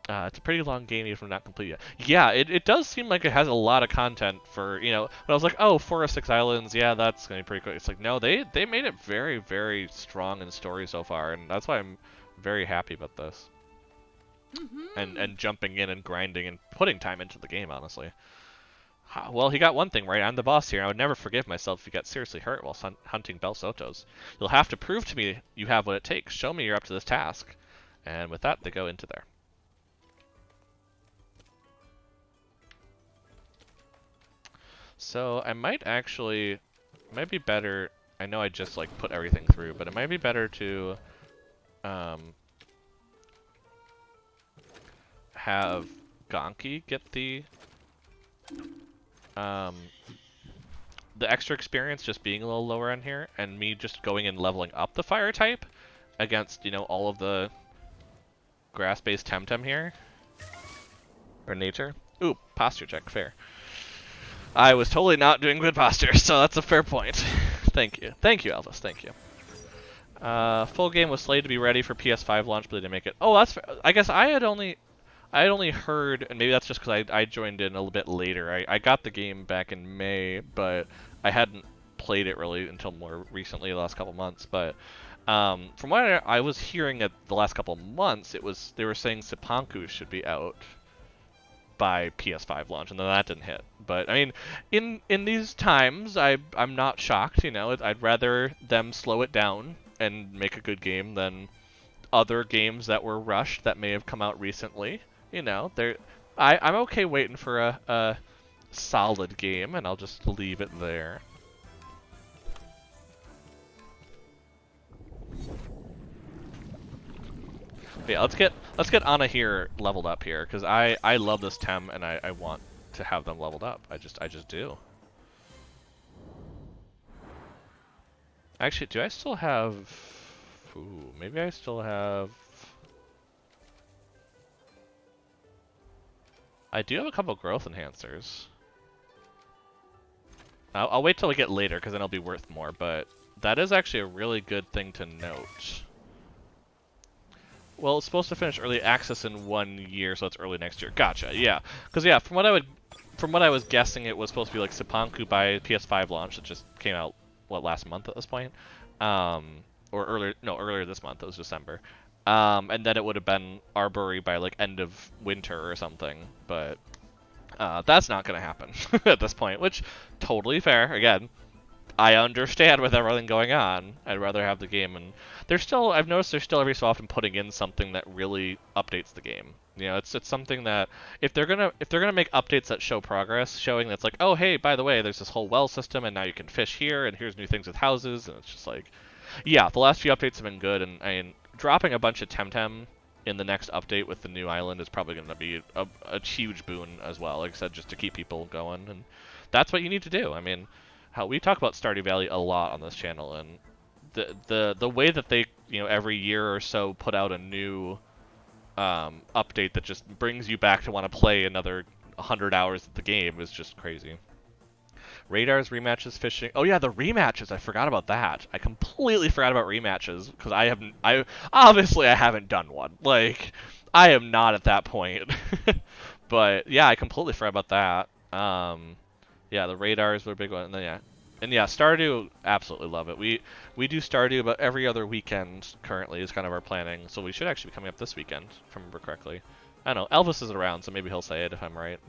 It's a pretty long game even if not complete yet. Yeah, it does seem like it has a lot of content for, you know, when I was like, oh, 4 of 6 Islands, yeah, that's going to be pretty quick. It's like, no, they made it very, very strong in story so far, and that's why I'm very happy about this. And jumping in and grinding and putting time into the game, honestly. Well, he got one thing right. I'm the boss here. I would never forgive myself if you got seriously hurt while hunting Belsotos. You'll have to prove to me you have what it takes. Show me you're up to this task. And with that, they go into there. So I might actually, might be better, I know I just like put everything through, but it might be better to have Gonki get the extra experience just being a little lower in here, and me just going and leveling up the fire type against, you know, all of the grass-based TemTem here. Or nature. Ooh, posture check, fair. I was totally not doing good posture, so that's a fair point. Thank you. Thank you, Elvis. Thank you. Full game was slated to be ready for PS5 launch, but they didn't make it. Oh, that's. I guess I had only heard, and maybe that's just because I joined in a little bit later. I got the game back in May, but I hadn't played it really until more recently, the last couple months. But from what I was hearing at the last couple months, they were saying Seppanku should be out by PS5 launch, and then that didn't hit. But I mean, in these times, I'm not shocked. You know, I'd rather them slow it down and make a good game than other games that were rushed that may have come out recently. You know, I'm okay waiting for a solid game, and I'll just leave it there. But yeah, let's get Ana here leveled up here, because I love this Tem and I want to have them leveled up. I just do. Actually, do I still have? Ooh, maybe I still have. I do have a couple growth enhancers. I'll wait till we get later, because then it'll be worth more. But that is actually a really good thing to note. Well, it's supposed to finish early access in 1 year, so it's early next year. Gotcha. Yeah, because yeah, from what I was guessing, it was supposed to be like Seppanku by PS5 launch. It just came out last month at this point, or earlier this month. It was December, and then it would have been Arbory by like end of winter or something. But that's not going to happen at this point, which totally fair. Again, I understand with everything going on. I'd rather have the game, and I've noticed they're still every so often putting in something that really updates the game. You know, it's something that if they're gonna make updates that show progress, showing that's like, oh hey, by the way, there's this whole well system, and now you can fish here, and here's new things with houses, and it's just like, yeah, the last few updates have been good, and I mean, dropping a bunch of TemTem in the next update with the new island is probably going to be a huge boon as well. Like I said, just to keep people going, and that's what you need to do. I mean, how we talk about Stardew Valley a lot on this channel, and the way that they, you know, every year or so put out a new update that just brings you back to want to play another 100 hours of the game is just crazy. Radars, rematches, fishing. Oh yeah, the rematches. I forgot about that. I completely forgot about rematches because I obviously I haven't done one. Like, I am not at that point. But yeah, I completely forgot about that. Yeah, the radars were a big one, and then yeah, Stardew, absolutely love it. We do Stardew about every other weekend currently is kind of our planning, so we should actually be coming up this weekend, if I remember correctly. I don't know, Elvis is around, so maybe he'll say it if I'm right.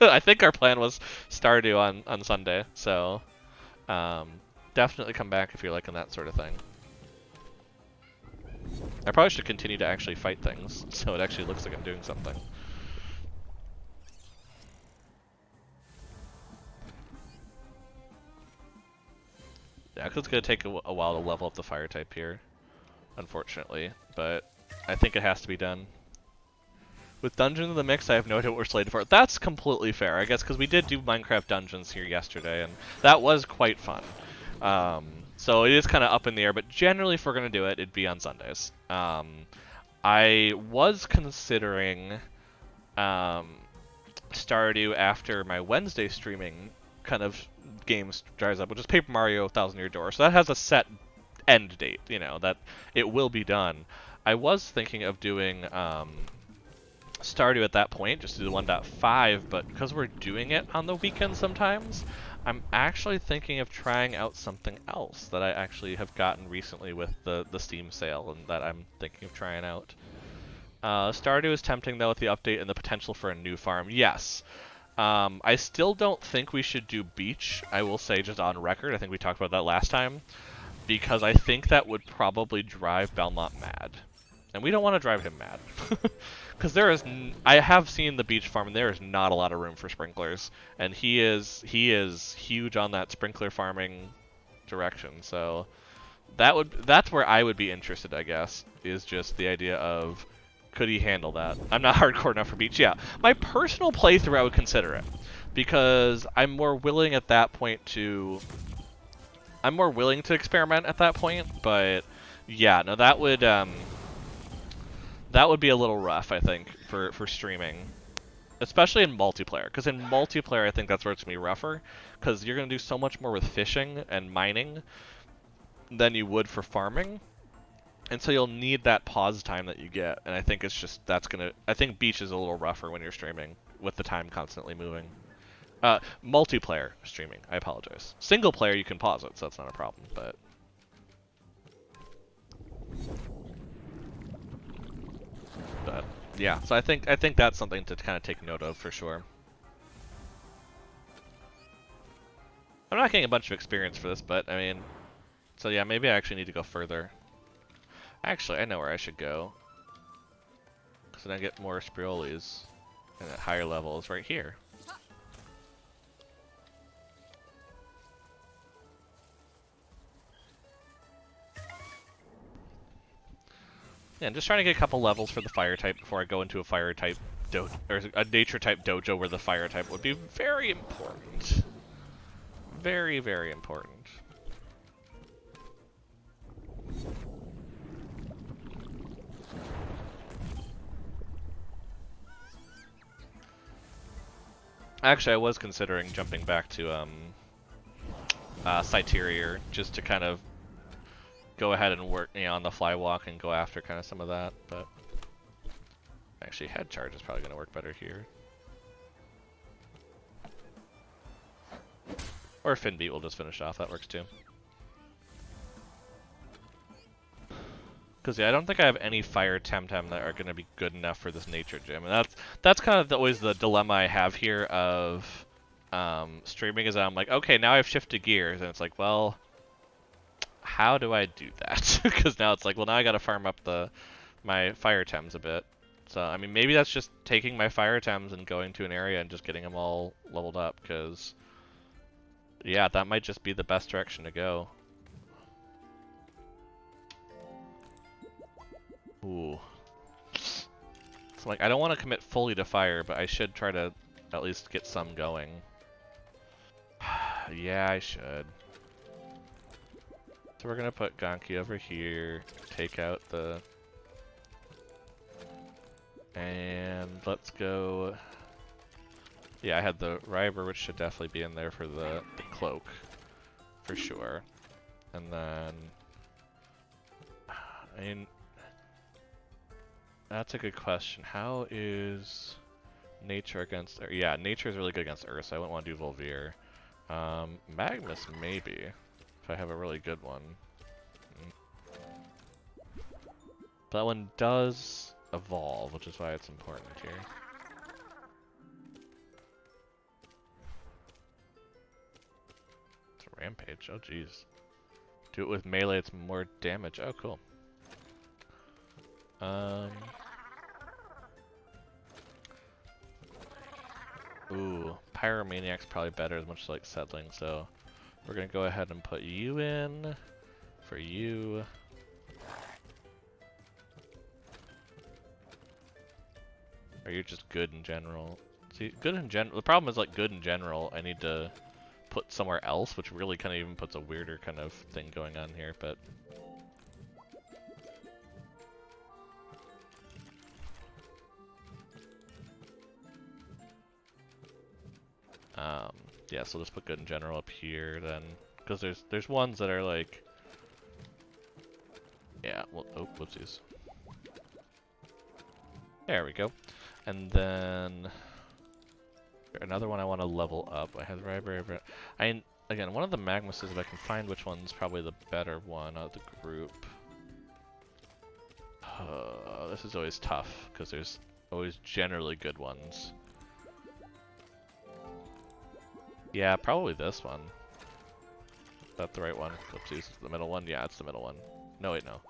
I think our plan was Stardew on Sunday, so definitely come back if you're liking that sort of thing. I probably should continue to actually fight things, so it actually looks like I'm doing something. Yeah, because it's going to take a while to level up the fire type here, unfortunately, but I think it has to be done. With Dungeons in the mix, I have no idea what we're slated for. That's completely fair, I guess, because we did do Minecraft Dungeons here yesterday, and that was quite fun. So it is kind of up in the air, but generally if we're going to do it, it'd be on Sundays. I was considering Stardew after my Wednesday streaming kind of games dries up, which is Paper Mario Thousand Year Door. So that has a set end date, you know, that it will be done. I was thinking of doing Stardew at that point, just to do 1.5, but because we're doing it on the weekend sometimes, I'm actually thinking of trying out something else that I actually have gotten recently with the Steam sale, and that I'm thinking of trying out. Stardew is tempting though with the update and the potential for a new farm. Yes. I still don't think we should do beach, I will say just on record. I think we talked about that last time, because I think that would probably drive Belmont mad. And we don't want to drive him mad. Because I have seen the beach farm, and there is not a lot of room for sprinklers. And he is huge on that sprinkler farming direction. So that's where I would be interested, I guess, is just the idea of, could he handle that? I'm not hardcore enough for beach. Yeah, my personal playthrough, I would consider it, because I'm more willing at that point to experiment at that point. But yeah, no, that would be a little rough, I think, for streaming, especially in multiplayer. Because in multiplayer, I think that's where it's gonna be rougher, because you're gonna do so much more with fishing and mining than you would for farming. And so you'll need that pause time that you get, and I think it's just I think beach is a little rougher when you're streaming with the time constantly moving. Multiplayer streaming, I apologize. Single player you can pause it, so that's not a problem, but yeah, so I think that's something to kind of take note of for sure. I'm not getting a bunch of experience for this, but I mean, so yeah, maybe I actually need to go further. Actually, I know where I should go. Because then I get more Sprioles. And at higher levels right here. Yeah, I'm just trying to get a couple levels for the fire type before I go into a fire type dojo, or a nature type dojo where the fire type would be very important. Very, very important. Actually, I was considering jumping back to Cyterior just to kind of go ahead and work on the fly walk and go after kind of some of that, but actually head charge is probably going to work better here. Or Fin Beat will just finish off, that works too. Because yeah, I don't think I have any fire TemTem that are going to be good enough for this nature gym, and that's kind of always the dilemma I have here of streaming, is that I'm like, okay, now I've shifted gears, and it's like, well, how do I do that? Because now it's like, well, now I got to farm up my fire Tems a bit. So I mean, maybe that's just taking my fire Tems and going to an area and just getting them all leveled up, because yeah, that might just be the best direction to go. Ooh. So like, I don't want to commit fully to fire, but I should try to at least get some going. Yeah, I should. So we're gonna put Ganki over here, take out the... And let's go... Yeah, I had the Riber, which should definitely be in there for the cloak, for sure. And then... I mean... That's a good question. How is nature against... Yeah, nature is really good against Earth, so I wouldn't want to do Volvir. Magnus, maybe, if I have a really good one. But that one does evolve, which is why it's important here. It's a rampage, oh jeez. Do it with melee, it's more damage. Oh, cool. Ooh, Pyromaniac's probably better, as much as like settling, so we're gonna go ahead and put you in for you. Or you're just good in general. See, good in general. The problem is, like, good in general, I need to put somewhere else, which really kind of even puts a weirder kind of thing going on here, but... yeah, so let's put good in general up here then, because there's ones that are like... Yeah, well, oh, whoopsies. There we go. And then... Another one I want to level up. I have Riber. Again, one of the Magnuses, if I can find which one's probably the better one out of the group. This is always tough, because there's always generally good ones. Yeah, probably this one. Is that the right one? Oopsies, the middle one? Yeah, it's the middle one. No, wait, no.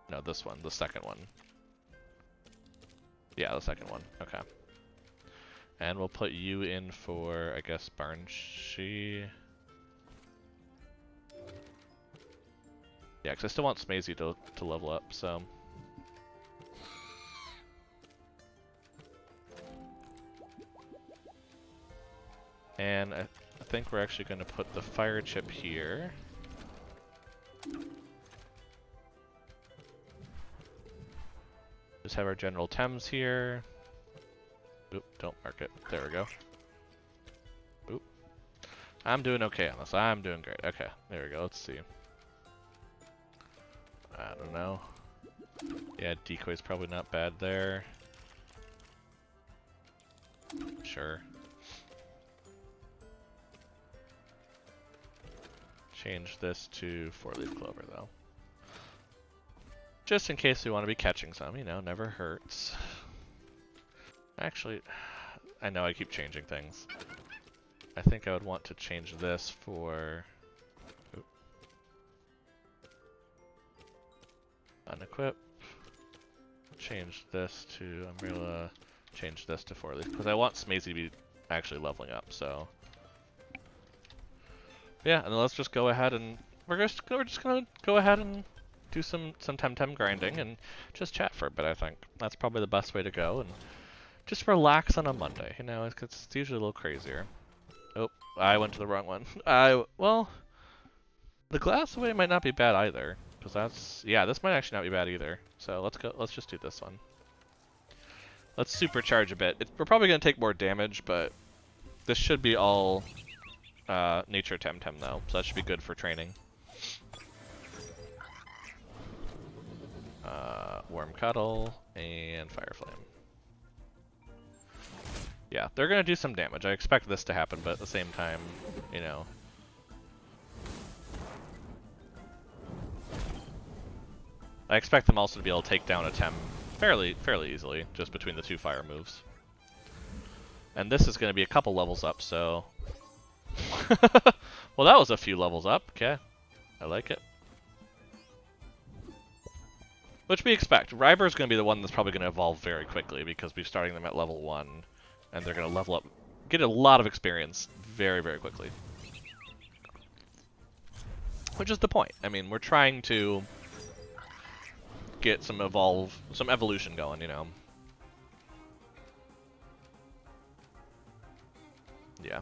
No, this one, the second one. Yeah, the second one. Okay. And we'll put you in for, I guess, Barnshee. Yeah, because I still want Smazy to level up, so... And I think we're actually going to put the fire chip here. Just have our general Tems here. Oop, don't mark it. There we go. Oop. I'm doing okay on this. I'm doing great. Okay, there we go. Let's see. I don't know. Yeah, decoy's probably not bad there. Sure. Change this to 4-leaf clover, though. Just in case we want to be catching some, you know, never hurts. Actually, I know I keep changing things. I think I would want to change this for... Oop. Unequip. Change this to umbrella. Change this to 4-leaf, because I want Smazy to be actually leveling up, so... Yeah, and let's just go ahead and... We're just gonna go ahead and do some TemTem grinding and just chat for a bit, I think. That's probably the best way to go, and just relax on a Monday, you know, it's usually a little crazier. Oh, I went to the wrong one. Well, the glass away might not be bad either, because that's... Yeah, this might actually not be bad either. So let's just do this one. Let's supercharge a bit. We're probably going to take more damage, but this should be all nature TemTem though, so that should be good for training. Worm Cuddle and Fire Flame. Yeah, they're going to do some damage. I expect this to happen, but at the same time, you know. I expect them also to be able to take down a Tem fairly easily, just between the two fire moves. And this is going to be a couple levels up, so... Well, that was a few levels up. Okay, I like it. Which we expect. Ryber is going to be the one that's probably going to evolve very quickly because we're starting them at level 1, and they're going to level up, get a lot of experience very quickly. Which is the point. I mean, we're trying to get some evolution going, you know. Yeah.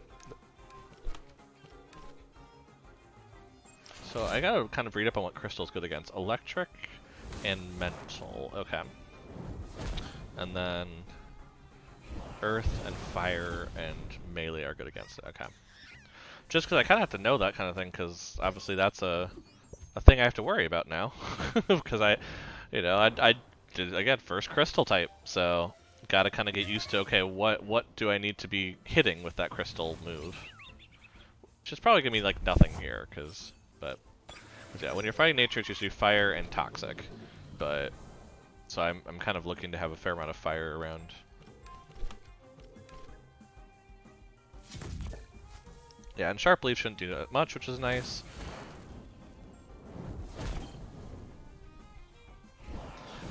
So I gotta kind of read up on what crystal's good against. Electric and mental. Okay. And then earth and fire and melee are good against it. Okay. Just because I kind of have to know that kind of thing, because obviously that's a thing I have to worry about now. Because I did, again, first crystal type, so gotta kind of get used to, okay, what do I need to be hitting with that crystal move? Which is probably gonna be like nothing here, but yeah, when you're fighting nature, it's usually fire and toxic. But so I'm kind of looking to have a fair amount of fire around. Yeah, and sharp leaf shouldn't do that much, which is nice.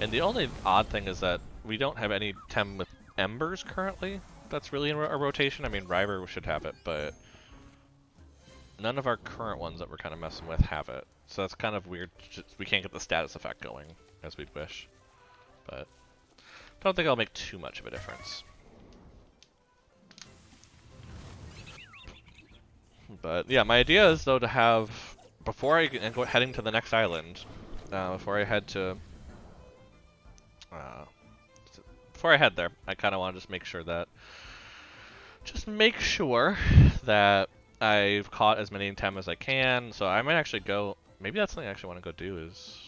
And the only odd thing is that we don't have any Tem with embers currently. That's really in a rotation. I mean, Ryber should have it, but none of our current ones that we're kind of messing with have it. So that's kind of weird. We can't get the status effect going as we'd wish. But don't think it'll make too much of a difference. But yeah, my idea is though to have, before I go heading to the next island, before I head there, I kind of want to just make sure that I've caught as many Tem as I can. So I might actually go. Maybe that's something I actually want to go do is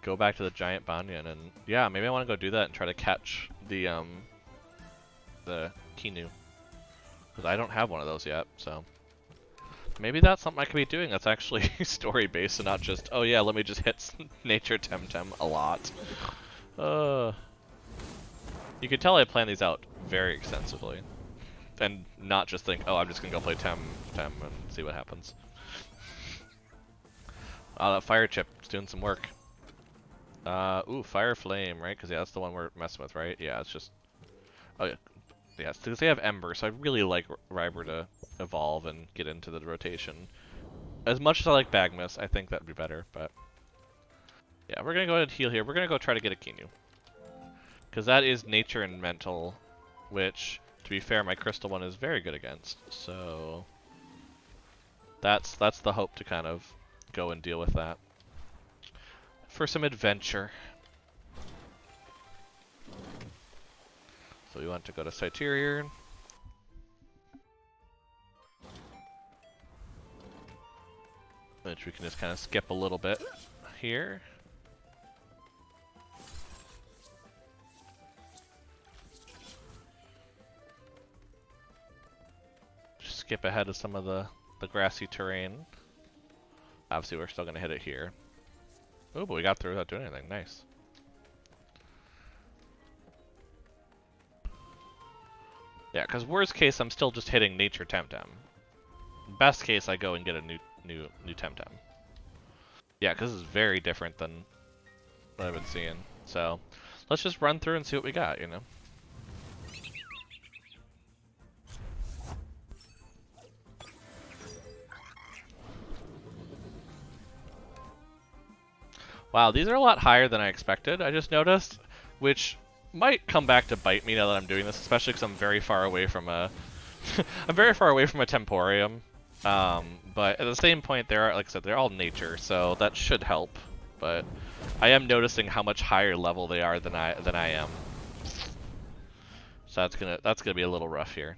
go back to the Giant Banyan, and yeah, maybe I want to go do that and try to catch the Kinu, because I don't have one of those yet. So maybe that's something I could be doing that's actually story based and not just, oh yeah, let me just hit nature TemTem a lot. You can tell I plan these out very extensively, and not just think, oh, I'm just gonna go play TemTem and see what happens. Oh, that fire chip is doing some work. Ooh, fire flame, right? Because yeah, that's the one we're messing with, right? Yeah, it's just, oh yeah, yes, because they have ember, so I really like Ryber to evolve and get into the rotation. As much as I like Bagmas, I think that'd be better, but yeah, we're gonna go ahead and heal here. We're gonna go try to get a Kinu, because that is nature and mental, which, to be fair, my crystal one is very good against. So that's the hope, to kind of go and deal with that for some adventure. So we want to go to Citerior. which we can just kind of skip a little bit here. Just skip ahead of some of the grassy terrain. Obviously, we're still going to hit it here. Oh, but we got through without doing anything. Nice. Yeah, because worst case, I'm still just hitting nature TemTem. Best case, I go and get a new TemTem. Yeah, because this is very different than what I've been seeing. So let's just run through and see what we got, you know? Wow, these are a lot higher than I expected, I just noticed, which might come back to bite me now that I'm doing this, especially because I'm very far away from a I'm very far away from a Temporium. But at the same point, like I said, they're all nature, so that should help. But I am noticing how much higher level they are than I am. So that's gonna be a little rough here.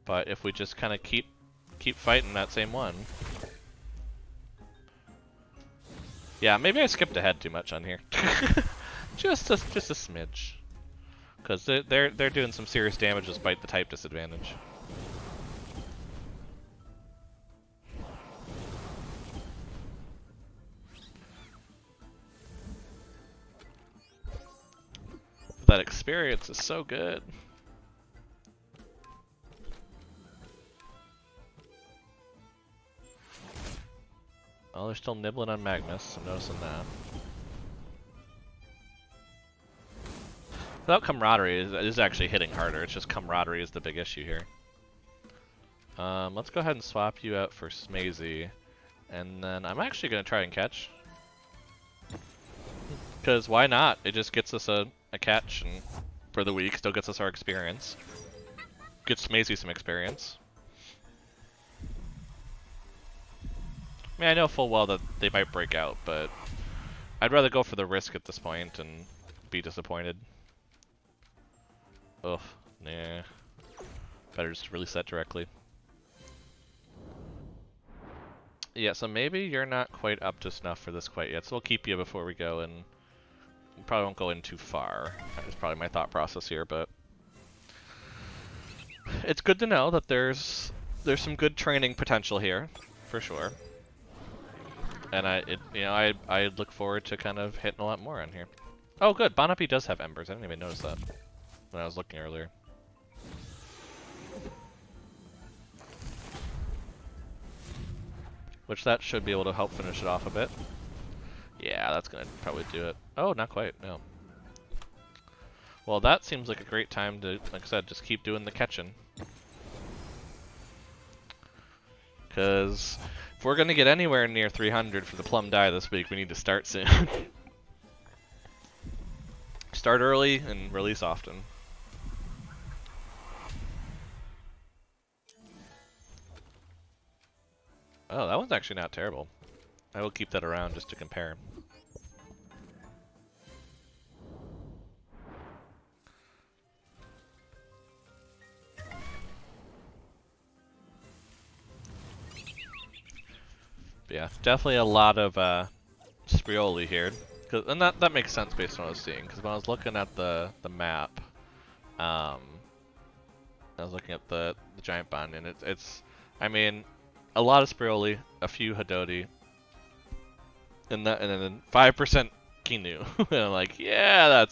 But if we just kind of keep fighting that same one. Yeah, maybe I skipped ahead too much on here. just a smidge. Because they're doing some serious damage despite the type disadvantage. That experience is so good. Oh, they're still nibbling on Magnus, I'm noticing that. Without camaraderie, it is actually hitting harder. It's just camaraderie is the big issue here. Let's go ahead and swap you out for Smazy. And then I'm actually going to try and catch. Because why not? It just gets us a catch and for the week, still gets us our experience. Gets Smazy some experience. I mean, I know full well that they might break out, but I'd rather go for the risk at this point and be disappointed. Ugh, nah. Better just release that directly. Yeah, so maybe you're not quite up to snuff for this quite yet, so we'll keep you before we go, and we probably won't go in too far. That's probably my thought process here, but it's good to know that there's some good training potential here, for sure. And I look forward to kind of hitting a lot more on here. Oh, good. Bonapi does have embers. I didn't even notice that when I was looking earlier. Which that should be able to help finish it off a bit. Yeah, that's gonna probably do it. Oh, not quite. No. Well, that seems like a great time to, like I said, just keep doing the catching. Because if we're going to get anywhere near 300 for the plum die this week, we need to start soon. Start early and release often. Oh, that one's actually not terrible. I will keep that around just to compare. But yeah, definitely a lot of Sprioli here. And that makes sense based on what I was seeing, because when I was looking at the map, I was looking at the Giant Banyan, it's I mean, a lot of Sprioli, a few Hadoti, and then 5% Kinu. And I'm like, yeah,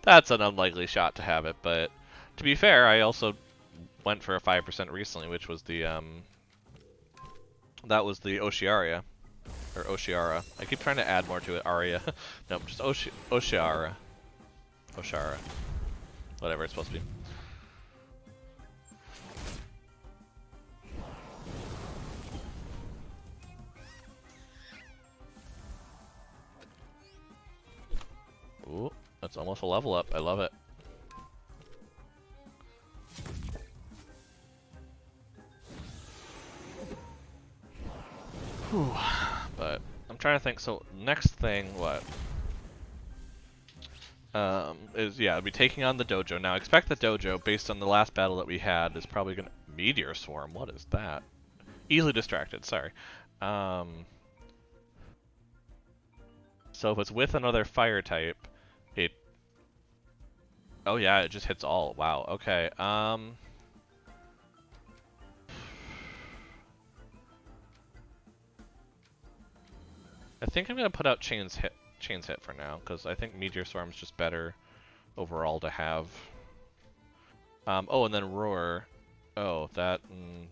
that's an unlikely shot to have it, but to be fair, I also went for a 5% recently, which was the that was the Oshiaria. Or Oshiara. I keep trying to add more to it. Aria. No, just Oshiara. Oshara. Whatever it's supposed to be. Ooh, that's almost a level up. I love it. Whew. But I'm trying to think. So next thing, what? Is yeah, I'll be taking on the dojo. Now expect the dojo, based on the last battle that we had, is probably gonna Meteor Swarm. What is that? Easily distracted. Sorry. So if it's with another fire type, it... Oh yeah, it just hits all. Wow, okay. I think I'm gonna put out Chains hit for now, because I think Meteor Swarm's just better overall to have. Oh, and then Roar. Oh, that...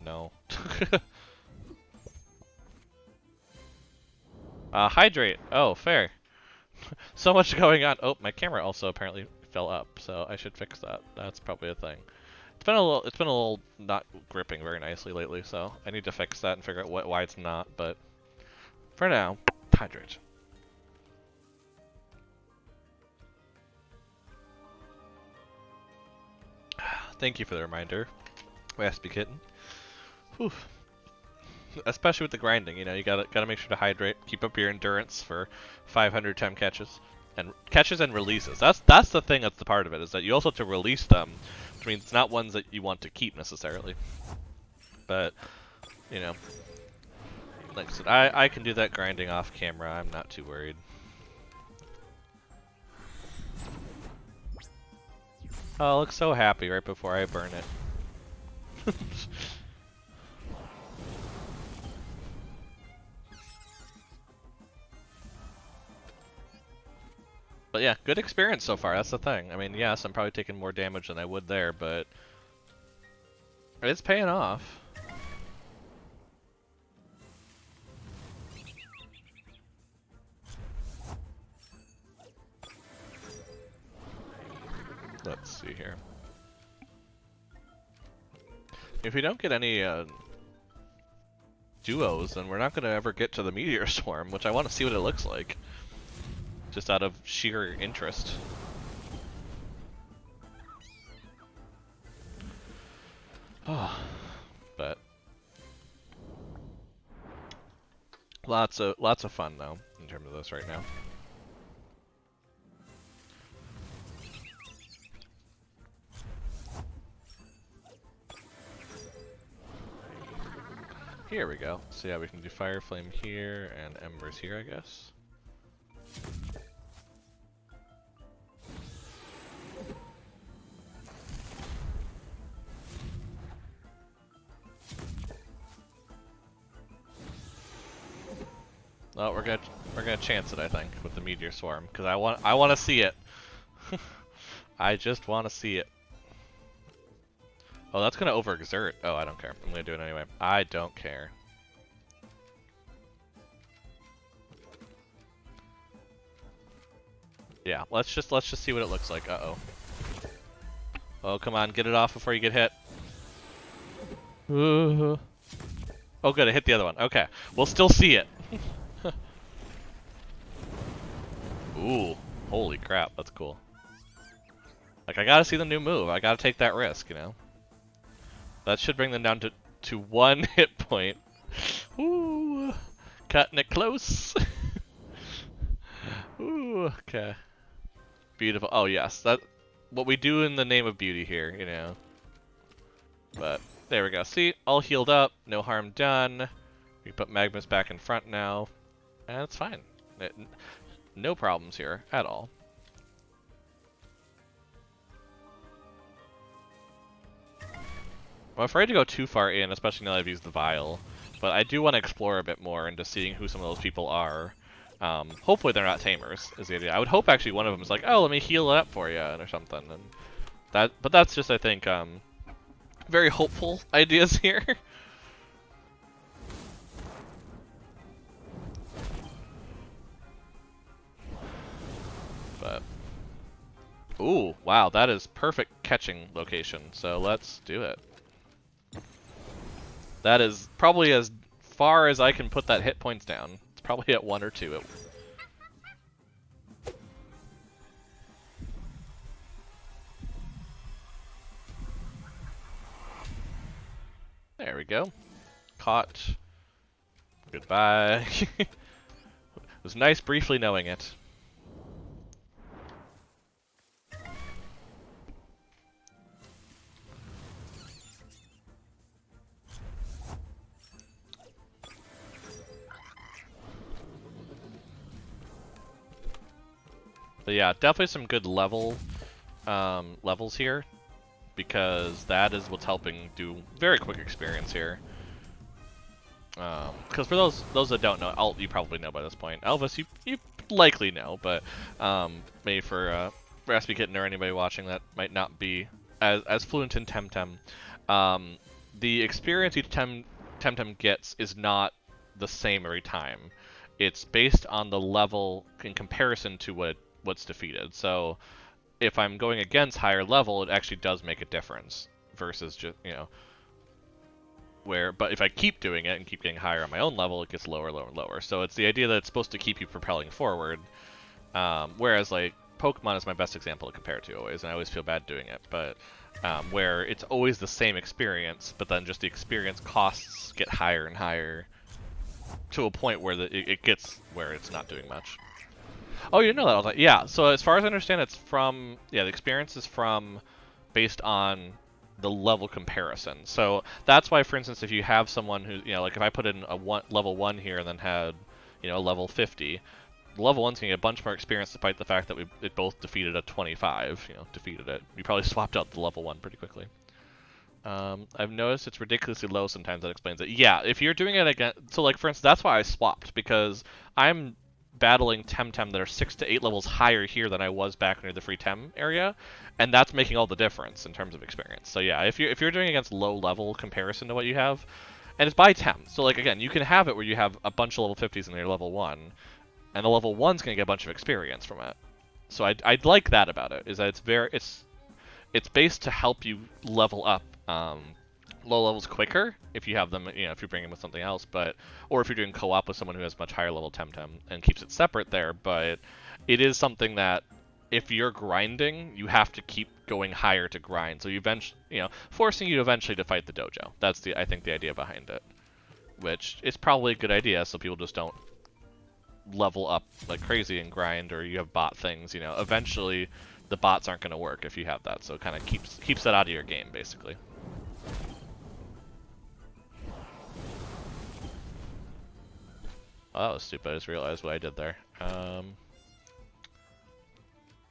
no. Hydrate. Oh, fair. So much going on. Oh, my camera also apparently fell up, so I should fix that. That's probably a thing. It's been a little not gripping very nicely lately, so I need to fix that and figure out why it's not, but for now, hydrate. Thank you for the reminder, Raspy Kitten. Whew. Especially with the grinding, you know, you gotta make sure to hydrate, keep up your endurance for 500 Tem catches and releases. That's the thing. That's the part of it, is that you also have to release them, which means it's not ones that you want to keep necessarily. But you know, like I said, I can do that grinding off camera. I'm not too worried. Oh, I look so happy right before I burn it. But yeah, good experience so far, that's the thing. I mean, yes, I'm probably taking more damage than I would there, but it's paying off. Let's see here. If we don't get any duos, then we're not going to ever get to the Meteor Swarm, which I want to see what it looks like. Just out of sheer interest. Oh, but lots of fun though in terms of this right now. Here we go. So yeah, we can do Fire Flame here and Embers here, I guess. Oh, we're gonna chance it, I think, with the Meteor Swarm, because I want to see it. I just want to see it. Oh, that's gonna overexert. Oh, I don't care. I'm gonna do it anyway. I don't care. Yeah, let's just see what it looks like. Uh-oh. Oh, come on, get it off before you get hit. Oh, good, it hit the other one. Okay, we'll still see it. Ooh, holy crap, that's cool. Like, I gotta see the new move. I gotta take that risk, you know? That should bring them down to 1 hit point. Ooh, cutting it close. Ooh, okay. Beautiful. Oh, yes, that what we do in the name of beauty here, you know? But, there we go. See, all healed up, no harm done. We put Magnus back in front now, and it's fine. No problems here at all. I'm afraid to go too far in, especially now that I've used the vial. But I do want to explore a bit more into seeing who some of those people are. Hopefully they're not tamers, is the idea. I would hope actually one of them is like, oh, let me heal it up for you, or something. And but that's just, I think, very hopeful ideas here. But, ooh, wow, that is perfect catching location. So let's do it. That is probably as far as I can put that hit points down. It's probably at 1 or 2. There we go. Caught. Goodbye. It was nice briefly knowing it. But yeah, definitely some good levels here, because that is what's helping do very quick experience here. Because for those that don't know, Alt you probably know by this point. Elvis you likely know, but maybe for Raspy Kitten or anybody watching that might not be as fluent in TemTem, the experience each TemTem gets is not the same every time. It's based on the level in comparison to what's defeated. So if I'm going against higher level, it actually does make a difference versus just, you know, but if I keep doing it and keep getting higher on my own level, it gets lower, lower, and lower. So it's the idea that it's supposed to keep you propelling forward. Whereas like Pokemon is my best example to compare to always, and I always feel bad doing it. But where it's always the same experience, but then just the experience costs get higher and higher to a point where it gets where it's not doing much. Oh, you didn't know that? I was like, yeah. So as far as I understand, it's from the experience is from based on the level comparison. So that's why, for instance, if you have someone who, you know, like if I put in level 1 here and then had, you know, level 50, level 1's gonna get a bunch more experience despite the fact that it both defeated a 25. You know, defeated it. You probably swapped out the level 1 pretty quickly. I've noticed it's ridiculously low sometimes. That explains it. Yeah, if you're doing it again, so like for instance, that's why I swapped, because I'm battling TemTem that are 6 to 8 levels higher here than I was back near the free Tem area, and that's making all the difference in terms of experience. So yeah, if you're doing against low level comparison to what you have, and it's by Tem, so like again, you can have it where you have a bunch of level 50s in your level 1, and the level 1's gonna get a bunch of experience from it. So I'd like that about it, is that it's based to help you level up low levels quicker if you have them, you know, if you bring them with something else, or if you're doing co-op with someone who has much higher level TemTem and keeps it separate there. But it is something that if you're grinding, you have to keep going higher to grind. So you eventually, you know, forcing you eventually to fight the dojo. That's I think the idea behind it, which is probably a good idea. So people just don't level up like crazy and grind, or you have bot things. You know, eventually the bots aren't going to work if you have that. So it kind of keeps that out of your game basically. Oh, that was stupid. I just realized what I did there.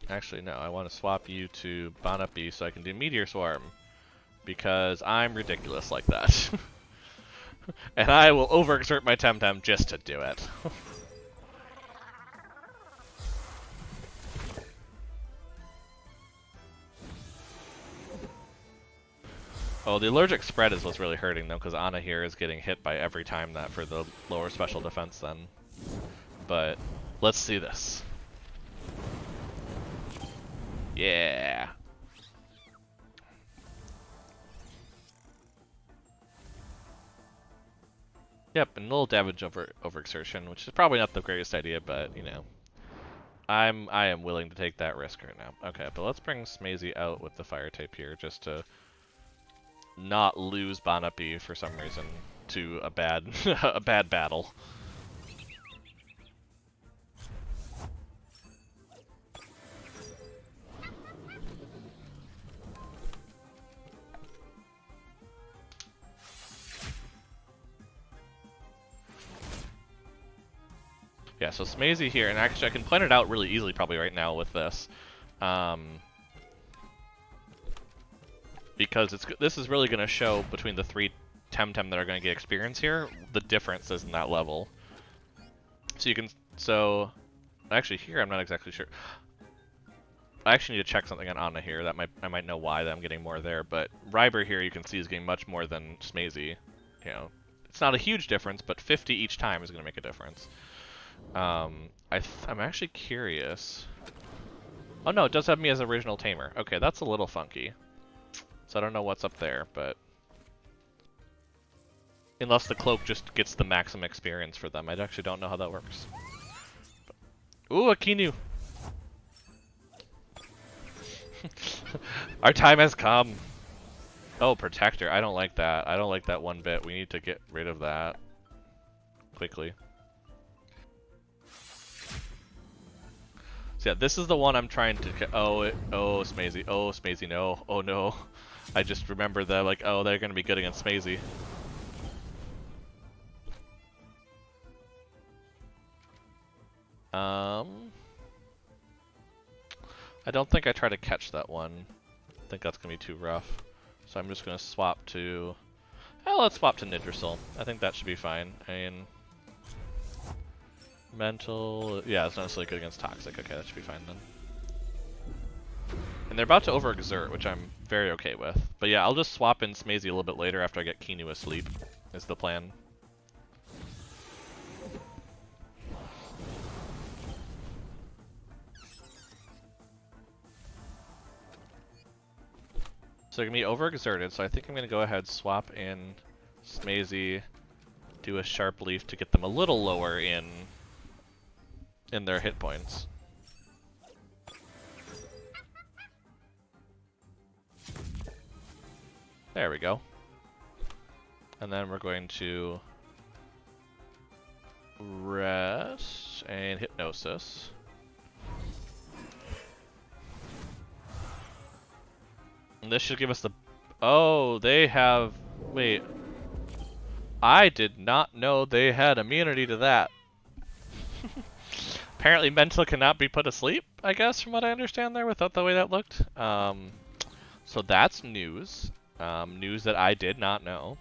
Actually, no. I want to swap you to Banapi so I can do Meteor Swarm. Because I'm ridiculous like that. And I will overexert my TemTem just to do it. Oh, the allergic spread is what's really hurting them, because Anak here is getting hit by every time that for the lower special defense then. But let's see this. Yeah. Yep, and a little damage overexertion, which is probably not the greatest idea, but you know, I am willing to take that risk right now. Okay, but let's bring Smazy out with the fire type here, just to not lose Banapi for some reason to a bad a bad battle. Yeah, so Smazy here, and actually I can point it out really easily probably right now with this. Because this is really going to show between the 3 TemTem that are going to get experience here, the differences in that level. So you can, actually here I'm not exactly sure. I actually need to check something on Anak here. I might know why that I'm getting more there, but Ryber here you can see is getting much more than Smazy. You know, it's not a huge difference, but 50 each time is going to make a difference. I'm actually curious. Oh no, it does have me as original tamer. Okay, that's a little funky. So I don't know what's up there, but unless the cloak just gets the maximum experience for them, I actually don't know how that works. Ooh, a Kinu! Our time has come. Oh, Protector. I don't like that. I don't like that one bit. We need to get rid of that quickly. So yeah, this is the one I'm trying to. Oh, Smazy. Oh, Smazy, no. Oh no. I just remember that, like, oh, they're gonna be good against Smazy. I don't think I try to catch that one. I think that's going to be too rough. So I'm just going to swap to... Oh, let's swap to Nidrasil. I think that should be fine. I mean... Mental... Yeah, it's not necessarily good against Toxic. Okay, that should be fine then. And they're about to overexert, which I'm very okay with. But yeah, I'll just swap in Smazy a little bit later after I get Kinu asleep, is the plan. So they're going to be overexerted, so I think I'm going to go ahead, swap in Smazy, do a Sharp Leaf to get them a little lower in their hit points. There we go. And then we're going to rest and Hypnosis. And this should give us the... Oh, they have... Wait. I did not know they had immunity to that. Apparently Mental cannot be put asleep, I guess, from what I understand there, without the way that looked. So that's news. News that I did not know.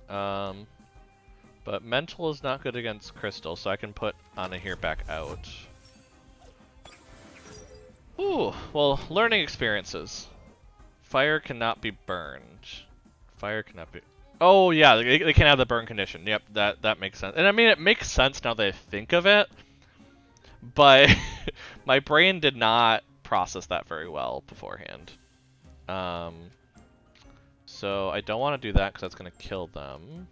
But Mental is not good against Crystal, so I can put Ana here back out. Ooh, well, learning experiences. Fire cannot be burned. Fire cannot be... Oh, yeah, they can have the burn condition. Yep, that makes sense. And I mean, it makes sense now that I think of it, but my brain did not process that very well beforehand. So I don't want to do that because that's going to kill them.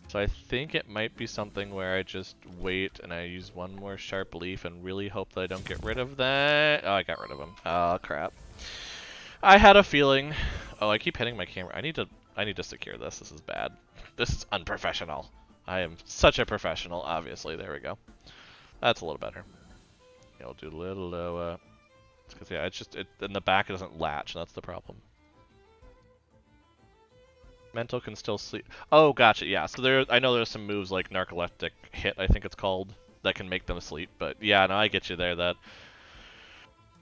So I think it might be something where I just wait and I use one more Sharp Leaf and really hope that I don't get rid of that. Oh, I got rid of him. Oh, crap. I had a feeling. Oh, I keep hitting my camera. I need to secure this. This is bad. This is unprofessional. I am such a professional, obviously. There we go. That's a little better. Yeah, I'll do a little lower. It's because, yeah, it's just, in the back it doesn't latch, and that's the problem. Mental can still sleep. Oh, gotcha, yeah. So I know there's some moves like Narcoleptic Hit, I think it's called, that can make them sleep. But yeah, no, I get you there, that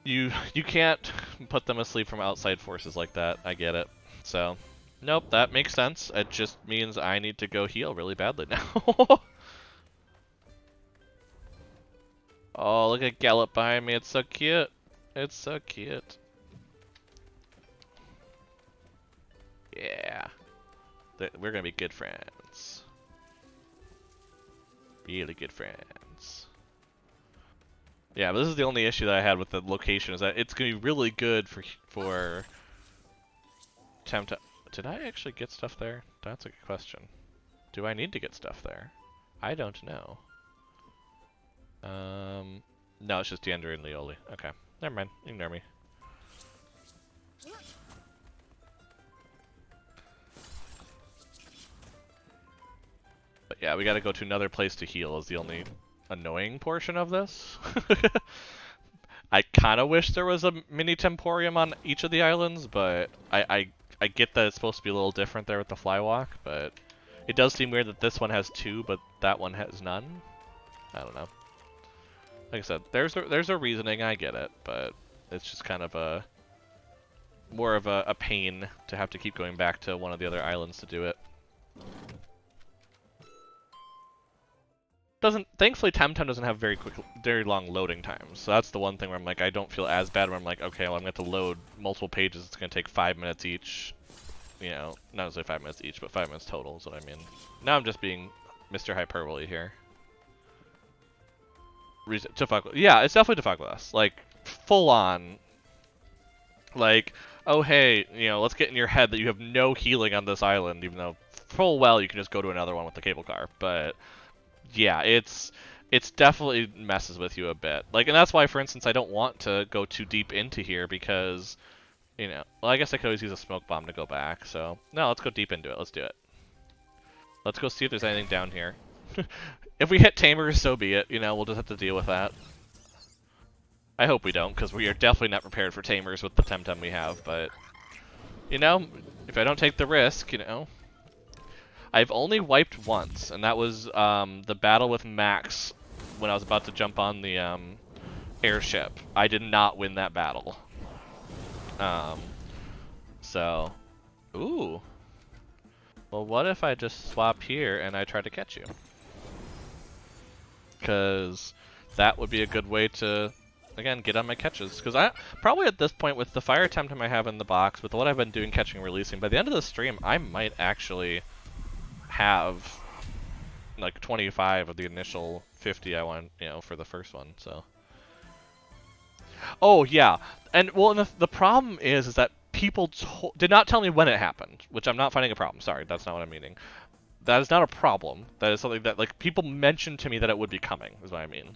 you can't put them asleep from outside forces like that. I get it. So, nope, that makes sense. It just means I need to go heal really badly now. Oh, look at Gallop behind me. It's so cute. It's so cute. Yeah. We're gonna be good friends. Really good friends. Yeah, but this is the only issue that I had with the location, is that it's gonna be really good for TemTem. Did I actually get stuff there? That's a good question. Do I need to get stuff there? I don't know. No, it's just Deandra and Leoli. Okay, never mind. Ignore me. But yeah, we gotta go to another place to heal is the only annoying portion of this. I kind of wish there was a mini Temporium on each of the islands, but I get that it's supposed to be a little different there with the Flywalk, but it does seem weird that this one has two, but that one has none. I don't know. Like I said, there's a reasoning, I get it, but it's just kind of more of a pain to have to keep going back to one of the other islands to do it. Thankfully TemTem doesn't have very long loading times, so that's the one thing where I'm like, I don't feel as bad when I'm like, okay, well, I'm going to have to load multiple pages, it's going to take 5 minutes each, you know, not necessarily 5 minutes each, but 5 minutes total is what I mean. Now I'm just being Mr. Hyperbole here. To fuck with, yeah, it's definitely to fuck with us, like, full on, like, oh hey, you know, let's get in your head that you have no healing on this island, even though full well you can just go to another one with the cable car, but yeah, it's definitely messes with you a bit. Like, and that's why, for instance, I don't want to go too deep into here because, you know, well, I guess I could always use a smoke bomb to go back. So, no, let's go deep into it. Let's do it. Let's go see if there's anything down here. If we hit Tamers, so be it. You know, we'll just have to deal with that. I hope we don't, because we are definitely not prepared for Tamers with the TemTem we have. But, you know, if I don't take the risk, you know. I've only wiped once, and that was the battle with Max when I was about to jump on the airship. I did not win that battle. Um, so, ooh. Well, what if I just swap here and I try to catch you? Because that would be a good way to, again, get on my catches. Because I probably at this point, with the fire TemTem I have in the box, with what I've been doing catching and releasing, by the end of the stream, I might actually have like 25 of the initial 50 I want, you know, for the first one. So. Oh yeah, and well, the problem is that people did not tell me when it happened, which I'm not finding a problem. Sorry, that's not what I'm meaning. That is not a problem. That is something that like people mentioned to me that it would be coming. Is what I mean.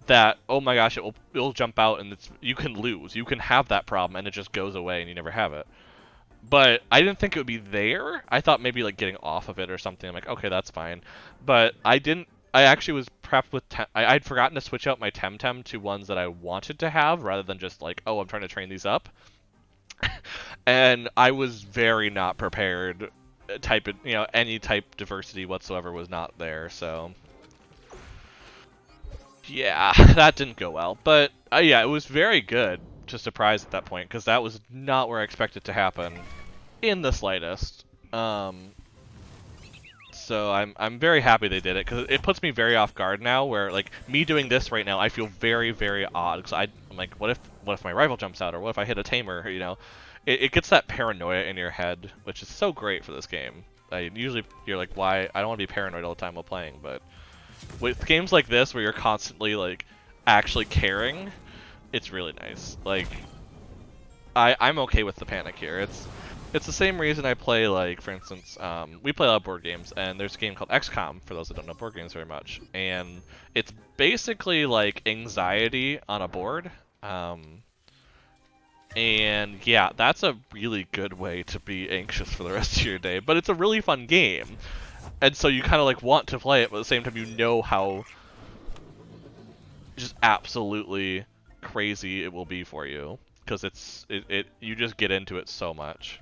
That, oh my gosh, it'll jump out and you can lose. You can have that problem and it just goes away and you never have it. But I didn't think it would be there. I thought maybe like getting off of it or something. I'm like, okay, that's fine. But I didn't. I actually was prepped with. I'd forgotten to switch out my TemTem to ones that I wanted to have rather than just like, oh, I'm trying to train these up. And I was very not prepared. Any type diversity whatsoever was not there. So. Yeah, that didn't go well. But yeah, it was very good to surprise at that point because that was not where I expected to happen in the slightest. So I'm very happy they did it because it puts me very off guard now. Where like me doing this right now, I feel very odd because I'm like, what if my rival jumps out or what if I hit a tamer? You know, it gets that paranoia in your head, which is so great for this game. Usually you're like, why? I don't want to be paranoid all the time while playing, but with games like this where you're constantly like actually caring, it's really nice. Like I'm okay with the panic here. It's the same reason I play, like, for instance, we play a lot of board games, and there's a game called XCOM, for those that don't know board games very much, and it's basically like anxiety on a board. And yeah, that's a really good way to be anxious for the rest of your day, but it's a really fun game. And so you kind of like want to play it, but at the same time you know how just absolutely crazy it will be for you because you just get into it so much.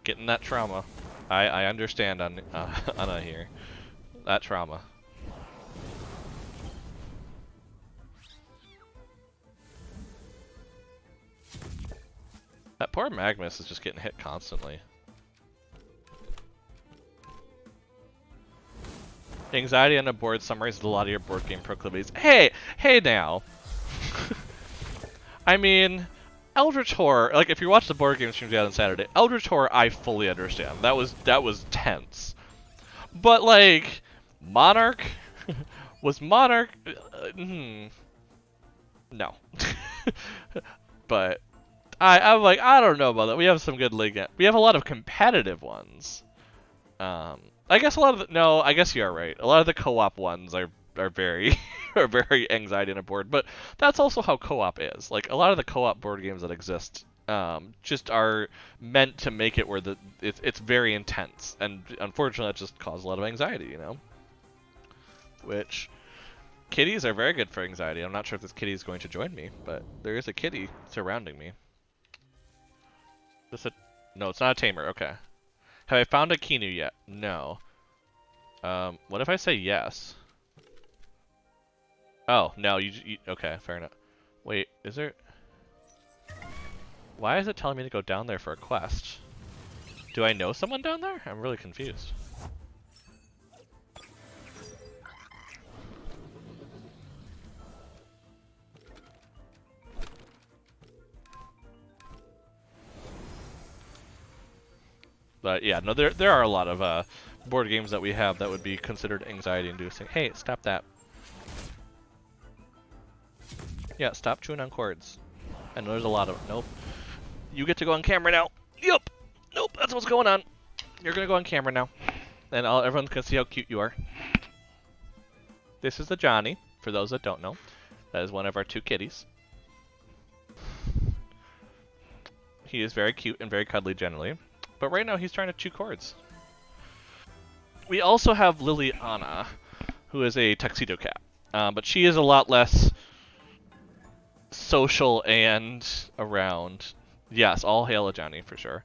Getting that trauma. I understand on Anna here. That trauma. That poor Magnus is just getting hit constantly. Anxiety on a board summarizes a lot of your board game proclivities. Hey now! I mean, Eldritch Horror, like if you watch the board game streams out on Saturday, Eldritch Horror I fully understand. That was tense. But like, Monarch? Was Monarch... No. But I'm like, I don't know about that. We have some good league. We have a lot of competitive ones. I guess a lot of no, I guess you're right. A lot of the co-op ones are very are very anxiety on a board, but that's also how co-op is. Like a lot of the co-op board games that exist just are meant to make it where it's very intense, and unfortunately that just causes a lot of anxiety, you know. Which kitties are very good for anxiety. I'm not sure if this kitty is going to join me, but there is a kitty surrounding me. No, it's not a tamer. Okay. Have I found a Kinu yet? No. What if I say yes? Oh, no, you okay, fair enough. Wait, is there... Why is it telling me to go down there for a quest? Do I know someone down there? I'm really confused. But yeah, no, there are a lot of board games that we have that would be considered anxiety-inducing. Hey, stop that. Yeah, stop chewing on cords. I know there's a lot of... Nope. You get to go on camera now. Yup. Nope, that's what's going on. You're gonna go on camera now. And everyone can see how cute you are. This is the Johnny, for those that don't know. That is one of our two kitties. He is very cute and very cuddly generally. But right now he's trying to chew cords. We also have Liliana, who is a tuxedo cat. But she is a lot less social and around. Yes, all hail a Johnny for sure.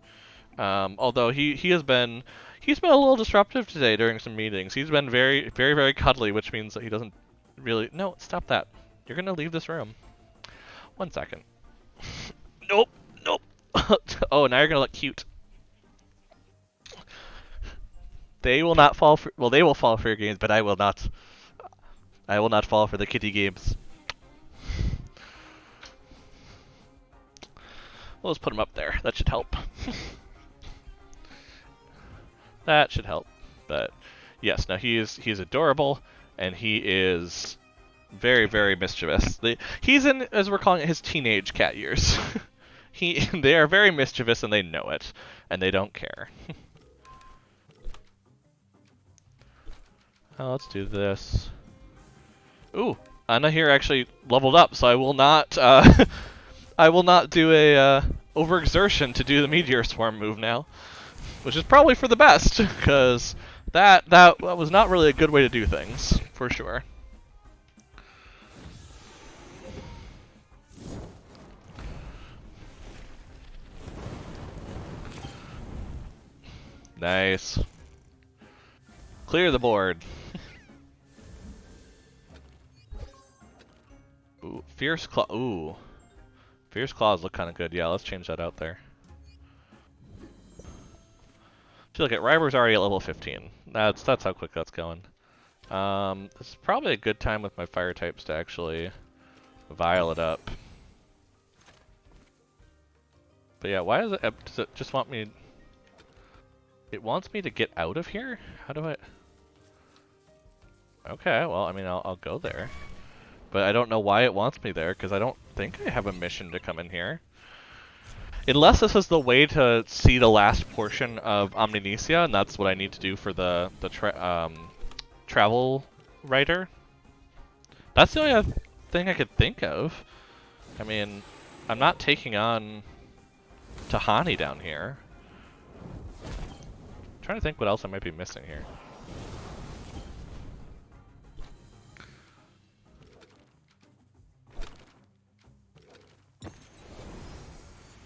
Although he's been a little disruptive today during some meetings. He's been very, very, very cuddly, which means that he doesn't really. No, stop that. You're gonna leave this room. 1 second. Nope, nope. Oh, now you're gonna look cute. They will not fall for. Well, they will fall for your games, but I will not. I will not fall for the kitty games. We'll just put him up there. That should help. That should help. But yes, now he's adorable, and he is very, very mischievous. He's in, as we're calling it, his teenage cat years. They are very mischievous, and they know it, and they don't care. Let's do this. Ooh, Anna here actually leveled up, so I will not I will not do a overexertion to do the meteor swarm move now, which is probably for the best, because that was not really a good way to do things, for sure. Nice. Clear the board. Ooh, Fierce Claw. Ooh. Fierce Claws look kind of good. Yeah, let's change that out there. See, look at Ryber's already at level 15. That's how quick that's going. This is probably a good time with my fire types to actually vial it up. But yeah, why does it just want me? It wants me to get out of here? How do I? Okay, well, I mean, I'll go there. But I don't know why it wants me there, because I don't think I have a mission to come in here. Unless this is the way to see the last portion of Omninesia, and that's what I need to do for the travel writer. That's the only other thing I could think of. I mean, I'm not taking on Tahani down here. I'm trying to think what else I might be missing here.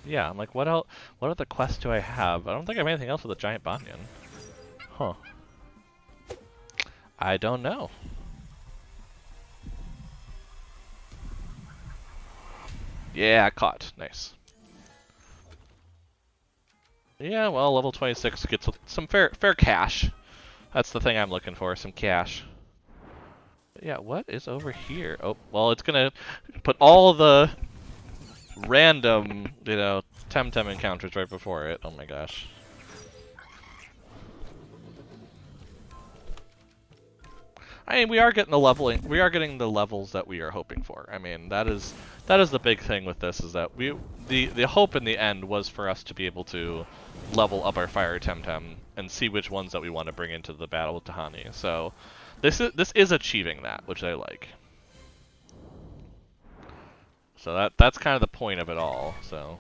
Yeah, I'm like, what else? What other quests do I have? I don't think I have anything else with a Giant Banyan. Huh. I don't know. Yeah, caught. Nice. Yeah, well, level 26 gets some fair cash. That's the thing I'm looking for, some cash. But yeah, what is over here? Oh, well, it's gonna put all the random, TemTem encounters right before it. Oh my gosh. I mean, we are getting the leveling. We are getting the levels that we are hoping for. I mean, that is the big thing with this, is that the hope in the end was for us to be able to level up our fire TemTem and see which ones that we want to bring into the battle with Tahani. So this is achieving that, which I like. So that's kind of the point of it all. So.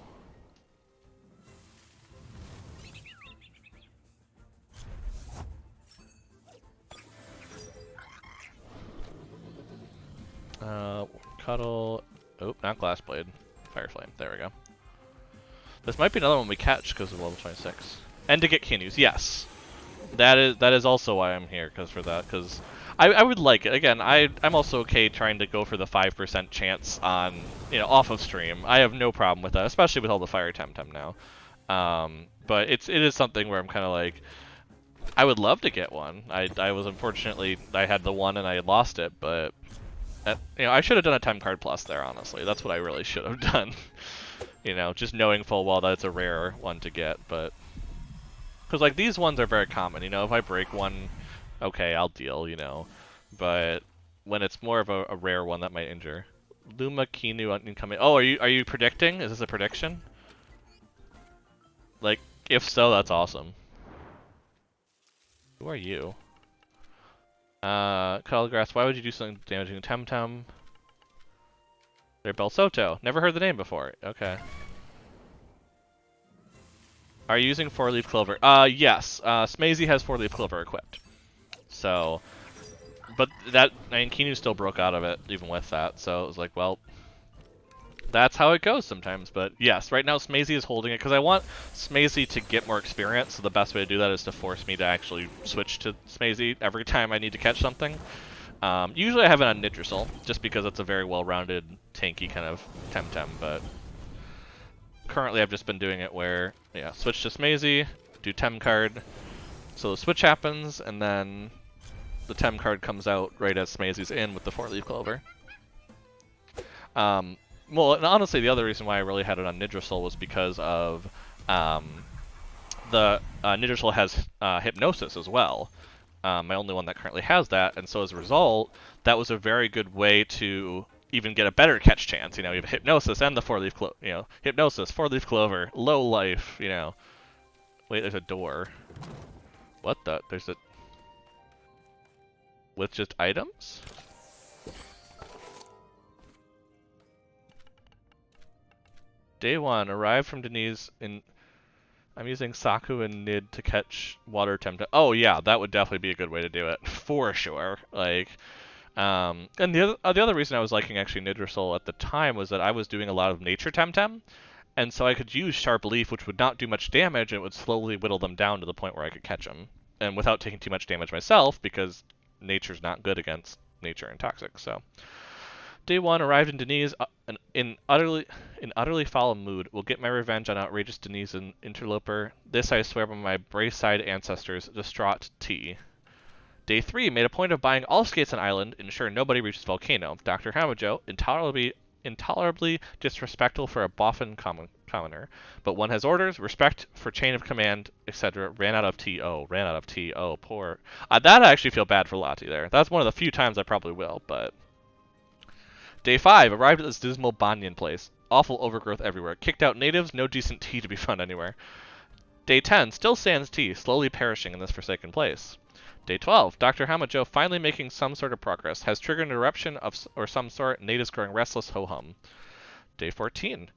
Cuddle. Oh, not Glass Blade. Fire Flame. There we go. This might be another one we catch because of level 26. And to get Kinus, yes. That is also why I'm here, because I would like it. Again, I'm also okay trying to go for the 5% chance on, off of stream. I have no problem with that, especially with all the fire TemTem now. But it is something where I'm kind of like, I would love to get one. I was unfortunately, I had the one and I had lost it, but I should have done a time card plus there, honestly. That's what I really should have done. Just knowing full well that it's a rare one to get, but because like these ones are very common. If I break one, okay, I'll deal. But when it's more of a rare one that might injure. Luma Kinu incoming. Oh, are you predicting? Is this a prediction? Like, if so, that's awesome. Who are you? Cuddlegrass, why would you do something damaging to TemTem? They're Belsoto. Never heard the name before. Okay. Are you using 4-leaf clover? Yes. Smazy has 4-leaf clover equipped. So, but Kinu still broke out of it even with that. So it was like, well, That's how it goes sometimes, but yes, right now Smazy is holding it because I want Smazy to get more experience, so the best way to do that is to force me to actually switch to Smazy every time I need to catch something. Usually I have it on Nidrasil, just because it's a very well-rounded, tanky kind of TemTem, but currently I've just been doing it where, yeah, switch to Smazy, do Tem card, so the switch happens, and then the Tem card comes out right as Smazy's in with the 4-leaf clover. Well, and honestly, the other reason why I really had it on Nidrasil was because of the Nidrasil has Hypnosis as well. My only one that currently has that, and so as a result, that was a very good way to even get a better catch chance. You know, you have Hypnosis and the 4-leaf clover. You know, Hypnosis, 4-leaf clover, low life. You know, wait, there's a door. What the? There's a with just items? Day 1, arrived from Denise in... I'm using Saku and Nid to catch water TemTem. Oh yeah, that would definitely be a good way to do it, for sure. Like, and the other reason I was liking actually Nidrasil at the time was that I was doing a lot of nature TemTem, and so I could use Sharp Leaf, which would not do much damage, and it would slowly whittle them down to the point where I could catch them, and without taking too much damage myself, because nature's not good against nature and toxic. So. Day 1, arrived in Denise in utterly foul mood. Will get my revenge on outrageous Denise and interloper. This I swear by my Brayside ancestors, distraught T. Day 3, made a point of buying all skates on island, ensure nobody reaches Volcano. Dr. Hamajo, intolerably disrespectful for a boffin commoner. But one has orders, respect for chain of command, etc. Ran out of T. Oh, poor. That I actually feel bad for Lottie there. That's one of the few times I probably will, but... Day 5, arrived at this dismal Banyan place. Awful overgrowth everywhere. Kicked out natives, no decent tea to be found anywhere. Day 10, still sans tea, slowly perishing in this forsaken place. Day 12, Dr. Hamajo finally making some sort of progress. Has triggered an eruption or some sort, natives growing restless, ho-hum. Day 14.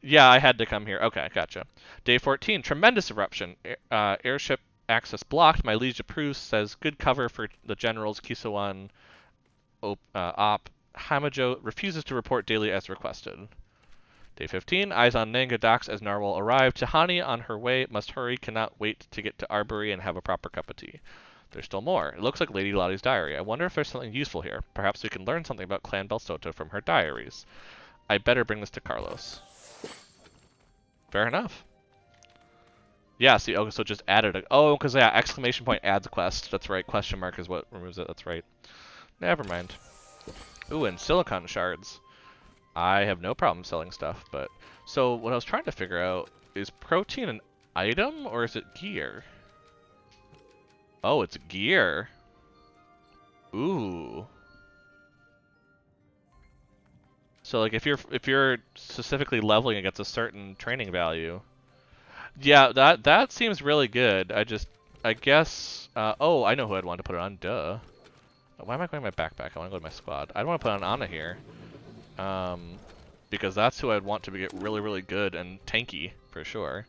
Yeah, I had to come here. Okay, gotcha. Day 14, tremendous eruption. Airship access blocked. My liege approves, says good cover for the generals, Kisawan, Op. Hamajo refuses to report daily as requested. Day 15, eyes on Nanga docks as Narwhal arrived. Tahani on her way, must hurry, cannot wait to get to Arbory and have a proper cup of tea. There's still more. It looks like Lady Lottie's diary. I wonder if there's something useful here. Perhaps we can learn something about Clan Belsoto from her diaries. I better bring this to Carlos. Fair enough. Yeah, see, okay, so just added a... Oh, because, yeah, exclamation point adds a quest. That's right, question mark is what removes it. That's right. Never mind. Ooh, and silicon shards. I have no problem selling stuff, but... So, what I was trying to figure out, is protein an item, or is it gear? Oh, it's gear. Ooh. So, like, if you're specifically leveling against a certain training value... Yeah, that seems really good. I guess... oh, I know who I'd want to put it on, duh. Why am I going to my backpack? I want to go to my squad. I don't want to put on Anak here. Because that's who I'd want to get really, really good and tanky, for sure.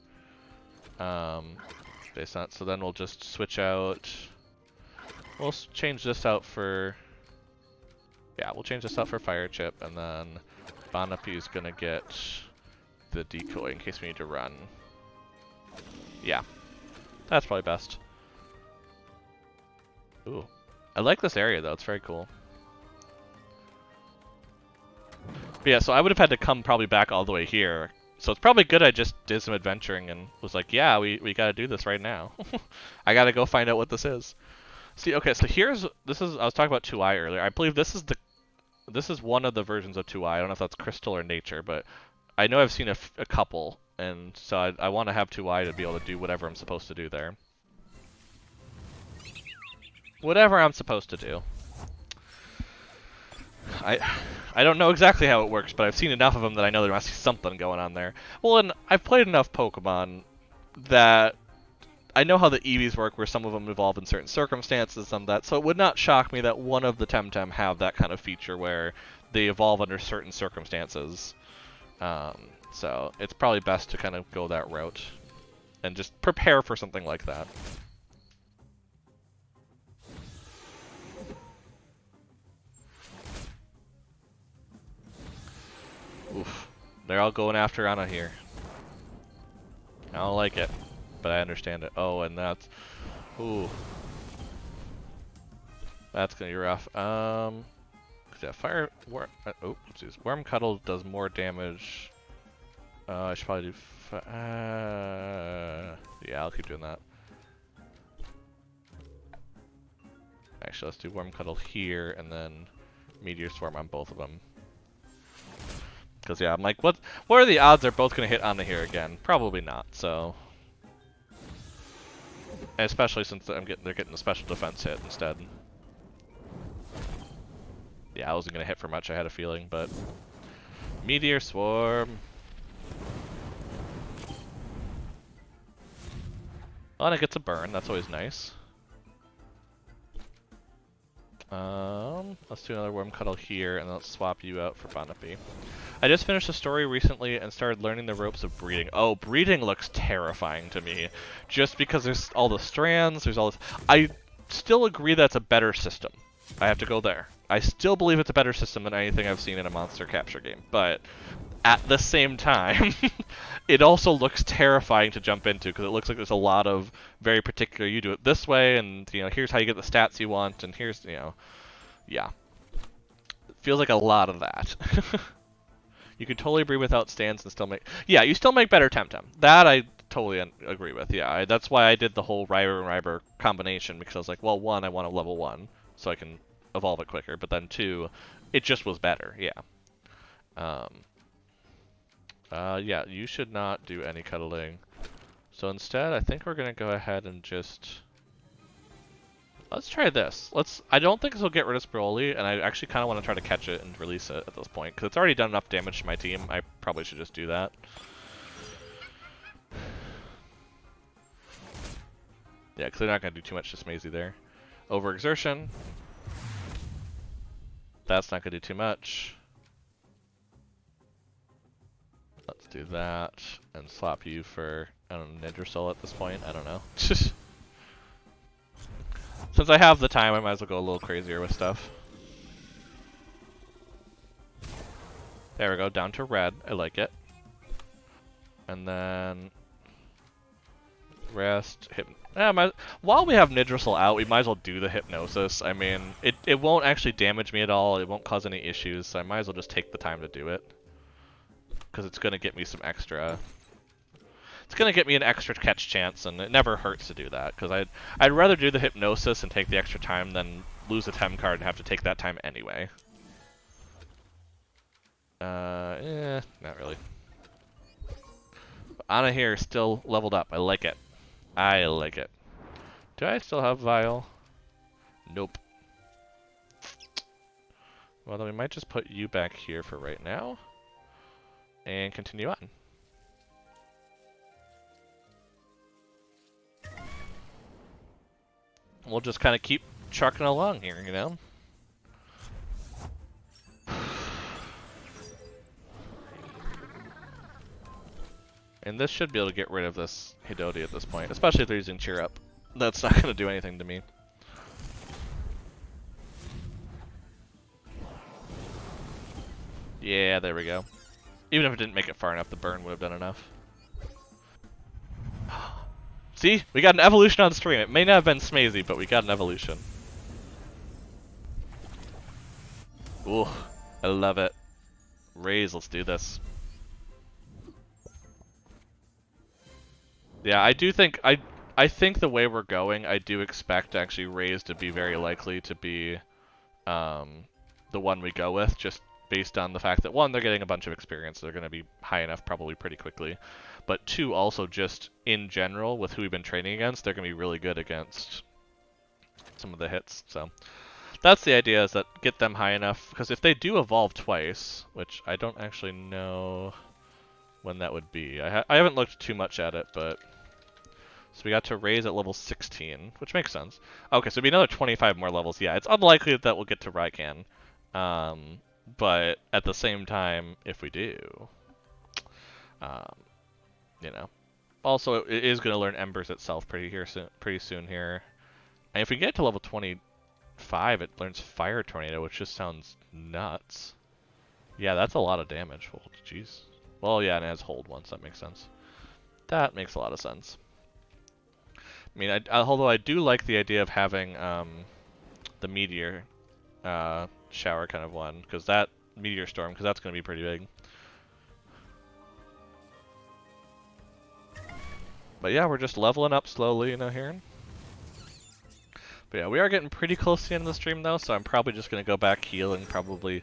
Based on, so then we'll just switch out... We'll change this out for... Yeah, we'll change this out for Fire Chip, and then Banapi's gonna get the decoy in case we need to run. Yeah, that's probably best. Ooh. I like this area, though. It's very cool. But yeah, so I would have had to come probably back all the way here. So it's probably good I just did some adventuring and was like, yeah, we gotta do this right now. I gotta go find out what this is. See, okay, so this is, I was talking about 2i earlier. I believe this is one of the versions of 2i. I don't know if that's Crystal or Nature, but I know I've seen a couple, and so I want to have 2i to be able to do whatever I'm supposed to do there. Whatever I'm supposed to do. I don't know exactly how it works, but I've seen enough of them that I know there must be something going on there. Well, and I've played enough Pokemon that I know how the Eevees work, where some of them evolve in certain circumstances, some that. So it would not shock me that one of the TemTem have that kind of feature where they evolve under certain circumstances. So it's probably best to kind of go that route and just prepare for something like that. Oof. They're all going after Anak here. I don't like it, but I understand it. Oh, and that's... Ooh. That's gonna be rough. Yeah, fire... oh, oopsies. Worm Cuddle does more damage. I should probably do... yeah, I'll keep doing that. Actually, let's do Worm Cuddle here, and then Meteor Swarm on both of them. Because, yeah, I'm like, what are the odds they're both going to hit Anak here again? Probably not, so... And especially since they're getting a special defense hit instead. Yeah, I wasn't going to hit for much, I had a feeling, but... Meteor Swarm... Anak gets a burn, that's always nice. Let's do another Worm Cuddle here, and let's swap you out for Banapi. I just finished a story recently and started learning the ropes of breeding. Oh, breeding looks terrifying to me. Just because there's all the strands, there's all this... I still agree that's a better system. I have to go there. I still believe it's a better system than anything I've seen in a monster capture game, but at the same time, it also looks terrifying to jump into because it looks like there's a lot of very particular, you do it this way, and you know, here's how you get the stats you want, and here's, you know, yeah. It feels like a lot of that. You could totally breed without stands and still make, yeah, you still make better TemTem. That I totally agree with, yeah. That's why I did the whole Ryber and Ryber combination, because I was like, well, one, I want a level 1, so I can evolve it quicker, but then 2, it just was better, yeah. Yeah, you should not do any cuddling. So instead, I think we're gonna go ahead and just... Let's try this. I don't think this will get rid of Broly, and I actually kind of want to try to catch it and release it at this point, because it's already done enough damage to my team. I probably should just do that. Yeah, because they're not gonna do too much to Smazy there. Overexertion. That's not gonna do too much. Let's do that, and swap you for, I don't know, Nidrosol at this point? I don't know. Since I have the time, I might as well go a little crazier with stuff. There we go, down to red. I like it. And then... Rest, while we have Nidrosol out, we might as well do the Hypnosis. I mean, it won't actually damage me at all, it won't cause any issues, so I might as well just take the time to do it. Because it's going to get me some extra... It's going to get me an extra catch chance, and it never hurts to do that. Because I'd rather do the Hypnosis and take the extra time than lose a Tem card and have to take that time anyway. Not really. Anak here is still leveled up. I like it. I like it. Do I still have Vial? Nope. Well, then we might just put you back here for right now. And continue on. We'll just kind of keep trucking along here, you know? And this should be able to get rid of this Hidoti at this point, especially if they're using Cheer Up. That's not going to do anything to me. Yeah, there we go. Even if it didn't make it far enough, the burn would have done enough. See? We got an evolution on stream. It may not have been Smazy, but we got an evolution. Ooh, I love it. Raise, let's do this. Yeah, I do think, I think the way we're going, I do expect actually Raise to be very likely to be the one we go with, just based on the fact that, one, they're getting a bunch of experience, so they're going to be high enough probably pretty quickly. But two, also just in general, with who we've been training against, they're going to be really good against some of the hits. So that's the idea, is that get them high enough, because if they do evolve twice, which I don't actually know when that would be. I haven't looked too much at it, but... So we got to Raise at level 16, which makes sense. Okay, so it'd be another 25 more levels. Yeah, it's unlikely that we'll get to Raikan. But at the same time, if we do, you know. Also, it is going to learn Embers itself pretty soon here. And if we get to level 25, it learns Fire Tornado, which just sounds nuts. Yeah, that's a lot of damage. Oh, jeez. Well, yeah, and it has hold once. That makes sense. That makes a lot of sense. I mean, although I do like the idea of having the meteor shower kind of one, because that meteor storm, because that's going to be pretty big. But yeah, we're just leveling up slowly, you know, here. But yeah, we are getting pretty close to the end of the stream though, so I'm probably just going to go back, heal, and probably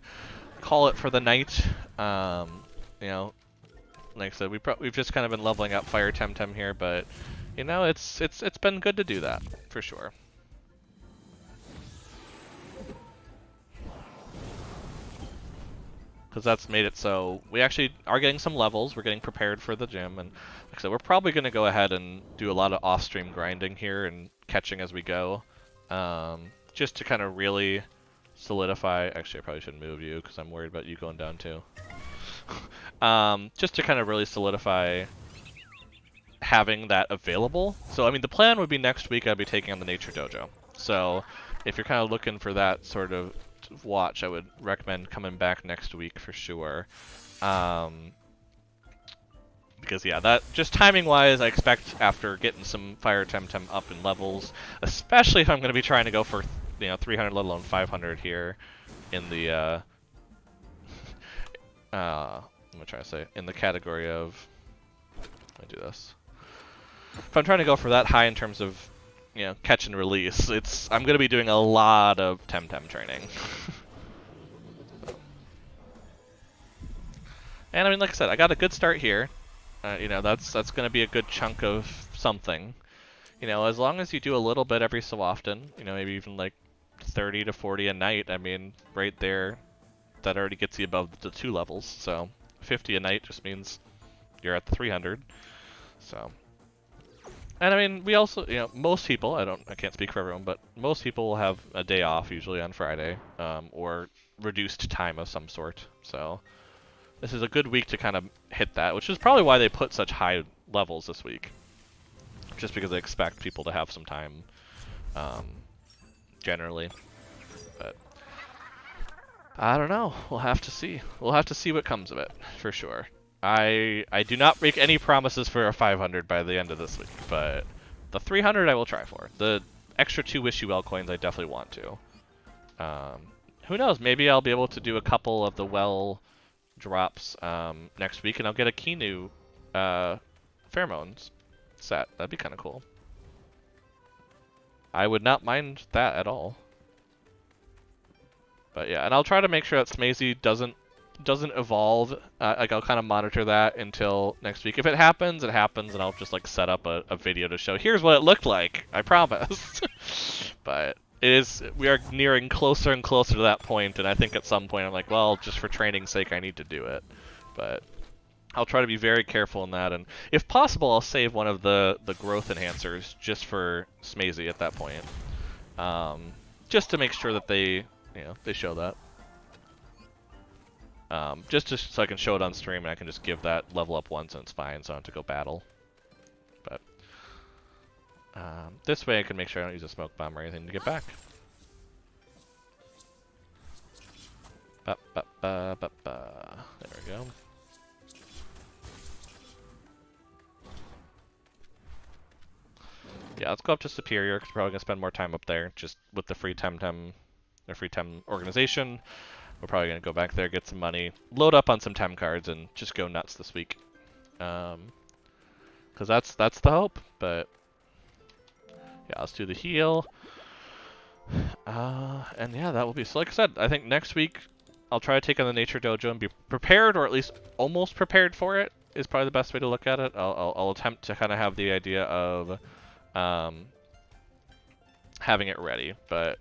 call it for the night. You know, like I said, we've just kind of been leveling up Fire TemTem here, but you know, it's been good to do that for sure. Because that's made it so we actually are getting some levels. We're getting prepared for the gym, and like I said, we're probably going to go ahead and do a lot of off-stream grinding here and catching as we go, just to kind of really solidify. Actually, I probably shouldn't move you because I'm worried about you going down too. Just to kind of really solidify having that available. So I mean, the plan would be next week I'd be taking on the Nature Dojo. So if you're kind of looking for that sort of watch, I would recommend coming back next week for sure. Because yeah, that just timing wise, I expect after getting some Fire TemTem up in levels, especially if I'm going to be trying to go for 300, let alone 500 here in the I'm gonna try to say in the category of, let me do this. If I'm trying to go for that high in terms of, catch and release, I'm gonna be doing a lot of TemTem training. And I mean, like I said, I got a good start here. That's gonna be a good chunk of something. As long as you do a little bit every so often, maybe even like 30 to 40 a night. I mean, right there, that already gets you above the 2 levels. So 50 a night just means you're at the 300. So, and I mean, we also, most people, I can't speak for everyone, but most people will have a day off usually on Friday, or reduced time of some sort. So this is a good week to kind of hit that, which is probably why they put such high levels this week. Just because they expect people to have some time, generally. But I don't know. We'll have to see. We'll have to see what comes of it, for sure. I do not make any promises for a 500 by the end of this week, but the 300 I will try for. The extra 2 Wish You Well coins I definitely want to. Who knows? Maybe I'll be able to do a couple of the well drops next week, and I'll get a Kinu pheromones set. That'd be kind of cool. I would not mind that at all. But yeah, and I'll try to make sure that Smazy doesn't evolve. Like I'll kind of monitor that until next week. If it happens, it happens, and I'll just like set up a video to show here's what it looked like. I promise. But we are nearing closer and closer to that point, and I think at some point I'm like, well, just for training's sake, I need to do it. But I'll try to be very careful in that, and if possible, I'll save one of the growth enhancers just for Smazy at that point, just to make sure that they show that. So I can show it on stream, and I can just give that level up once, and it's fine, so I don't have to go battle. But this way, I can make sure I don't use a smoke bomb or anything to get back. There we go. Yeah, let's go up to Superior, because we're probably going to spend more time up there, just with the free TemTem, or free Tem organization. We're probably going to go back there, get some money, load up on some Tem cards, and just go nuts this week. Because that's the hope, but yeah, let's do the heal. And yeah, that will be, so like I said, I think next week I'll try to take on the Nature Dojo and be prepared, or at least almost prepared for it, is probably the best way to look at it. I'll attempt to kind of have the idea of having it ready, but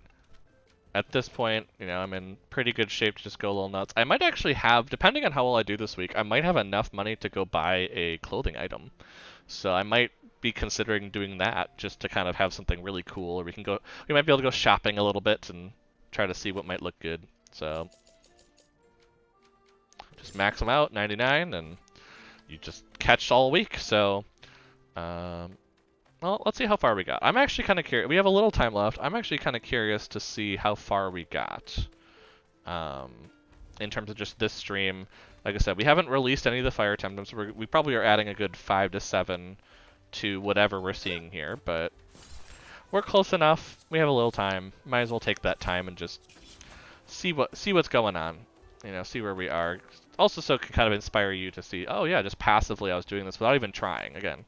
at this point, I'm in pretty good shape to just go a little nuts. I might actually have, depending on how well I do this week, I might have enough money to go buy a clothing item. So I might be considering doing that just to kind of have something really cool, or we might be able to go shopping a little bit and try to see what might look good. So just max them out, 99, and you just catch all week. So well, let's see how far we got. I'm actually kind of curious. We have a little time left. I'm actually kind of curious to see how far we got in terms of just this stream. Like I said, we haven't released any of the fire TemTems. We probably are adding a good 5 to 7 to whatever we're seeing here, but we're close enough. We have a little time. Might as well take that time and just see what's going on. You know, see where we are. Also, so it can kind of inspire you to see, oh yeah, just passively I was doing this without even trying. Again,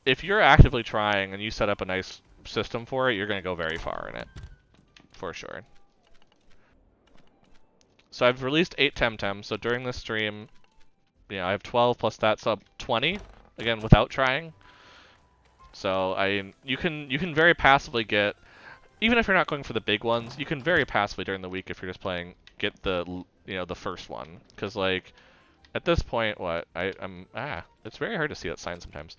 if you're actively trying and you set up a nice system for it, you're going to go very far in it, for sure. So I've released 8 TemTems, so during this stream, you know, I have 12 plus that, so 20, again, without trying. So you can very passively get, even if you're not going for the big ones, you can very passively during the week if you're just playing, get the, you know, the first one. Because, like, at this point, it's very hard to see that sign sometimes.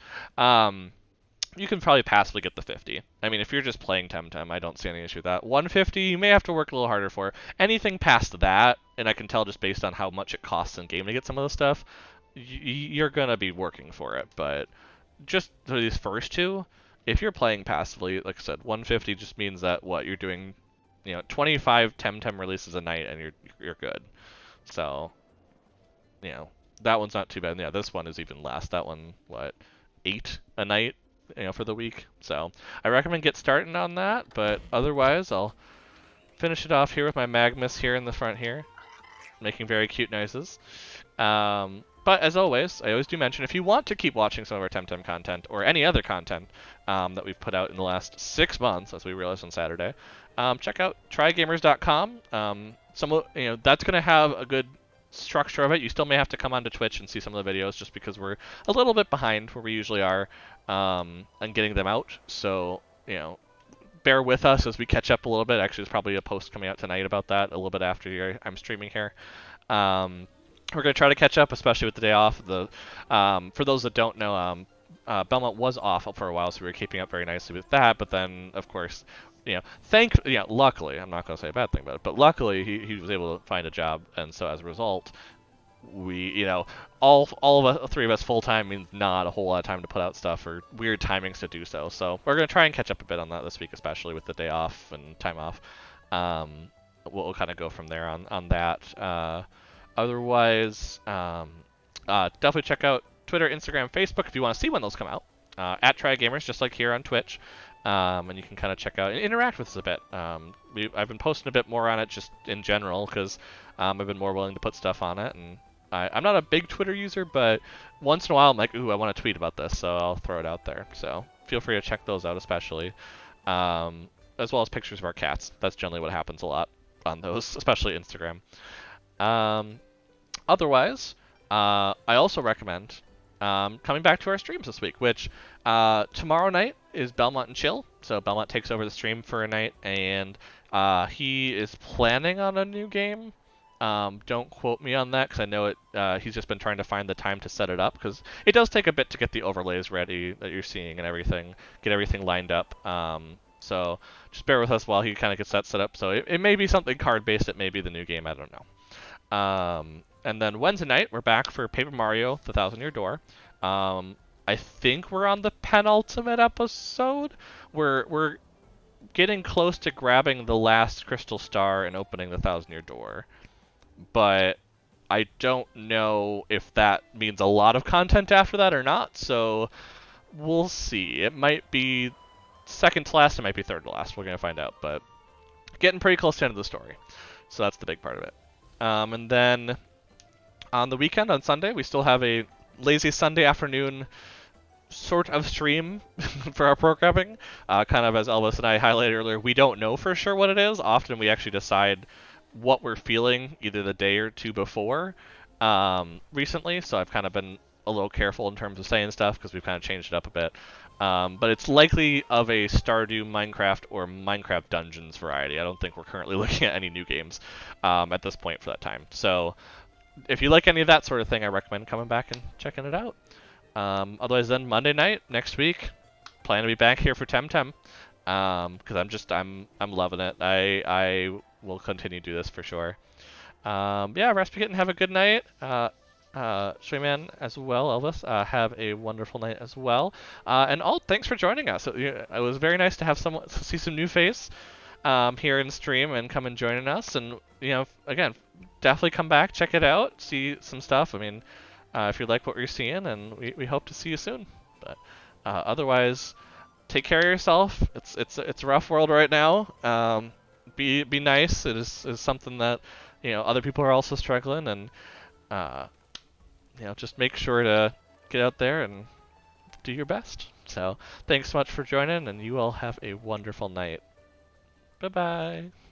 You can probably passively get the 50. I mean, if you're just playing TemTem, I don't see any issue with that. 150, you may have to work a little harder for. Anything past that, and I can tell just based on how much it costs in game to get some of the stuff, you're gonna be working for it. But just for these first two, if you're playing passively, like I said, 150 just means that you're doing, you know, 25 TemTem releases a night, and you're good. So, you know, that one's not too bad. Yeah, this one is even less. That one, 8 a night, you know, for the week. So I recommend get starting on that, but otherwise I'll finish it off here with my Magmus here in the front here, making very cute noises. But as always, I always do mention, if you want to keep watching some of our TemTem content, or any other content that we've put out in the last 6 months, as we realized on Saturday, check out trygamers.com. You know, that's going to have a good structure of it. You still may have to come onto Twitch and see some of the videos, just because we're a little bit behind where we usually are on getting them out. So, you know, bear with us as we catch up a little bit. Actually, there's probably a post coming out tonight about that, a little bit after I'm streaming here. We're going to try to catch up, especially with the day off. For those that don't know, Belmont was off for a while, so we were keeping up very nicely with that. But then, of course, you know, luckily, I'm not going to say a bad thing about it, but luckily he was able to find a job, and so as a result, we, you know, all of us, 3 of us full time means not a whole lot of time to put out stuff, or weird timings to do so. So we're going to try and catch up a bit on that this week, especially with the day off and time off. We'll kind of go from there on that. Otherwise, definitely check out Twitter, Instagram, Facebook if you want to see when those come out. At TryGamers, just like here on Twitch. And you can kind of check out and interact with us a bit. I've been posting a bit more on it just in general, because I've been more willing to put stuff on it. And I'm not a big Twitter user, but once in a while I'm like, ooh, I want to tweet about this, so I'll throw it out there. So feel free to check those out, especially. As well as pictures of our cats. That's generally what happens a lot on those, especially Instagram. Otherwise, I also recommend coming back to our streams this week, which tomorrow night is Belmont and Chil. So Belmont takes over the stream for a night, and he is planning on a new game. Don't quote me on that, because I know he's just been trying to find the time to set it up, because it does take a bit to get the overlays ready that you're seeing and everything, get everything lined up. So just bear with us while he kind of gets that set up. So it may be something card-based, it may be the new game, I don't know. And then Wednesday night, we're back for Paper Mario: The Thousand-Year Door. I think we're on the penultimate episode. We're getting close to grabbing the last crystal star and opening the Thousand-Year Door. But I don't know if that means a lot of content after that or not, so we'll see. It might be second to last, it might be third to last. We're going to find out, but getting pretty close to the end of the story. So that's the big part of it. And then on the weekend, on Sunday, we still have a lazy Sunday afternoon sort of stream for our programming. Kind of as Elvis and I highlighted earlier, we don't know for sure what it is. Often we actually decide what we're feeling either the day or two before recently, so I've kind of been a little careful in terms of saying stuff, because we've kind of changed it up a bit. But it's likely of a Stardew Minecraft or Minecraft Dungeons variety. I don't think we're currently looking at any new games at this point for that time. So if you like any of that sort of thing, I recommend coming back and checking it out. Otherwise, then Monday night next week, plan to be back here for TemTem, because I'm loving it. I will continue to do this for sure. Yeah, Recipe Kitten, have a good night. Shayman as well, Elvis, have a wonderful night as well. And all, thanks for joining us. It was very nice to have see some new face here in stream and come and joining us. And, you know, again, definitely come back, check it out, see some stuff. I mean, if you like what you're seeing, and we hope to see you soon. But otherwise, take care of yourself. It's a rough world right now. Be nice. It is something that other people are also struggling, and uh, just make sure to get out there and do your best. So thanks so much for joining, and you all have a wonderful night. Bye bye.